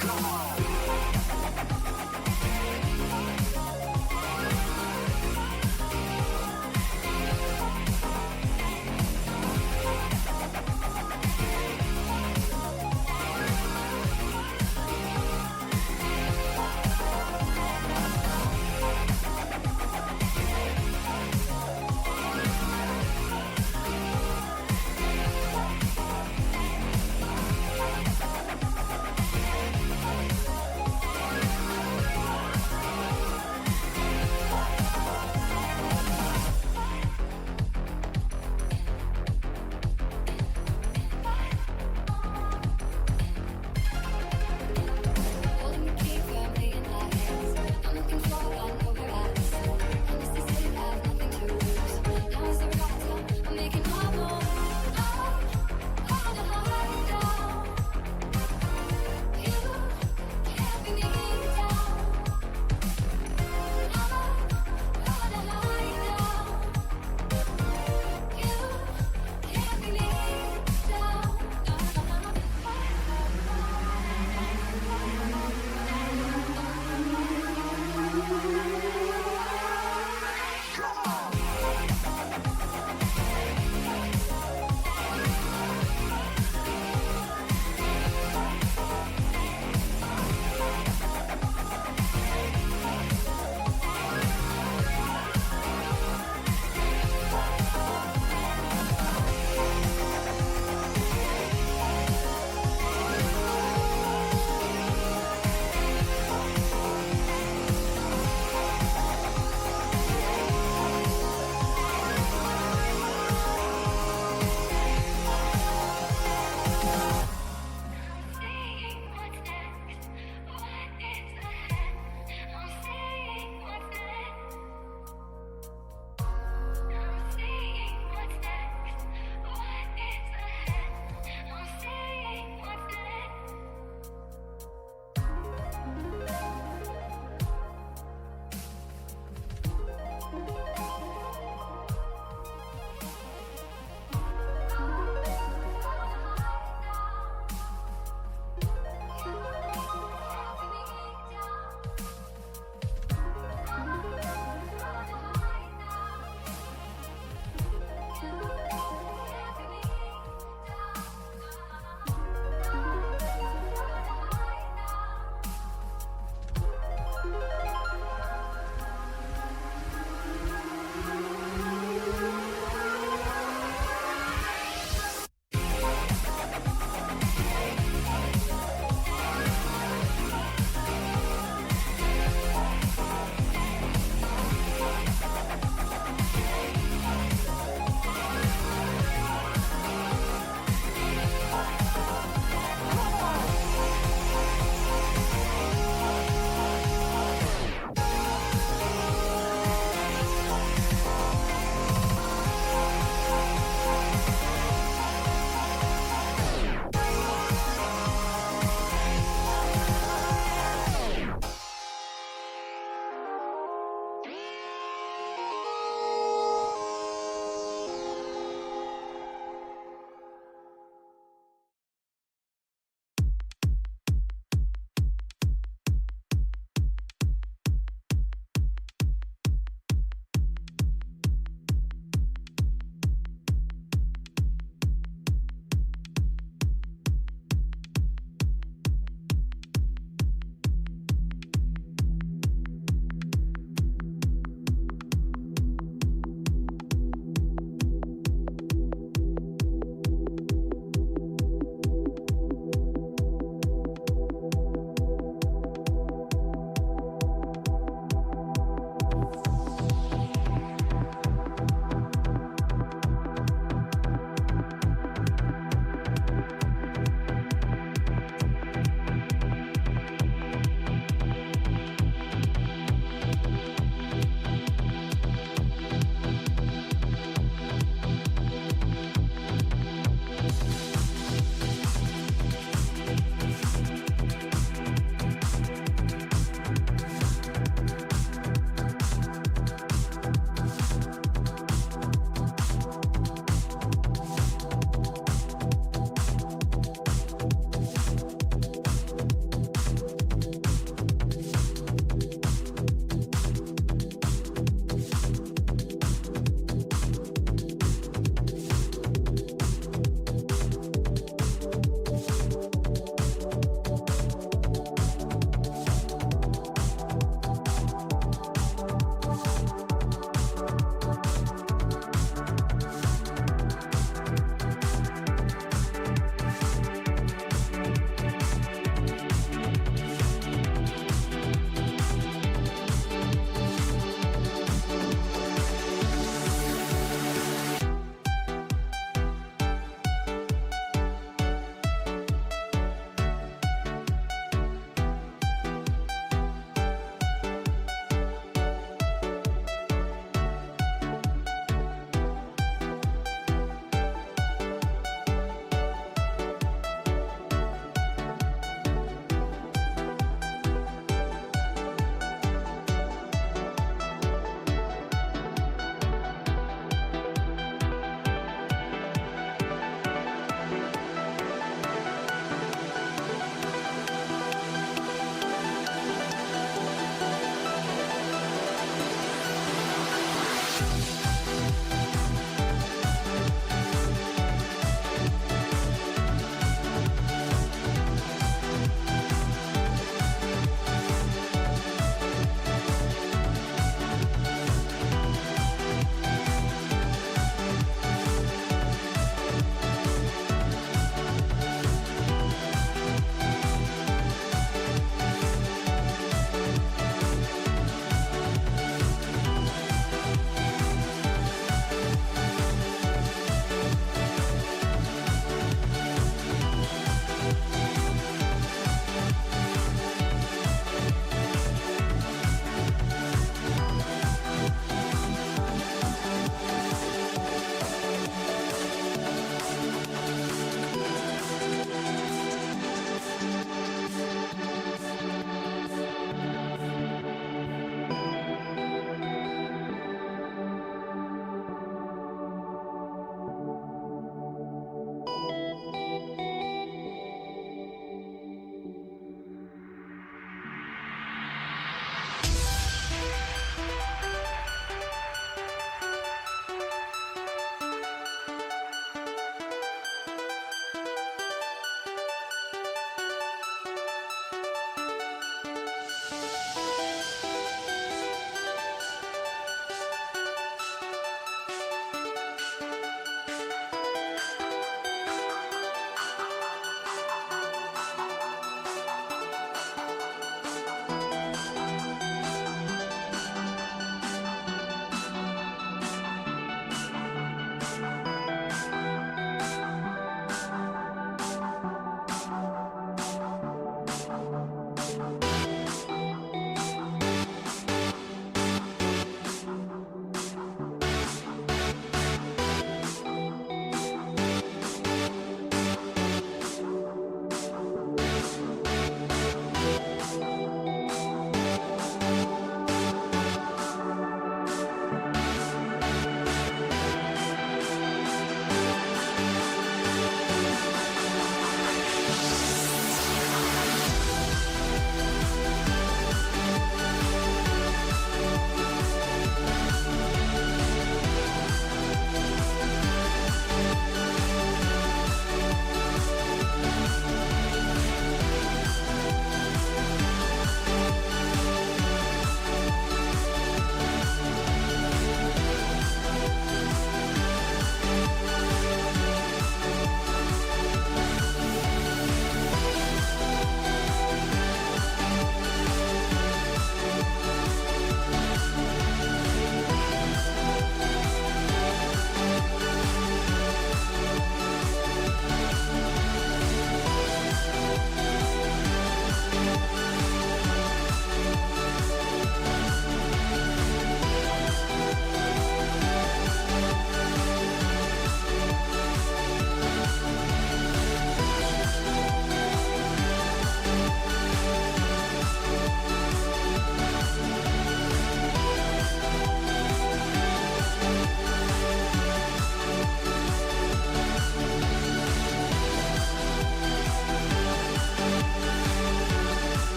Come on.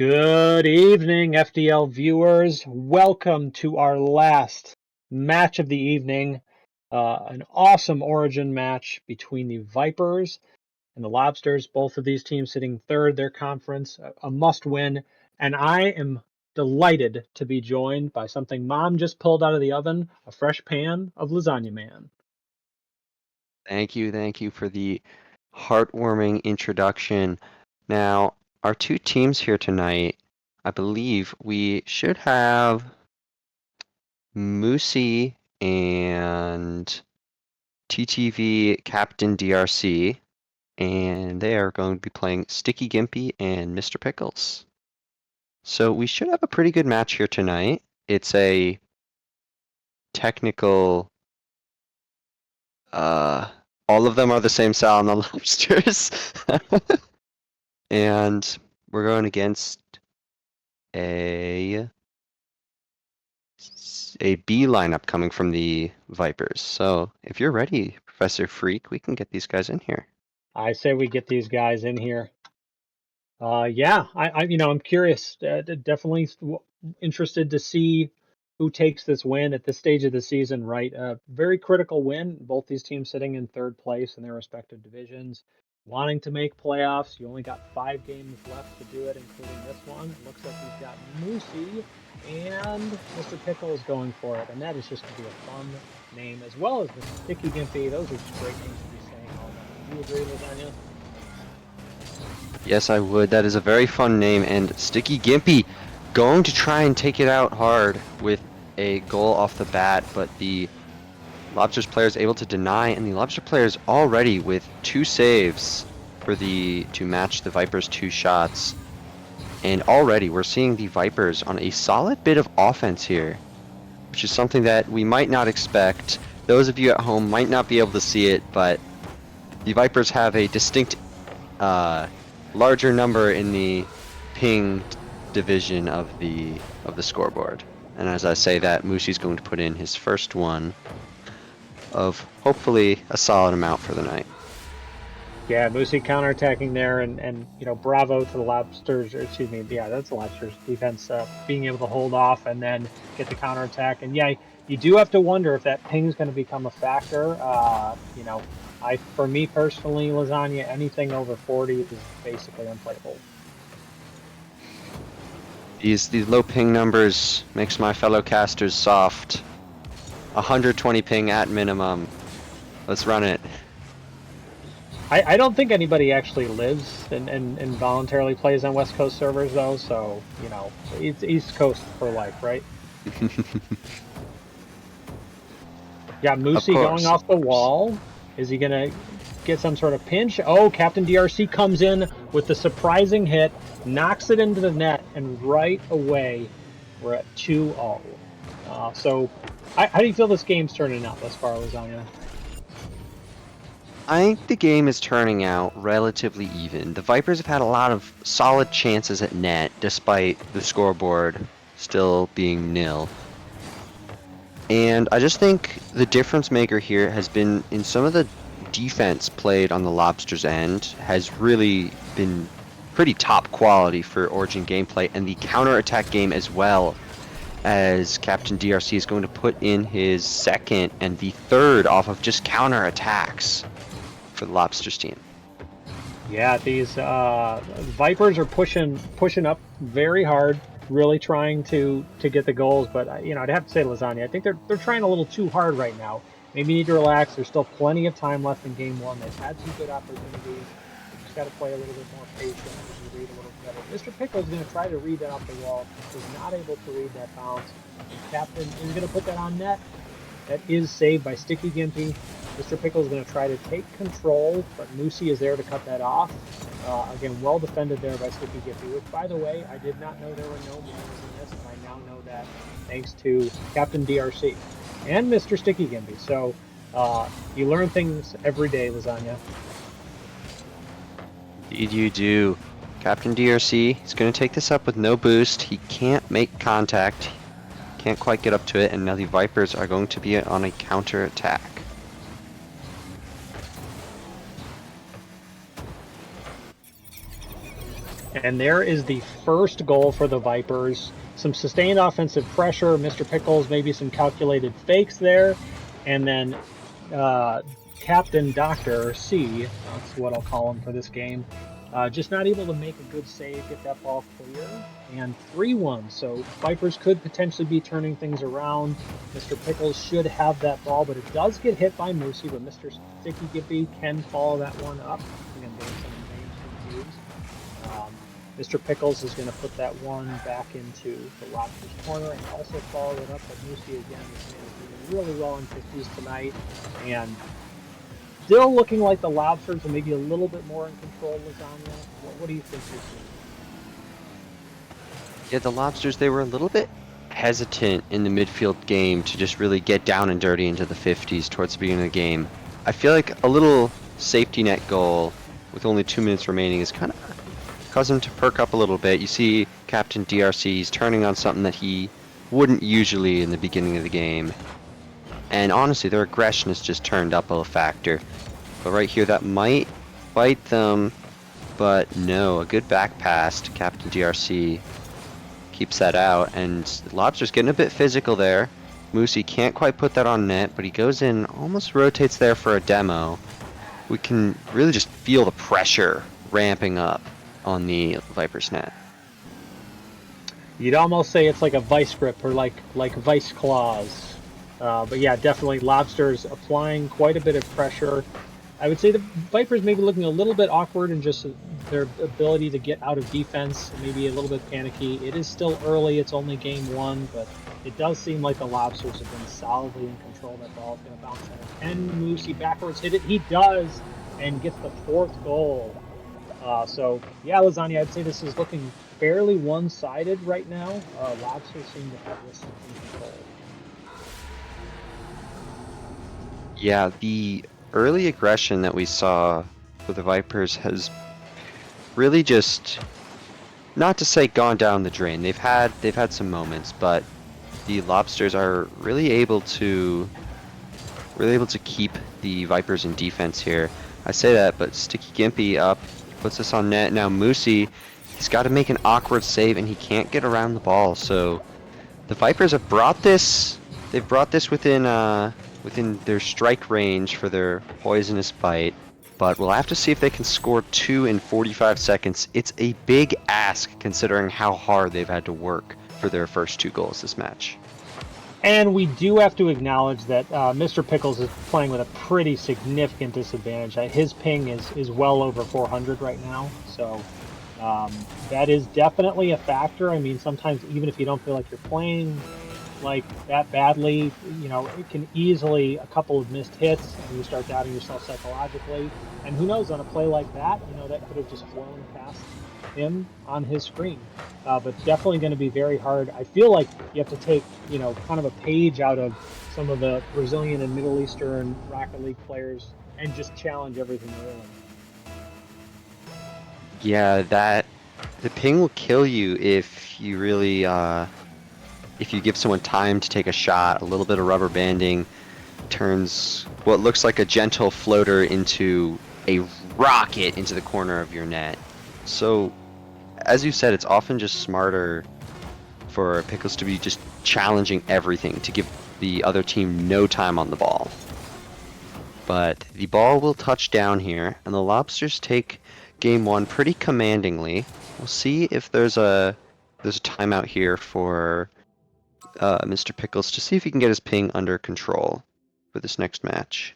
Good evening, FDL viewers. Welcome to our last match of the evening. An awesome Origin match between the Vipers and the Lobsters. Both of these teams sitting third their conference, a must-win. And I am delighted to be joined by something Mom just pulled out of the oven, a fresh pan of Lasagna Man. Thank you for the heartwarming introduction. Now, our two teams here tonight, I believe we should have Moosey and TTV Captain DRC, and they are going to be playing Sticky Gimpy and Mr. Pickles. So we should have a pretty good match here tonight. It's a technical all of them are the same style on the Lobsters. And we're going against a B lineup coming from the Vipers. So if you're ready, Professor Freak, we can get these guys in here. I say we get these guys in here. Yeah, I'm curious. Definitely interested to see who takes this win at this stage of the season. Right, very critical win. Both these teams sitting in third place in their respective divisions, wanting to make playoffs. You only got 5 games left to do it, including this one. It looks like we've got Moosey and Mr. Pickles going for it, and that is just going to be a fun name, as well as the Sticky Gimpy. Those are just great names to be saying all night. Do you agree, Lasagna? Yes, I would. That is a very fun name. And Sticky Gimpy going to try and take it out hard with a goal off the bat, but the Lobsters player is able to deny, and the Lobster player is already with 2 saves to match the Vipers' 2 shots. And already we're seeing the Vipers on a solid bit of offense here, which is something that we might not expect. Those of you at home might not be able to see it, but the Vipers have a distinct larger number in the ping division of the scoreboard. And as I say that, Moosey's going to put in his first one of hopefully a solid amount for the night. Yeah, Moosey counterattacking there, and bravo to the Lobsters, or excuse me, yeah, that's the Lobsters defense, being able to hold off and then get the counterattack. And yeah, you do have to wonder if that ping is going to become a factor. For me personally, Lasagna, anything over 40 is basically unplayable. These low ping numbers makes my fellow casters soft. 120 ping at minimum. Let's run it. I don't think anybody actually lives and voluntarily plays on West Coast servers though, so it's East Coast for life, right? Got Moosey going off the wall. Is he gonna get some sort of pinch? Oh, Captain DRC comes in with the surprising hit, knocks it into the net, and right away we're at 2-0. So how do you feel this game's turning out thus far, Lasagna? I think the game is turning out relatively even. The Vipers have had a lot of solid chances at net, despite the scoreboard still being nil. And I just think the difference maker here has been in some of the defense played on the Lobsters' end has really been pretty top quality for Origin gameplay, and the counterattack game as well, as Captain DRC is going to put in his second and the third off of just counterattacks for the Lobsters team. Yeah, these Vipers are pushing up very hard, really trying to get the goals. But I'd have to say, Lasagna, I think they're trying a little too hard right now. Maybe you need to relax. There's still plenty of time left in game 1. They've had some good opportunities. You just got to play a little bit more patient as you read a little better. Mr. Pickle's going to try to read that off the wall. He's not able to read that bounce. The captain is going to put that on net. That is saved by Sticky Gimpy. Mr. Pickle is going to try to take control, but Moosey is there to cut that off. Again, well defended there by Sticky Gimpy, which, by the way, I did not know there were no manners in this, and I now know that thanks to Captain DRC and Mr. Sticky Gimpy. So you learn things every day, Lasagna. Indeed you do. Captain DRC is going to take this up with no boost. He can't make contact. Can't quite get up to it, and now the Vipers are going to be on a counter attack. And there is the first goal for the Vipers. Some sustained offensive pressure. Mr. Pickles, maybe some calculated fakes there. And then Captain Dr. C, that's what I'll call him for this game, just not able to make a good save, get that ball clear. And 3-1. So Vipers could potentially be turning things around. Mr. Pickles should have that ball, but it does get hit by Moosey, but Mr. Sticky Gippy can follow that one up. Again, getting some names confused. Mr. Pickles is going to put that one back into the Lobsters corner and also follow it up. But Moosey again is doing really well in 50s tonight, and still looking like the Lobsters are maybe a little bit more in control. Lasagna, what do you think you're seeing? Yeah, the Lobsters, they were a little bit hesitant in the midfield game to just really get down and dirty into the 50s towards the beginning of the game. I feel like a little safety net goal with only 2 minutes remaining is kind of causing him to perk up a little bit. You see Captain DRC, he's turning on something that he wouldn't usually in the beginning of the game. And honestly, their aggression has just turned up a factor. But right here, that might bite them. But no, a good back pass to Captain DRC keeps that out. And the Lobster's getting a bit physical there. Moosey can't quite put that on net, but he goes in, almost rotates there for a demo. We can really just feel the pressure ramping up on the Vipers net. You'd almost say it's like a vice grip or like vice claws. But yeah, definitely Lobsters applying quite a bit of pressure. I would say the Vipers maybe looking a little bit awkward in just their ability to get out of defense, maybe a little bit panicky. It is still early, it's only game 1, but it does seem like the Lobsters have been solidly in control. That ball is going to bounce out. Can Moosey backwards hit it? He does, and gets the 4th goal. So yeah, Lasagna, I'd say this is looking fairly one-sided right now. Lobsters seem to have this in control. Yeah, the early aggression that we saw for the Vipers has really just, not to say gone down the drain. They've had some moments, but the Lobsters are really able to keep the Vipers in defense here. I say that, but Sticky Gimpy up, puts this on net. Now Moosey, he's got to make an awkward save, and he can't get around the ball. So the Vipers have brought this. They've brought this within their strike range for their poisonous bite. But we'll have to see if they can score 2 in 45 seconds. It's a big ask considering how hard they've had to work for their first 2 goals this match. And we do have to acknowledge that Mr. Pickles is playing with a pretty significant disadvantage. His ping is well over 400 right now, so that is definitely a factor. I mean, sometimes even if you don't feel like you're playing like that badly, you know, it can easily, a couple of missed hits, and you start doubting yourself psychologically. And who knows, on a play like that, you know, that could have just flown past him on his screen. But definitely going to be very hard. I feel like you have to take, you know, kind of a page out of some of the Brazilian and Middle Eastern Rocket League players and just challenge everything early. Yeah, the ping will kill you if you really if you give someone time to take a shot. A little bit of rubber banding turns what looks like a gentle floater into a rocket into the corner of your net. So, as you said, it's often just smarter for Pickles to be just challenging everything to give the other team no time on the ball. But the ball will touch down here, and the Lobsters take game 1 pretty commandingly. We'll see if there's a timeout here for Mr. Pickles to see if he can get his ping under control for this next match.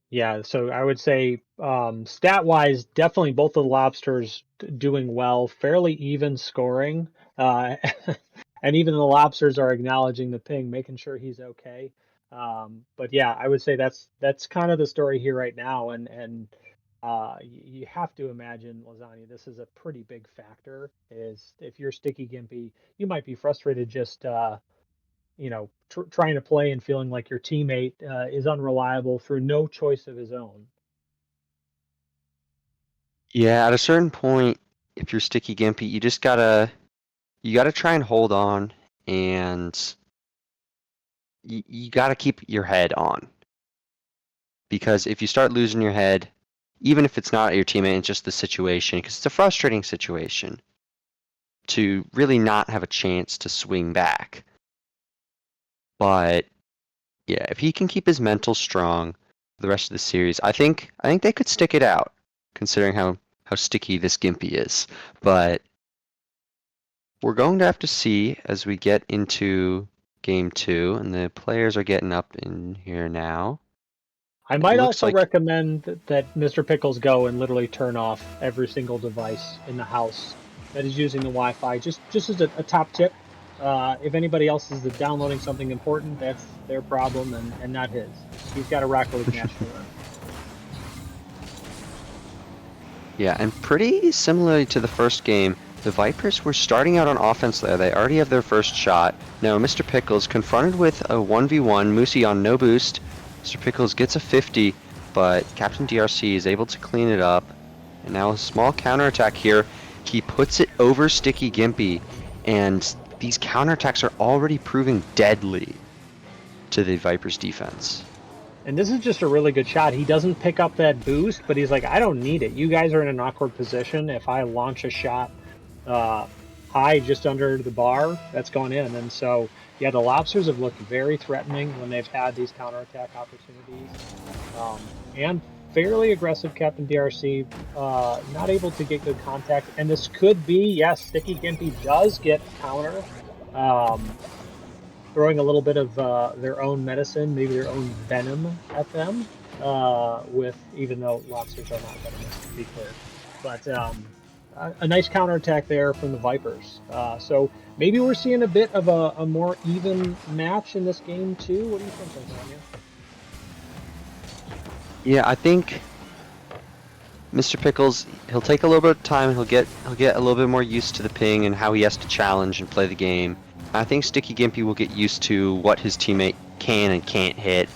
Yeah, so I would say stat-wise, definitely both of the Lobsters doing well, fairly even scoring. And even the Lobsters are acknowledging the ping, making sure he's okay. But yeah, I would say that's kind of the story here right now. And you have to imagine, Lasagna, this is a pretty big factor. Is if you're Sticky Gimpy, you might be frustrated just you know, trying to play and feeling like your teammate is unreliable through no choice of his own. Yeah, at a certain point, if you're Sticky Gimpy, you gotta try and hold on, and you gotta keep your head on. Because if you start losing your head, even if it's not your teammate, it's just the situation, because it's a frustrating situation to really not have a chance to swing back. But yeah, if he can keep his mental strong for the rest of the series, I think they could stick it out, considering how sticky this Gimpy is. But we're going to have to see as we get into game 2, and the players are getting up in here now. I It might looks also like recommend that Mr. Pickles go and literally turn off every single device in the house that is using the Wi-Fi. Just as a top tip. If anybody else is downloading something important, that's their problem and not his. He's got a Rocket League match to run. yeah, and pretty similarly to the first game, the Vipers were starting out on offense there. They already have their first shot. Now Mr. Pickles confronted with a 1v1, Moosey on no boost. Mr. Pickles gets a 50, but Captain DRC is able to clean it up. And now a small counterattack here. He puts it over Sticky Gimpy, and these counterattacks are already proving deadly to the Vipers defense. And this is just a really good shot. He doesn't pick up that boost, but he's like, I don't need it. You guys are in an awkward position. If I launch a shot high just under the bar, that's going in. And so, yeah, the Lobsters have looked very threatening when they've had these counterattack opportunities. And fairly aggressive Captain DRC, not able to get good contact. And this could be, yes, Sticky Gimpy does get counter. Throwing a little bit of their own medicine, maybe their own venom at them, with even though Lobsters are not venomous, to be clear. But a nice counterattack there from the Vipers. So maybe we're seeing a bit of a more even match in this game too. What do you think, Lasagna? Yeah, I think Mr. Pickles, he'll take a little bit of time. He'll get a little bit more used to the ping and how he has to challenge and play the game. I think Sticky Gimpy will get used to what his teammate can and can't hit.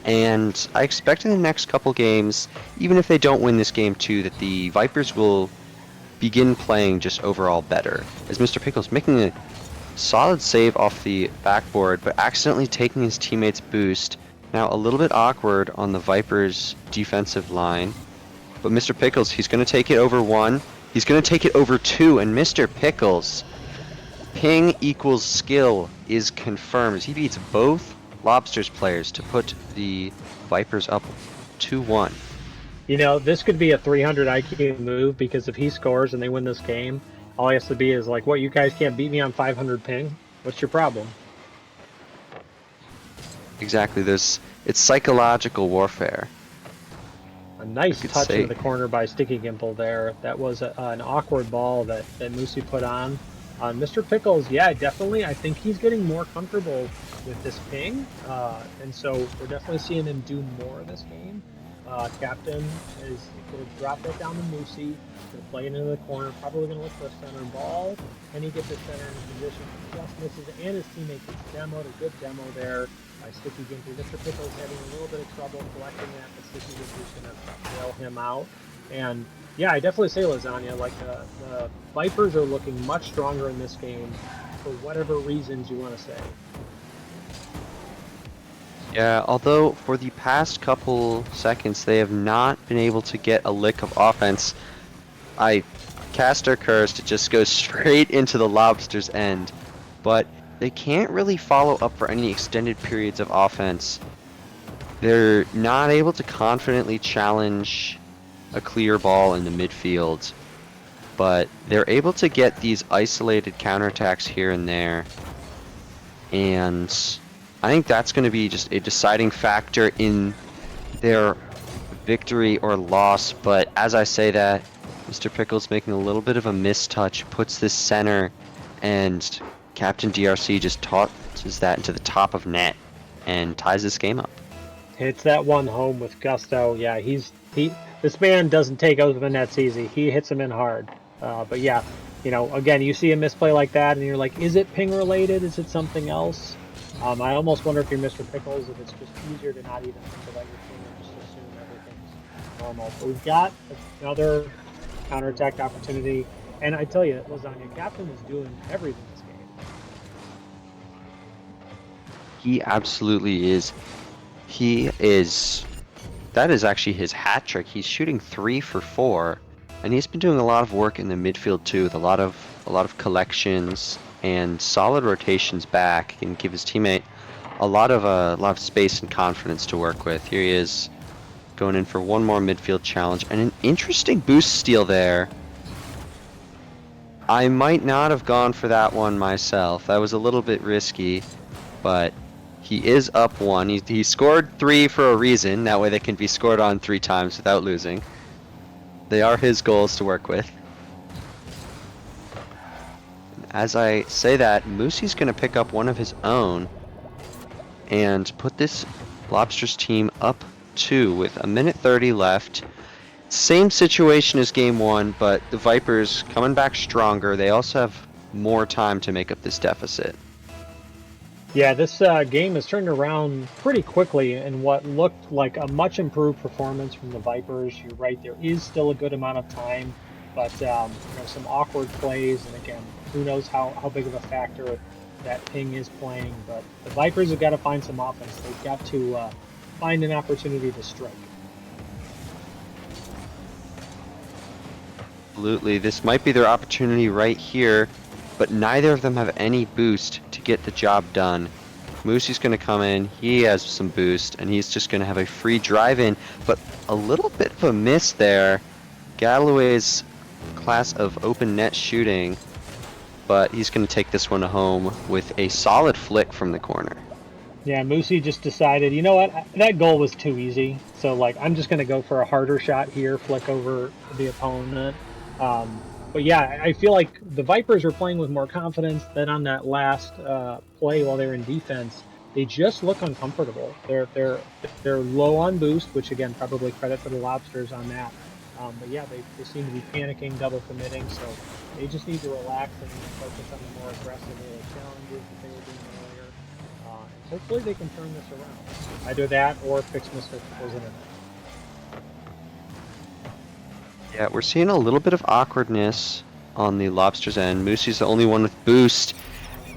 And I expect in the next couple games, even if they don't win this game too, that the Vipers will begin playing just overall better. As Mr. Pickles making a solid save off the backboard, but accidentally taking his teammate's boost. Now a little bit awkward on the Vipers' defensive line. But Mr. Pickles, he's going to take it over 1. He's going to take it over 2, and Mr. Pickles, ping equals skill is confirmed as he beats both Lobsters players to put the Vipers up 2-1. You know, this could be a 300 IQ move because if he scores and they win this game, all he has to be is like, what, you guys can't beat me on 500 ping? What's your problem? Exactly, it's psychological warfare. A nice touch say. in the corner by Sticky Gimple there. That was an awkward ball that Moosey put on. Mr. Pickles, yeah, definitely. I think he's getting more comfortable with this ping. And so we're definitely seeing him do more this game. Captain is going to drop that down to Moosey. Going to play it into the corner. Probably going to look for a center ball. Can he get the center in position? Just misses, and his teammate gets demoed. A good demo there by Sticky Gimpy. Mr. Pickles having a little bit of trouble collecting that, but Sticky Gimpy's going to bail him out. And yeah, I definitely say, Lasagna, like the Vipers are looking much stronger in this game for whatever reasons you want to say. Yeah, although for the past couple seconds they have not been able to get a lick of offense, I cast our curse to just go straight into the Lobsters' end. But they can't really follow up for any extended periods of offense. They're not able to confidently challenge a clear ball in the midfield, but they're able to get these isolated counterattacks here and there, and I think that's going to be just a deciding factor in their victory or loss. But as I say that, Mr. Pickles making a little bit of a mistouch, puts this center, and Captain DRC just tosses that into the top of net and ties this game up. Hits that one home with gusto. Yeah, this man doesn't take over the nets easy. He hits them in hard. But yeah, you know, again, you see a misplay like that, and you're like, is it ping related? Is it something else? I almost wonder if you're Mr. Pickles, if it's just easier to not even think about your ping and just assume everything's normal. But we've got another counterattack opportunity, and I tell you, Lasagna, Captain is doing everything this game. He absolutely is. He is that is actually his hat trick. He's shooting 3 for 4, and he's been doing a lot of work in the midfield too, with a lot of collections and solid rotations back, and give his teammate a lot of space and confidence to work with. Here he is, going in for one more midfield challenge, and an interesting boost steal there. I might not have gone for that one myself. That was a little bit risky, but he is up 1. He scored 3 for a reason. That way they can be scored on 3 times without losing. They are his goals to work with. As I say that, Moosey's going to pick up one of his own and put this Lobsters team up 2 with a minute 30 left. Same situation as game 1, but the Vipers coming back stronger. They also have more time to make up this deficit. Yeah, this game has turned around pretty quickly in what looked like a much improved performance from the Vipers. You're right, there is still a good amount of time, but some awkward plays, and again, who knows how big of a factor that ping is playing. But the Vipers have got to find some offense. They've got to find an opportunity to strike. Absolutely, this might be their opportunity right here, but neither of them have any boost to get the job done. Moosey's going to come in, he has some boost, and he's just going to have a free drive in, but a little bit of a miss there. Galloway's class of open net shooting, but he's going to take this one home with a solid flick from the corner. Yeah, Moosey just decided, you know what, that goal was too easy, so I'm just going to go for a harder shot here, flick over the opponent. But yeah, I feel like the Vipers were playing with more confidence than on that last play while they were in defense. They just look uncomfortable. They're low on boost, which again, probably credit for the Lobsters on that. But yeah, they seem to be panicking, double committing, so they just need to relax and focus on the more aggressive challenges that they were doing earlier. And hopefully they can turn this around. Either that or fix Mr. Pickle's internet. Yeah, we're seeing a little bit of awkwardness on the Lobsters end. Moosey's the only one with boost,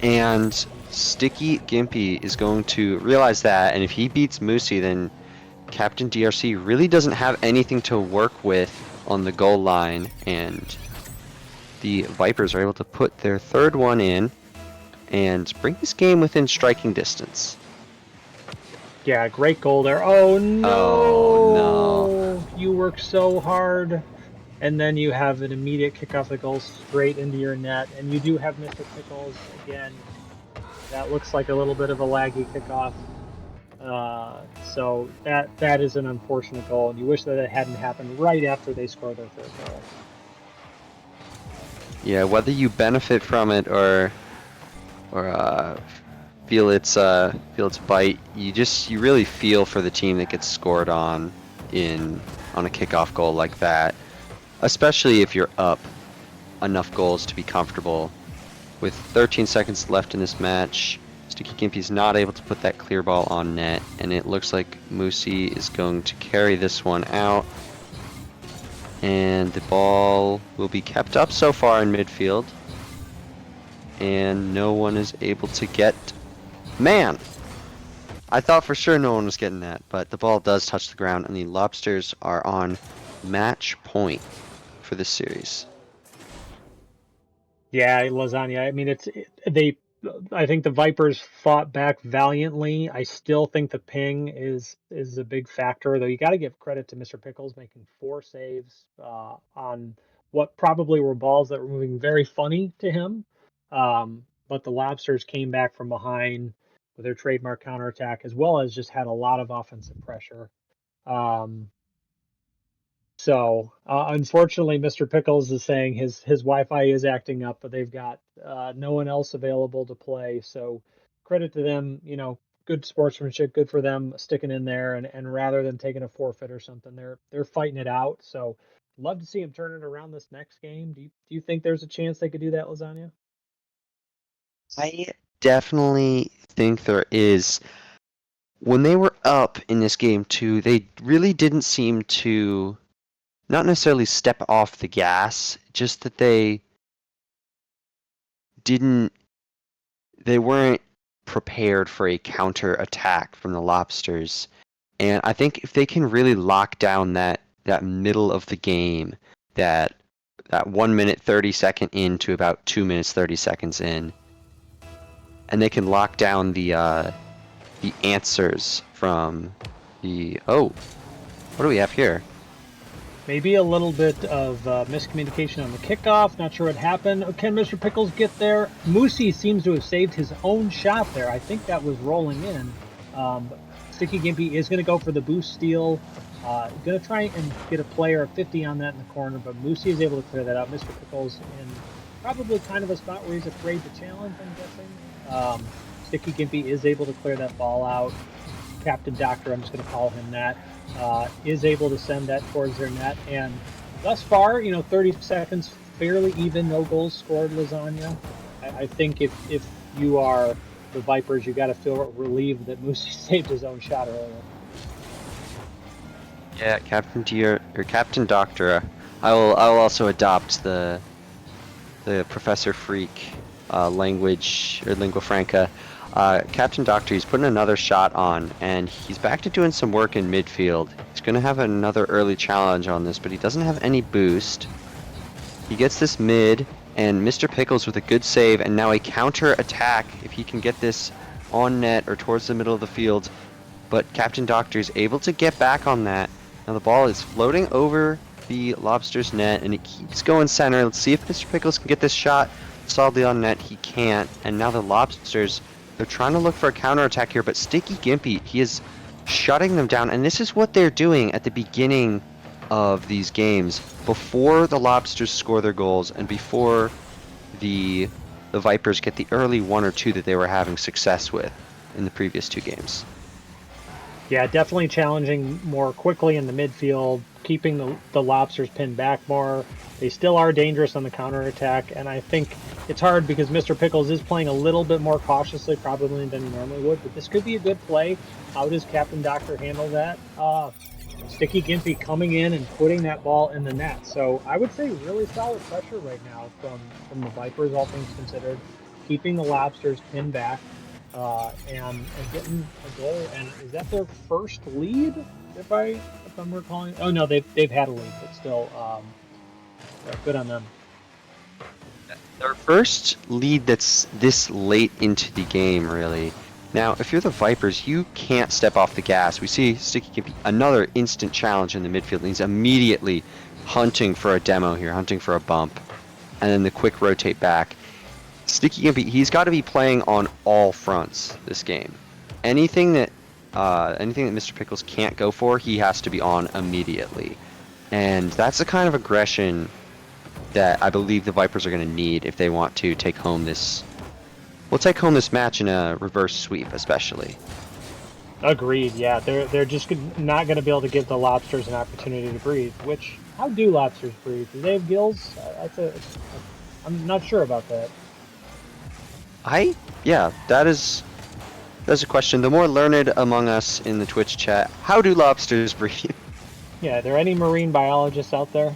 and Sticky Gimpy is going to realize that, and if he beats Moosey, then Captain DRC really doesn't have anything to work with on the goal line, and the Vipers are able to put their third one in and bring this game within striking distance. Yeah, great goal there. Oh no! Oh, no. You work so hard, and then you have an immediate kickoff that goes straight into your net, and you do have Mr. Pickles again. That looks like a little bit of a laggy kickoff. So that is an unfortunate goal, and you wish that it hadn't happened right after they scored their third goal. Yeah, whether you benefit from it or feel its bite, you really feel for the team that gets scored on a kickoff goal like that, especially if you're up enough goals to be comfortable. With 13 seconds left in this match, Sticky Gimpy's not able to put that clear ball on net, and it looks like Moosey is going to carry this one out. And the ball will be kept up so far in midfield. And no one is able to get... Man! I thought for sure no one was getting that, but the ball does touch the ground, and the Lobsters are on match point for this series. Yeah, lasagna. I mean, I think the Vipers fought back valiantly. I still think the ping is a big factor, though. You got to give credit to Mr. Pickles making 4 saves on what probably were balls that were moving very funny to him. But the Lobsters came back from behind with their trademark counterattack, as well as just had a lot of offensive pressure. So unfortunately, Mr. Pickles is saying his Wi-Fi is acting up, but they've got no one else available to play. So credit to them, good sportsmanship, good for them sticking in there, and rather than taking a forfeit or something, they're fighting it out. So love to see him turn it around this next game. Do you think there's a chance they could do that, Lasagna? I definitely think there is. When they were up in this game too, they really didn't seem to not necessarily step off the gas, just that they weren't prepared for a counter attack from the Lobsters. And I think if they can really lock down that middle of the game, that 1 minute 30 second in to about 2 minutes 30 seconds in, and they can lock down the answers from the what do we have here? Maybe a little bit of miscommunication on the kickoff. Not sure what happened. Can Mr. Pickles get there? Moosey seems to have saved his own shot there. I think that was rolling in. Sticky Gimpy is going to go for the boost steal. Going to try and get a player of 50 on that in the corner, but Moosey is able to clear that out. Mr. Pickles in probably kind of a spot where he's afraid to challenge, I'm guessing. Sticky Gimpy is able to clear that ball out. Captain Doctor, I'm just going to call him that, is able to send that towards their net. And thus far, 30 seconds, fairly even, no goals scored, Lasagna. I think if you are the Vipers, you got to feel relieved that Moosey saved his own shot earlier. Yeah, Captain Doctor. I will also adopt the Professor Freak language or lingua franca. Captain Doctor, he's putting another shot on, and he's back to doing some work in midfield. He's going to have another early challenge on this, but he doesn't have any boost. He gets this mid, and Mr. Pickles with a good save, and now a counter attack if he can get this on net or towards the middle of the field. But Captain Doctor is able to get back on that. Now the ball is floating over the Lobsters net, and it keeps going center. Let's see if Mr. Pickles can get this shot solidly on net. He can't, and now the Lobsters, they're trying to look for a counterattack here, but Sticky Gimpy, he is shutting them down, and this is what they're doing at the beginning of these games, before the Lobsters score their goals, and before the Vipers get the early 1 or 2 that they were having success with in the previous 2 games. Yeah, definitely challenging more quickly in the midfield, keeping the Lobsters pinned back more. They still are dangerous on the counterattack, and I think it's hard because Mr. Pickles is playing a little bit more cautiously probably than he normally would, but this could be a good play. How does Captain Doctor handle that? Sticky Gimpy coming in and putting that ball in the net. So I would say really solid pressure right now from the Vipers, all things considered, keeping the Lobsters pinned back. And getting a goal, and is that their first lead? If I'm recalling, oh no, they've had a lead, but still, good on them. Their first lead that's this late into the game, really. Now, if you're the Vipers, you can't step off the gas. We see Sticky Gimpy, another instant challenge in the midfield, and he's immediately hunting for a demo here, hunting for a bump, and then the quick rotate back. Sticky Gimpy, he's got to be playing on all fronts this game. Anything that Mr. Pickles can't go for, he has to be on immediately. And that's the kind of aggression that I believe the Vipers are going to need if they want to take home this. We'll take home this match in a reverse sweep, especially. Agreed. Yeah, they're just not going to be able to give the Lobsters an opportunity to breathe. Which, how do Lobsters breathe? Do they have gills? I'm not sure about that. That is a question. The more learned among us in the Twitch chat, how do lobsters breathe? Yeah, are there any marine biologists out there?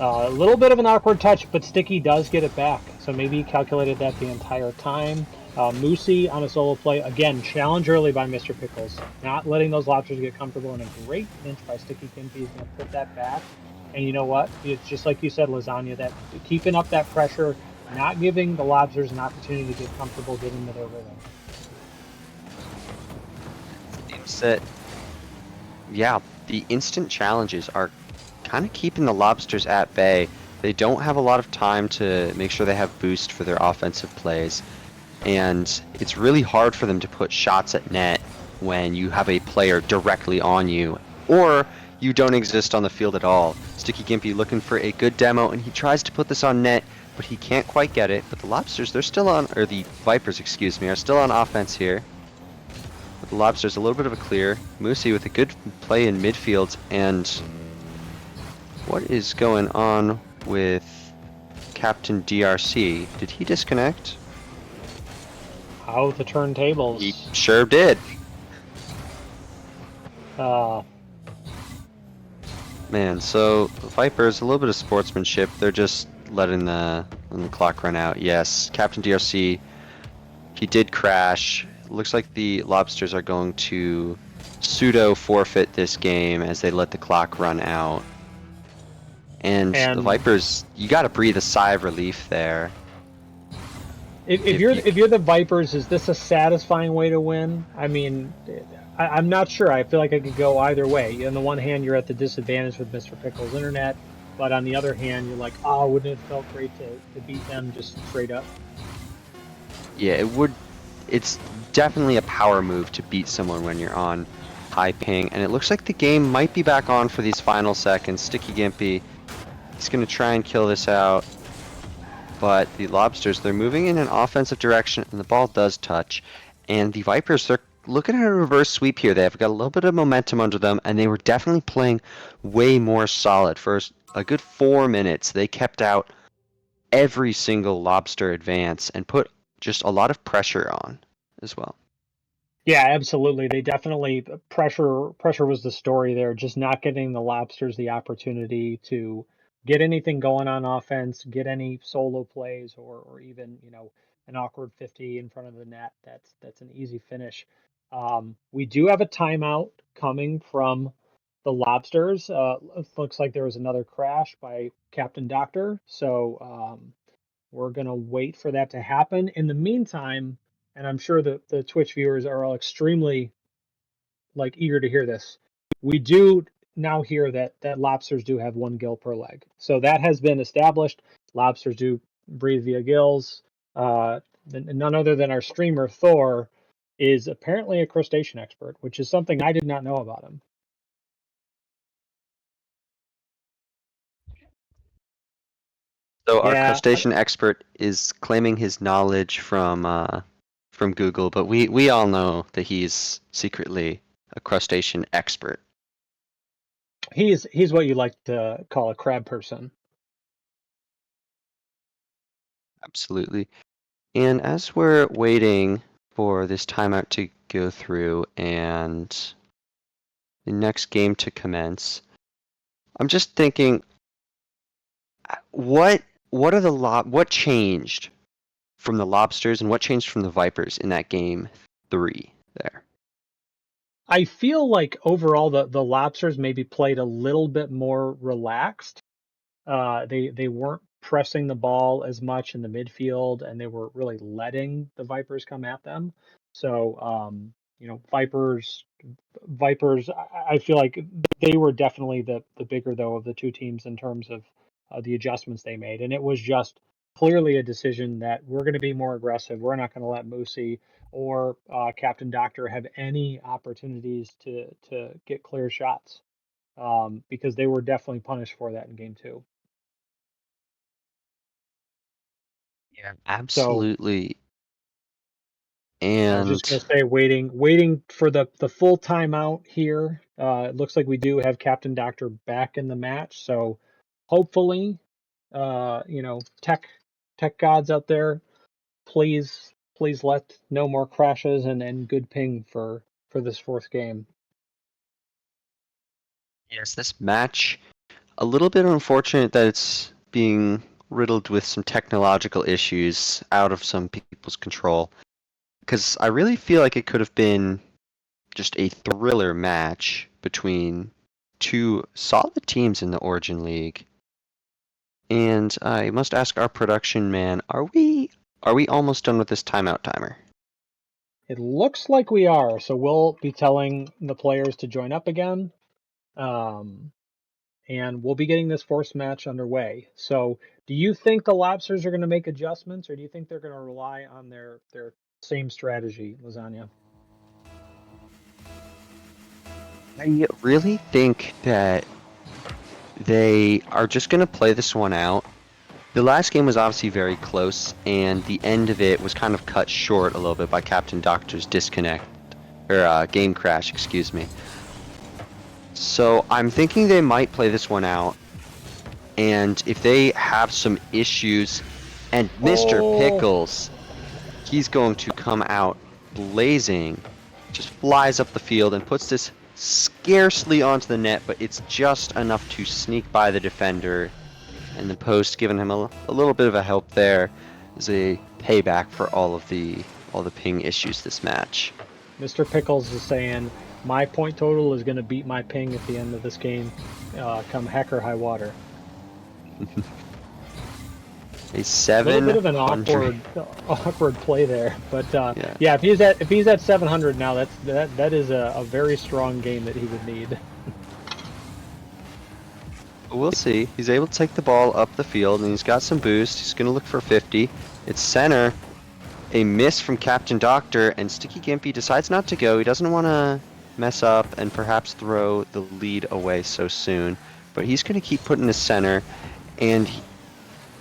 A little bit of an awkward touch, but Sticky does get it back. So maybe he calculated that the entire time. Moosey on a solo play. Again, challenge early by Mr. Pickles. Not letting those Lobsters get comfortable, and a great pinch by Sticky Gimpy is going to put that back. And you know what? It's just like you said, Lasagna, that keeping up that pressure, not giving the Lobsters an opportunity to get comfortable, getting into their rhythm. Seems that, the instant challenges are kind of keeping the Lobsters at bay. They don't have a lot of time to make sure they have boost for their offensive plays. And it's really hard for them to put shots at net when you have a player directly on you, or you don't exist on the field at all. Sticky Gimpy looking for a good demo, and he tries to put this on net, but he can't quite get it. But the Lobsters, the Vipers, are still on offense here. But the Lobsters, a little bit of a clear. Moosey with a good play in midfield, and what is going on with Captain DRC? Did he disconnect? How the turntables. He sure did. Man, so the Vipers, a little bit of sportsmanship. They're just letting the clock run out. Yes, Captain DRC, he did crash. looks like the Lobsters are going to pseudo forfeit this game as they let the clock run out. And the And- Vipers, you got to breathe a sigh of relief there. If you're the Vipers, is this a satisfying way to win? I mean, I'm not sure. I feel like I could go either way. On the one hand, you're at the disadvantage with Mr. Pickle's internet, but on the other hand, you're like, oh, wouldn't it have felt great to beat them just straight up? Yeah, it would. It's definitely a power move to beat someone when you're on high ping, and it looks like the game might be back on for these final seconds. Sticky Gimpy, he's going to try and kill this out, but the Lobsters, they're moving in an offensive direction, and the ball does touch, and the Vipers, they're looking at a reverse sweep here. They've got a little bit of momentum under them, and they were definitely playing way more solid. For a good 4 minutes, they kept out every single Lobster advance and put just a lot of pressure on as well. Yeah, absolutely. They definitely pressure was the story there. Just not getting the Lobsters the opportunity to get anything going on offense, get any solo plays, or even an awkward 50 in front of the net. That's an easy finish. We do have a timeout coming from the Lobsters. It looks like there was another crash by Captain Doctor, so we're gonna wait for that to happen. In the meantime, and I'm sure that the Twitch viewers are all extremely eager to hear this. We do now hear that lobsters do have 1 gill per leg, so that has been established. Lobsters do breathe via gills. None other than our streamer Thor is apparently a crustacean expert, which is something I did not know about him. So our Yeah, crustacean expert is claiming his knowledge from Google, but we all know that he's secretly a crustacean expert. he's what you like to call a crab person. Absolutely. And as we're waiting for this timeout to go through and the next game to commence, I'm just thinking, what changed from the Lobsters and what changed from the Vipers in that game 3 there? I feel like overall the lobsters maybe played a little bit more relaxed. They weren't pressing the ball as much in the midfield, and they were really letting the Vipers come at them. So Vipers. I feel like they were definitely the bigger though of the two teams in terms of the adjustments they made, and it was just clearly a decision that we're going to be more aggressive. We're not going to let Moosey or Captain Doctor have any opportunities to get clear shots, because they were definitely punished for that in game 2. Yeah, So absolutely. I was just And gonna say, waiting for the full timeout here. It looks like we do have Captain Doctor back in the match, so hopefully, tech gods out there, please let no more crashes and good ping for this 4th game. yes, this match, a little bit unfortunate that it's being riddled with some technological issues out of some people's control. Because I really feel like it could have been just a thriller match between 2 solid teams in the Origin League. And I must ask our production man, are we almost done with this timeout timer? It looks like we are, so we'll be telling the players to join up again. And we'll be getting this forced match underway. So, do you think the Lobsters are going to make adjustments, or do you think they're going to rely on their same strategy, Lasagna? I really think that they are just going to play this one out. The last game was obviously very close, and the end of it was kind of cut short a little bit by Captain Doctor's disconnect, or game crash, excuse me. So I'm thinking they might play this one out, and if they have some issues, and Mr. Pickles, he's going to come out blazing, just flies up the field and puts this scarcely onto the net, but it's just enough to sneak by the defender, and the post giving him a little bit of a help there is a payback for all of the all the ping issues this match. Mr. Pickles is saying my point total is going to beat my ping at the end of this game, come heck or high water. A A 700. little bit of an awkward play there, but Yeah. yeah, if he's at 700 now, that is a very strong game that he would need. We'll see. He's able to take the ball up the field, and he's got some boost. He's going to look for 50. It's center. A miss from Captain Doctor, and Sticky Gimpy decides not to go. He doesn't want to mess up and perhaps throw the lead away so soon. But he's going to keep putting the center, and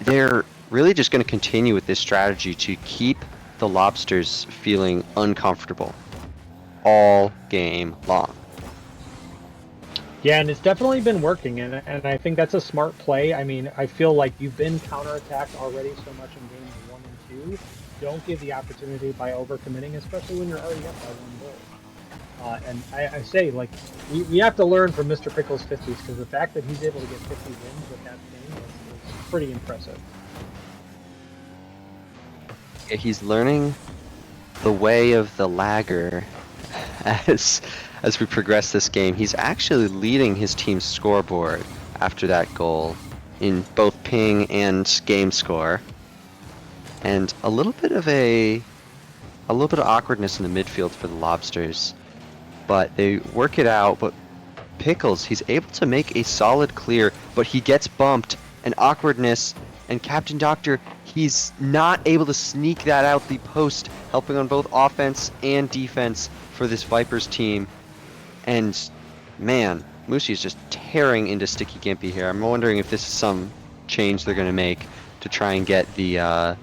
they're really just going to continue with this strategy to keep the Lobsters feeling uncomfortable all game long. Yeah, and it's definitely been working, and I think that's a smart play. I mean, I feel like you've been counterattacked already so much in games 1 and 2. Don't give the opportunity by overcommitting, especially when you're already up by 1 goal. And I say, like, we have to learn from Mr. Pickles' 50s, because the fact that he's able to get 50 wins with that thing is pretty impressive. Yeah, he's learning the way of the lagger as we progress this game. He's actually leading his team's scoreboard after that goal in both ping and game score. And a little bit of awkwardness in the midfield for the Lobsters, but they work it out. But Pickles, he's able to make a solid clear, but he gets bumped, and awkwardness, and Captain Doctor, he's not able to sneak that out the post, helping on both offense and defense for this Vipers team. And man, Musi is just tearing into Sticky Gimpy here. I'm wondering if this is some change they're going to make to try and get the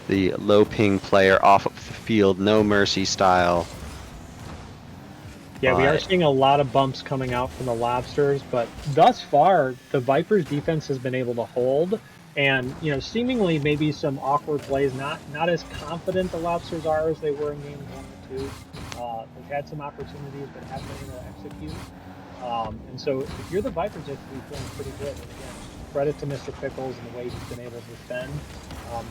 low ping player off of the field, no mercy style. Yeah, we are seeing a lot of bumps coming out from the Lobsters, but thus far, the Vipers defense has been able to hold, and, you know, seemingly maybe some awkward plays, not as confident the Lobsters are as they were in games 1 and 2. They've had some opportunities, but haven't been able to execute. And so if you're the Vipers, you have to be feeling pretty good. And again, credit to Mr. Pickles and the way he's been able to defend.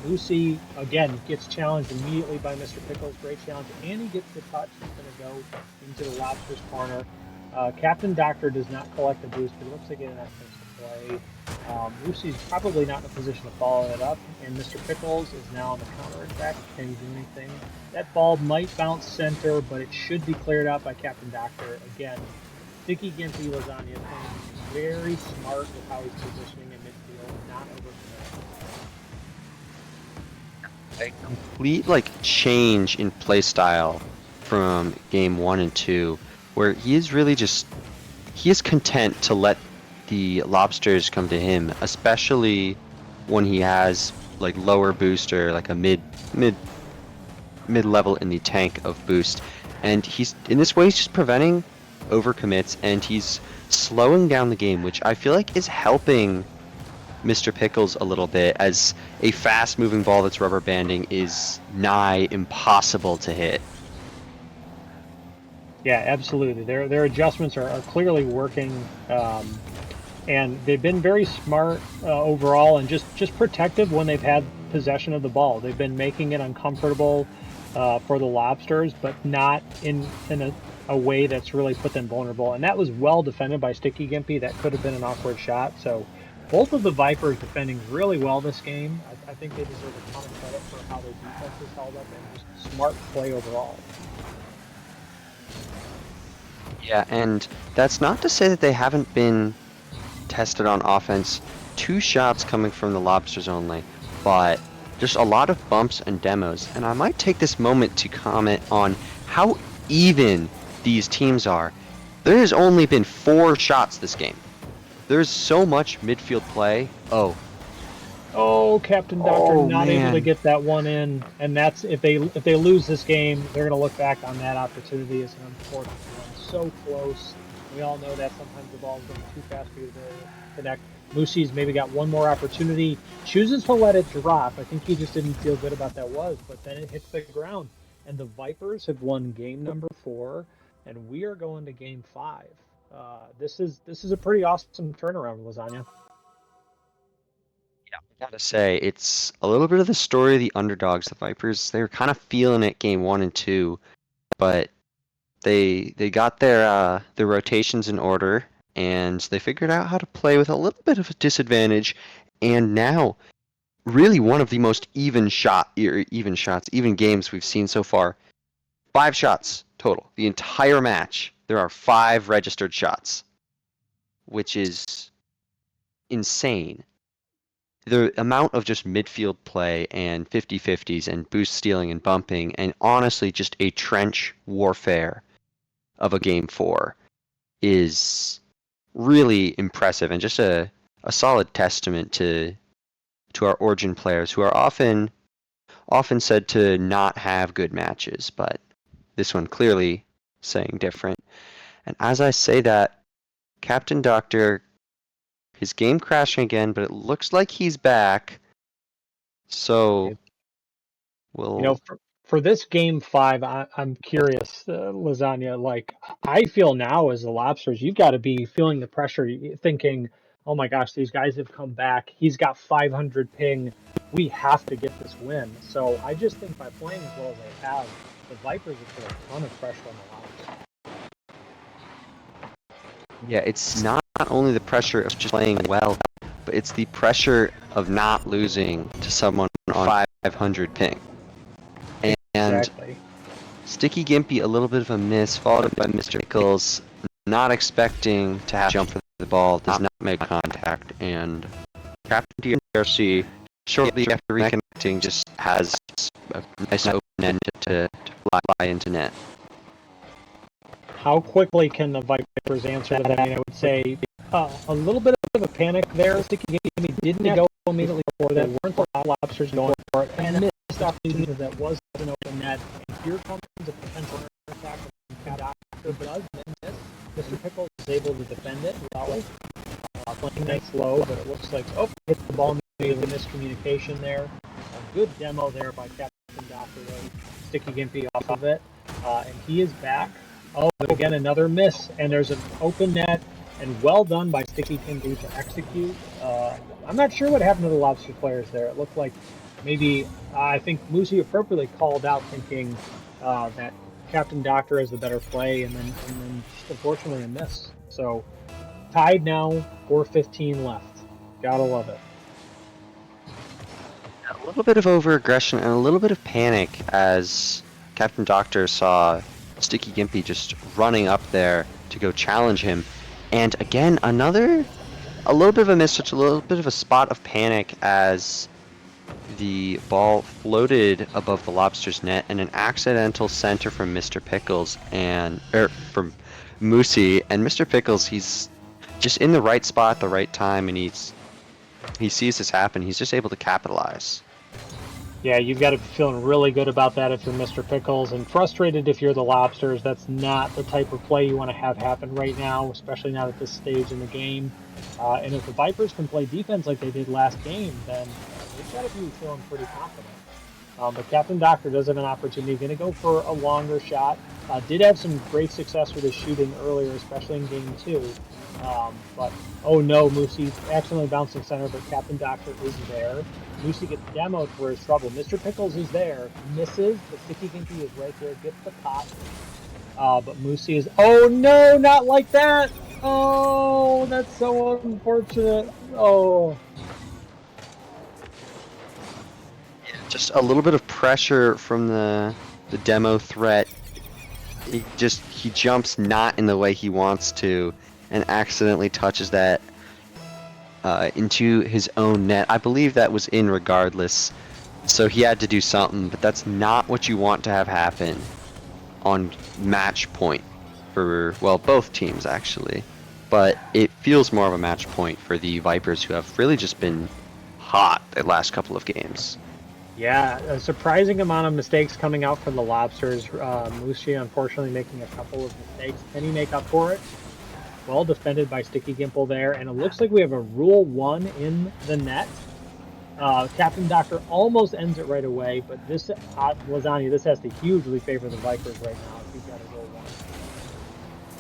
Lucy, again, gets challenged immediately by Mr. Pickles. Great challenge. And he gets the touch. He's going to go into the Lobsters corner. Captain Doctor does not collect the boost, but it looks like an offensive play. Lucy's probably not in a position to follow it up. And Mr. Pickles is now on the counter attack. Can he do anything? That ball might bounce center, but it should be cleared out by Captain Doctor. Again, Sticky Gimpy Lasagna playing very smart with how he's positioning in midfield, not overcommitting. A complete change in play style from game 1 and 2, where he is really he is content to let the Lobsters come to him, especially when he has lower booster, like a mid-level in the tank of boost, and he's in this way he's just preventing overcommits, and he's slowing down the game, which I feel like is helping Mr. Pickles a little bit, as a fast-moving ball that's rubber banding is nigh impossible to hit. Yeah, absolutely. Their adjustments are clearly working, and they've been very smart overall, and just protective when they've had possession of the ball. They've been making it uncomfortable for the Lobsters, but not in a way that's really put them vulnerable. And that was well defended by Sticky Gimpy. That could have been an awkward shot. So both of the Vipers defending really well this game. I think they deserve a ton of credit for how their defense has held up and just smart play overall. Yeah, and that's not to say that they haven't been tested on offense. 2 shots coming from the Lobsters only, but just a lot of bumps and demos. And I might take this moment to comment on how even these teams are. There has only been 4 shots this game. There's so much midfield play. Oh, Captain Doctor not able to get that one in, and that's if they lose this game, they're going to look back on that opportunity as an unfortunate one. So close. We all know that sometimes the ball's going too fast for you to connect. Musi's maybe got one more opportunity, chooses to let it drop. I think he just didn't feel good about that but then it hits the ground. And the Vipers have won game number 4, and we are going to game 5. This is a pretty awesome turnaround, Lasagna. Gotta say, it's a little bit of the story of the underdogs. The Vipers, they were kind of feeling it game 1 and 2, but they got their rotations in order, and they figured out how to play with a little bit of a disadvantage, and now really one of the most even games we've seen so far. 5 shots total. The entire match, there are 5 registered shots, which is insane. The amount of just midfield play and 50-50s and boost stealing and bumping and honestly just a trench warfare of a game 4 is really impressive and just a solid testament to our Origin players who are often said to not have good matches, but this one clearly saying different. And as I say that, Captain Doctor, his game crashing again, but it looks like he's back. So we'll for this game 5, I'm curious, Lasagna. Like, I feel now as the Lobsters, you've got to be feeling the pressure, thinking, "Oh my gosh, these guys have come back. He's got 500 ping. We have to get this win." So I just think by playing as well as they have, the Vipers have put a ton of pressure on the Lobsters. Yeah, it's not only the pressure of just playing well, but it's the pressure of not losing to someone on 500 ping. And Exactly. Sticky Gimpy, a little bit of a miss, followed by Mr. Pickles, not expecting to have to jump for the ball, does not make contact, and Captain DRC, shortly after reconnecting, just has a nice open end to fly into net. How quickly can the Vipers answer that? I mean, I would say a little bit of a panic there. Sticky Gimpy didn't go immediately for that. Weren't the Lobsters going for it? And missed opportunity that was an open net. And here comes a potential attack from Captain Doctor, does miss. Mr. Pickles is able to defend it well. Playing nice low, but it looks like, hit the ball, maybe a miscommunication there. A good demo there by Captain Doctor, though. Sticky Gimpy off of it. And he is back. But again, another miss, and there's an open net, and well done by Sticky Gimpy to execute. I'm not sure what happened to the Lobster players there. It looked like maybe, I think Moosey appropriately called out thinking that Captain Doctor is the better play, and then just unfortunately a miss. So tied now, 4:15 left. Gotta love it. A little bit of over-aggression and a little bit of panic as Captain Doctor saw Sticky Gimpy just running up there to go challenge him. And again, a little bit of a miss, such a little bit of a spot of panic as the ball floated above the Lobster's net and an accidental center from Mr. Pickles from Moosey. And Mr. Pickles, he's just in the right spot at the right time, and he sees this happen. He's just able to capitalize. Yeah, you've got to be feeling really good about that if you're Mr. Pickles, and frustrated if you're the Lobsters. That's not the type of play you want to have happen right now, especially not at this stage in the game. And if the Vipers can play defense like they did last game, then they've got to be feeling pretty confident. But Captain Doctor does have an opportunity. Going to go for a longer shot. Did have some great success with his shooting earlier, especially in game 2. But, oh no, Moosey accidentally bouncing center, but Captain Doctor is there. Moosey gets demoed for his trouble. Mr. Pickles is there, misses, but Sticky Gimpy is right there, gets the pot. But Moosey is, oh no, not like that! Oh, that's so unfortunate. Oh. Just a little bit of pressure from the demo threat. He jumps not in the way he wants to and accidentally touches that into his own net. I believe that was in regardless, so he had to do something, but that's not what you want to have happen on match point for, well, both teams actually. But it feels more of a match point for the Vipers, who have really just been hot the last couple of games. Yeah, a surprising amount of mistakes coming out from the Lobsters. Moosey unfortunately making a couple of mistakes. Can he make up for it? Well defended by Sticky Gimple there, and it looks like we have a Rule 1 in the net. Captain Doctor almost ends it right away, but this, Lasagna, this has to hugely favor the Vipers right now if he's got a Rule 1.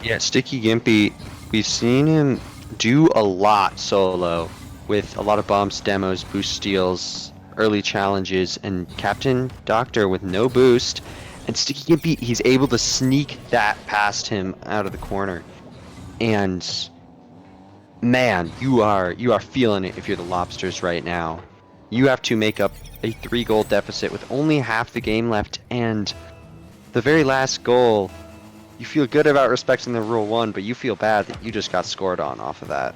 Yeah, Sticky Gimpy, we've seen him do a lot solo with a lot of bumps, demos, boost steals, early challenges, and Captain Doctor with no boost. And Sticky Gimpy, he's able to sneak that past him out of the corner. And man, you are feeling it if you're the Lobsters right now. You have to make up a 3-goal deficit with only half the game left, and the very last goal, you feel good about respecting the rule 1, but you feel bad that you just got scored on off of that.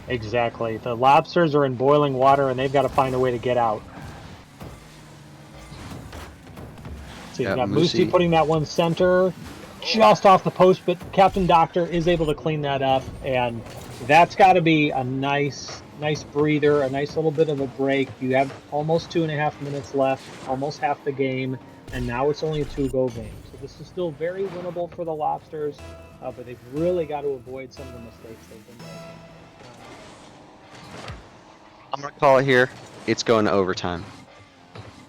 Exactly. The Lobsters are in boiling water, and they've got to find a way to get out. So you've Yeah, got Moosey. Moosey putting that one center just off the post, but Captain Doctor is able to clean that up, and that's got to be a nice breather, a nice little bit of a break. You have almost 2.5 minutes left, almost half the game, and now it's only a 2-goal game. So this is still very winnable for the Lobsters, but they've really got to avoid some of the mistakes they've been making. I'm gonna call it here. It's going to overtime.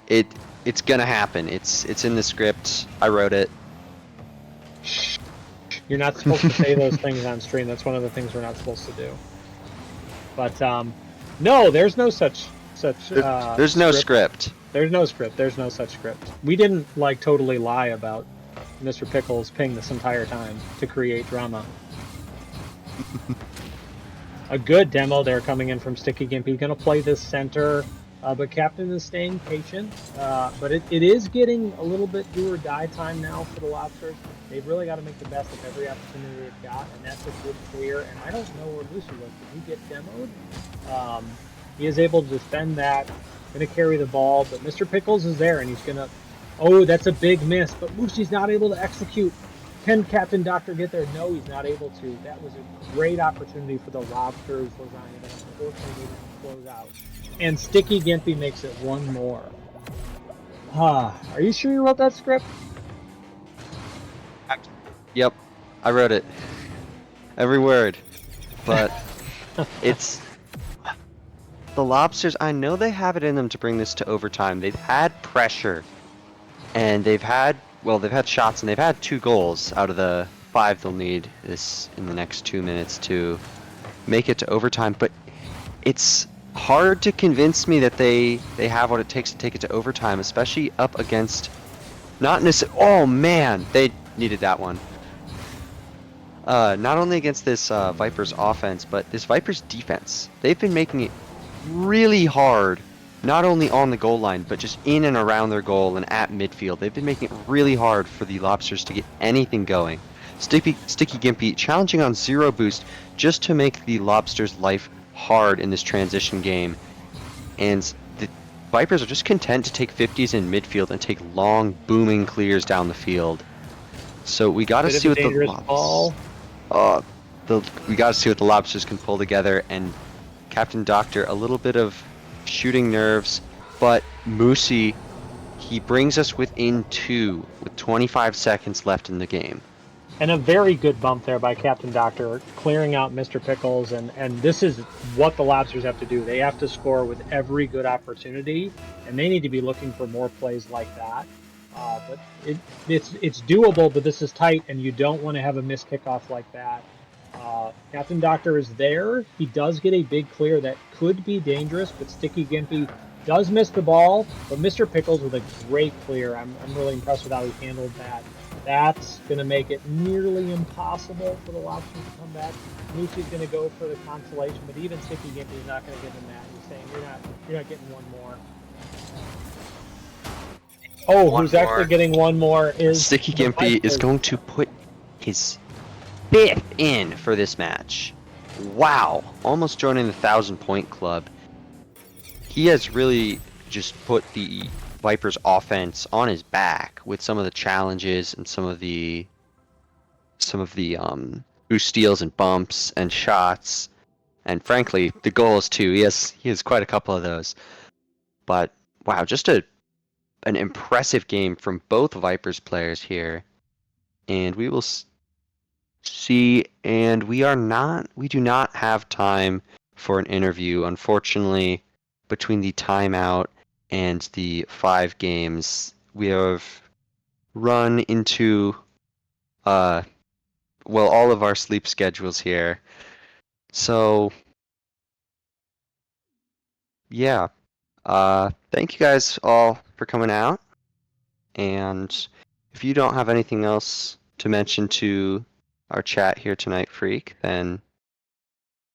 It's gonna happen. It's in the script. I wrote it. You're not supposed to say those things on stream. That's one of the things we're not supposed to do. But no, there's no such. There's no script. There's no script. There's no such script. We didn't totally lie about Mr. Pickles' ping this entire time to create drama. A good demo there coming in from Sticky Gimpy. Going to play this center, but Captain is staying patient. But it is getting a little bit do or die time now for the Lobsters. They've really got to make the best of every opportunity they've got, and that's a good clear. And I don't know where Lucy was. Did he get demoed? He is able to defend that. Going to carry the ball, but Mr. Pickles is there, and he's going to... Oh, that's a big miss, but Lucy's not able to execute. Can Captain Doctor get there? No, he's not able to. That was a great opportunity for the Lobsters, Lasagna, but unfortunately they didn't close out. And Sticky Gimpy makes it one more. Are you sure you wrote that script? Yep, I wrote it. Every word. But it's... The Lobsters, I know they have it in them to bring this to overtime. They've had pressure, and they've had shots, and they've had 2 goals out of the 5 they'll need this in the next 2 minutes to make it to overtime. But it's hard to convince me that they have what it takes to take it to overtime, especially up against not necessarily... Oh man, they needed that one. Not only against this Vipers offense, but this Vipers defense. They've been making it really hard, not only on the goal line, but just in and around their goal and at midfield. They've been making it really hard for the Lobsters to get anything going. Sticky Gimpy challenging on 0 boost just to make the Lobsters' life hard in this transition game. And the Vipers are just content to take 50s in midfield and take long, booming clears down the field. So we got to see what we got to see what the Lobsters can pull together, and Captain Doctor, a little bit of shooting nerves, but Moosey, he brings us within 2 with 25 seconds left in the game. And a very good bump there by Captain Doctor, clearing out Mr. Pickles, and this is what the Lobsters have to do. They have to score with every good opportunity, and they need to be looking for more plays like that. But it's doable, but this is tight, and you don't want to have a missed kickoff like that. Captain Doctor is there. He does get a big clear that could be dangerous, but Sticky Gimpy does miss the ball. But Mr. Pickles with a great clear. I'm really impressed with how he handled that. That's going to make it nearly impossible for the Lobsters to come back. Moosey's going to go for the consolation, but even Sticky Gimpy is not going to give him that. He's saying you're not getting one more. Oh, who's actually getting one more is Sticky Gimpy is going to put his 5th in for this match. Wow, almost joining the 1,000-point club. He has really just put the Vipers offense on his back with some of the challenges and some of the boost steals and bumps and shots, and frankly the goals too. He has quite a couple of those. But wow, just an impressive game from both Vipers players here, and we will see. And we do not have time for an interview, unfortunately. Between the timeout and the 5 games, we have run into all of our sleep schedules here. So yeah. Thank you guys all for coming out. And if you don't have anything else to mention to our chat here tonight, Freak, then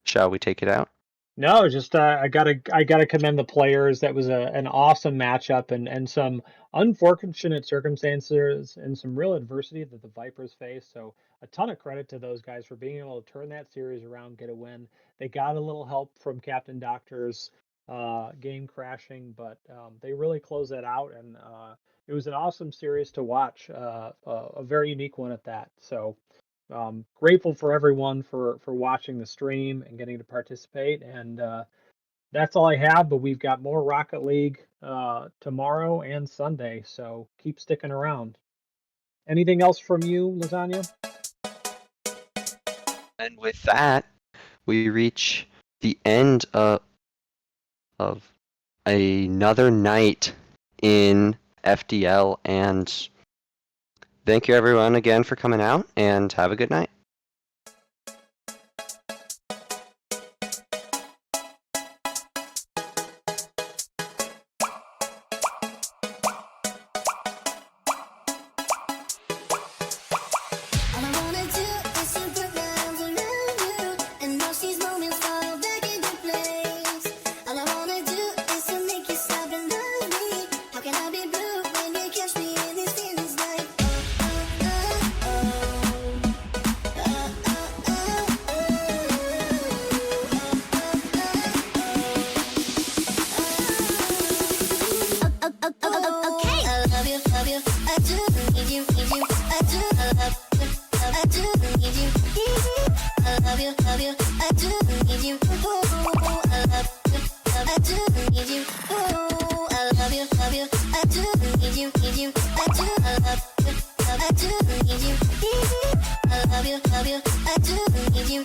shall we take it out? No, just I gotta commend the players. That was an awesome matchup and some unfortunate circumstances and some real adversity that the Vipers faced. So a ton of credit to those guys for being able to turn that series around, get a win. They got a little help from Captain Doctor's game crashing, but they really closed that out, and it was an awesome series to watch. A very unique one at that. So. Grateful for everyone for watching the stream and getting to participate. And that's all I have. But we've got more Rocket League tomorrow and Sunday, so keep sticking around. Anything else from you, Lasagna? And with that, we reach the end of another night in FDL, and thank you everyone again for coming out, and have a good night. All I wanna do is to put my arms around you and watch these moments fall back into place. All I wanna do is to make you stop and love me. How can I be blue when you catch me in these feelings like okay. I love you, I do need you, I do love you, I do need you, I love you, I do need you, oh, I love you, I do need you, oh, I love you, I do need you, I do love you, I do need you, I love you, I do need you.